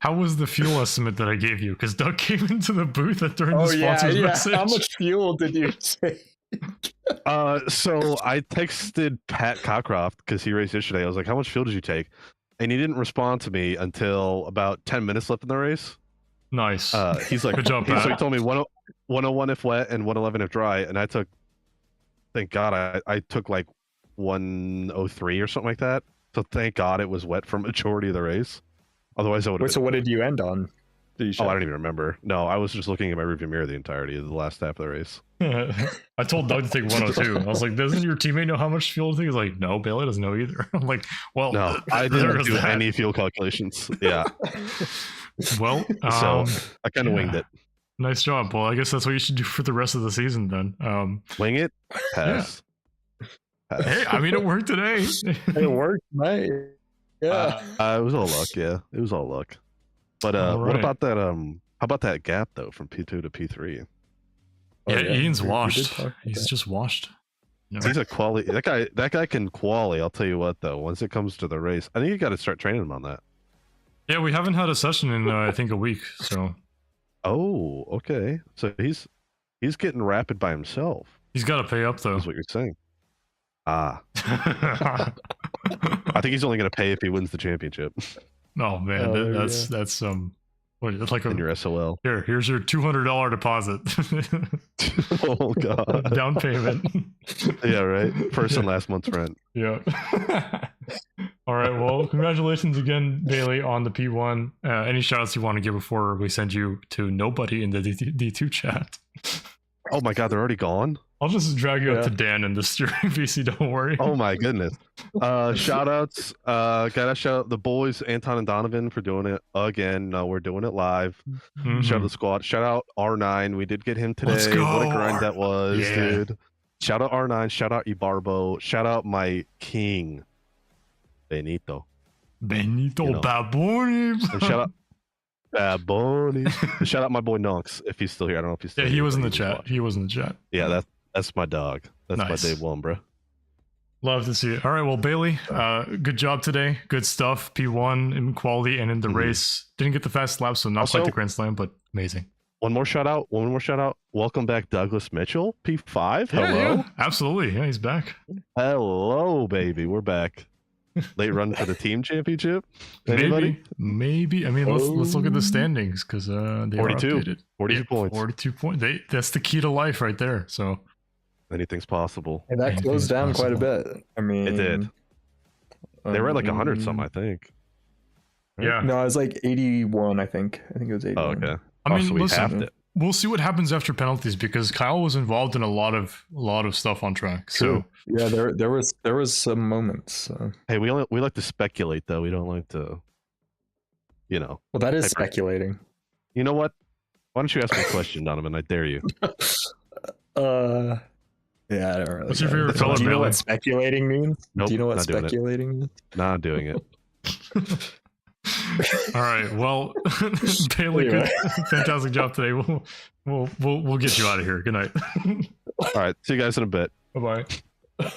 How was the fuel estimate that I gave you? Because Doug came into the booth during the sponsor's message. How much fuel did you say? So I texted Pat Cockcroft because he raced yesterday. I was like, "How much fuel did you take?" And he didn't respond to me until about 10 minutes left in the race. Nice. He's like, Good job, so he Pat. told me 101 if wet and 111 if dry, and I took, thank God, I took like 103 or something like that. So thank God it was wet for majority of the race. Otherwise, I would have. So what did you end on? I don't even remember. No, I was just looking at my rearview mirror the entirety of the last half of the race. I told Doug to take 102. I was like, doesn't your teammate know how much fuel to take? He's like, no, Bailey doesn't know either. I'm like, well, No, I didn't do any fuel calculations. Yeah. Well, so I kind of winged it. Nice job. Well, I guess that's what you should do for the rest of the season then. Wing it? Pass. Pass. Hey, I mean, it worked today. It worked, right? Yeah. It was all luck. Yeah, it was all luck. But what about that? How about that gap though from P2 to P3? Yeah, Ian's washed. He's just washed. No. He's a quality. That guy can quali. I'll tell you what though. Once it comes to the race, I think you got to start training him on that. Yeah, we haven't had a session in I think a week. So. Oh, okay. So he's getting rapid by himself. He's got to pay up though. That's what you're saying. I think he's only going to pay if he wins the championship. Oh man, that's what is it like in your SOL? Here's your $200 deposit. Oh god, down payment. Yeah, right. First and last month's rent. Yeah. All right. Well, congratulations again, Bailey, on the P1. Any shout outs you want to give before we send you to nobody in the D2 chat? Oh my god, they're already gone? I'll just drag you up to Dan in the steering PC, don't worry. Oh my goodness. Shout outs. Gotta shout out the boys, Anton and Donovan, for doing it again. We're doing it live. Mm-hmm. Shout out the squad. Shout out R9. We did get him today. What a grind that was, dude. Shout out R9. Shout out Ibarbo. Shout out my king, Benito. Baboni. And shout out Baboni. Shout out my boy Nunks if he's still here. I don't know if he's still here. He was in the chat. He was in the chat. Yeah, that's my dog. That's nice. my day one, bro. Love to see it. All right, well, Bailey, good job today. Good stuff. P1 in quality and in the race. Didn't get the fast lap, so not quite the Grand Slam, but amazing. One more shout out. Welcome back, Douglas Mitchell, P5. Hello. Yeah, absolutely. Yeah, he's back. Hello, baby. We're back. Late run for the team championship. Anybody? Maybe. I mean, let's look at the standings because they 42. Are updated. 42 points. 42 points. That's the key to life right there. So anything's possible. And that closed down quite a bit. I mean, it did. They were at like 100 something, I think. Yeah. No, it was like 81. I think it was 81. Oh, okay. I mean, listen, we'll see what happens after penalties because Kyle was involved in a lot of stuff on track. So yeah, there was some moments. So. Hey, we like to speculate though. We don't like to, Well, that is speculating. You know what? Why don't you ask me a question, Donovan? I dare you. Yeah, I don't really. What's your favorite color? Do you know what speculating means? Nope, do you know what speculating means? Not doing it. All right. Well, Bailey, good, fantastic job today. We'll get you out of here. Good night. All right. See you guys in a bit. Bye bye.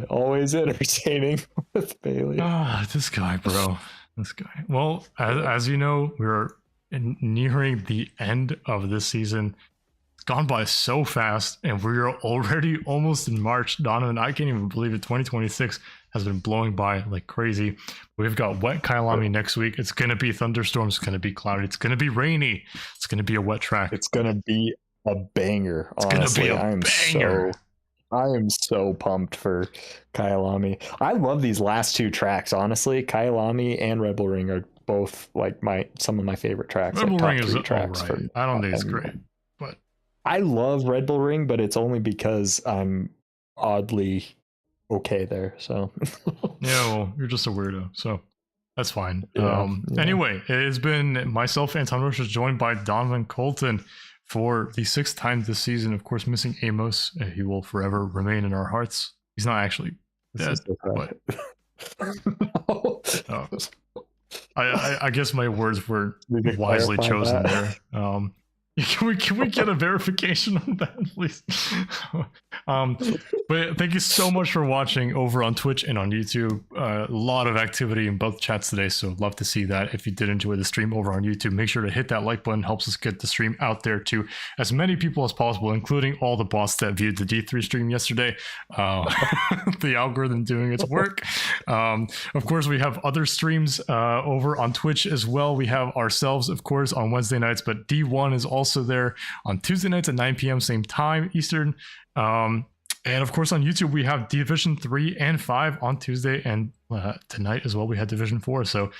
Always entertaining with Bailey. This guy, bro. This guy. Well, as you know, we're nearing the end of this season. It's gone by so fast, and we're already almost in March. Donovan, I can't even believe it. 2026 has been blowing by like crazy. We've got wet Kyalami next week. It's going to be thunderstorms. It's going to be cloudy. It's going to be rainy. It's going to be a wet track. It's going to be a banger. It's going to be a banger. I am so pumped for Kyalami. I love these last two tracks, honestly. Kyalami and Red Bull Ring are both like some of my favorite tracks. Red Bull like Ring is tracks. Right. I don't think it's great, but I love Red Bull Ring, but it's only because I'm oddly okay there. So yeah, well, you're just a weirdo, so that's fine. Yeah. Anyway, it has been myself, Anton Rocha, joined by Donovan Colton for the 6th time this season. Of course, missing Amos. He will forever remain in our hearts. He's not actually dead, but I guess my words were wisely chosen there. Can we get a verification on that, please? But thank you so much for watching over on Twitch and on YouTube. A lot of activity in both chats today, so love to see that. If you did enjoy the stream over on YouTube, make sure to hit that like button. Helps us get the stream out there to as many people as possible, including all the bots that viewed the D3 stream yesterday. The algorithm doing its work. Of course, we have other streams over on Twitch as well. We have ourselves, of course, on Wednesday nights, but D1 is also there on Tuesday nights at 9 p.m. same time Eastern. And of course on YouTube we have Division 3 and 5 on Tuesday, and tonight as well we had Division 4. So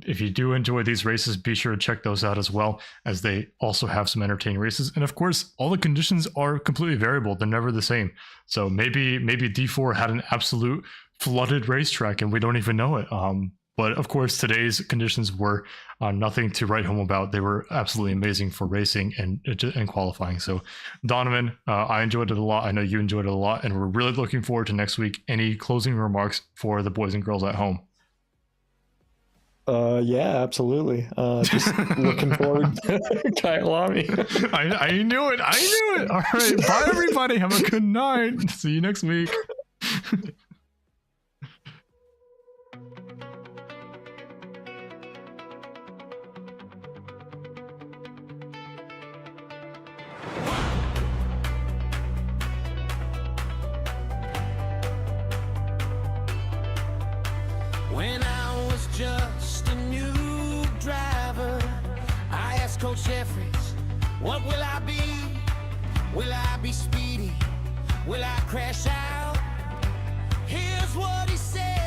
if you do enjoy these races, be sure to check those out as well, as they also have some entertaining races. And of course all the conditions are completely variable, they're never the same. So maybe D4 had an absolute flooded racetrack and we don't even know it. But of course, today's conditions were nothing to write home about. They were absolutely amazing for racing and qualifying. So, Donovan, I enjoyed it a lot. I know you enjoyed it a lot, and we're really looking forward to next week. Any closing remarks for the boys and girls at home? Yeah, absolutely. Just looking forward to Kyalami. I knew it. All right, bye everybody. Have a good night. See you next week. When I was just a new driver, I asked Coach Jeffries, what will I be? Will I be speedy? Will I crash out? Here's what he said.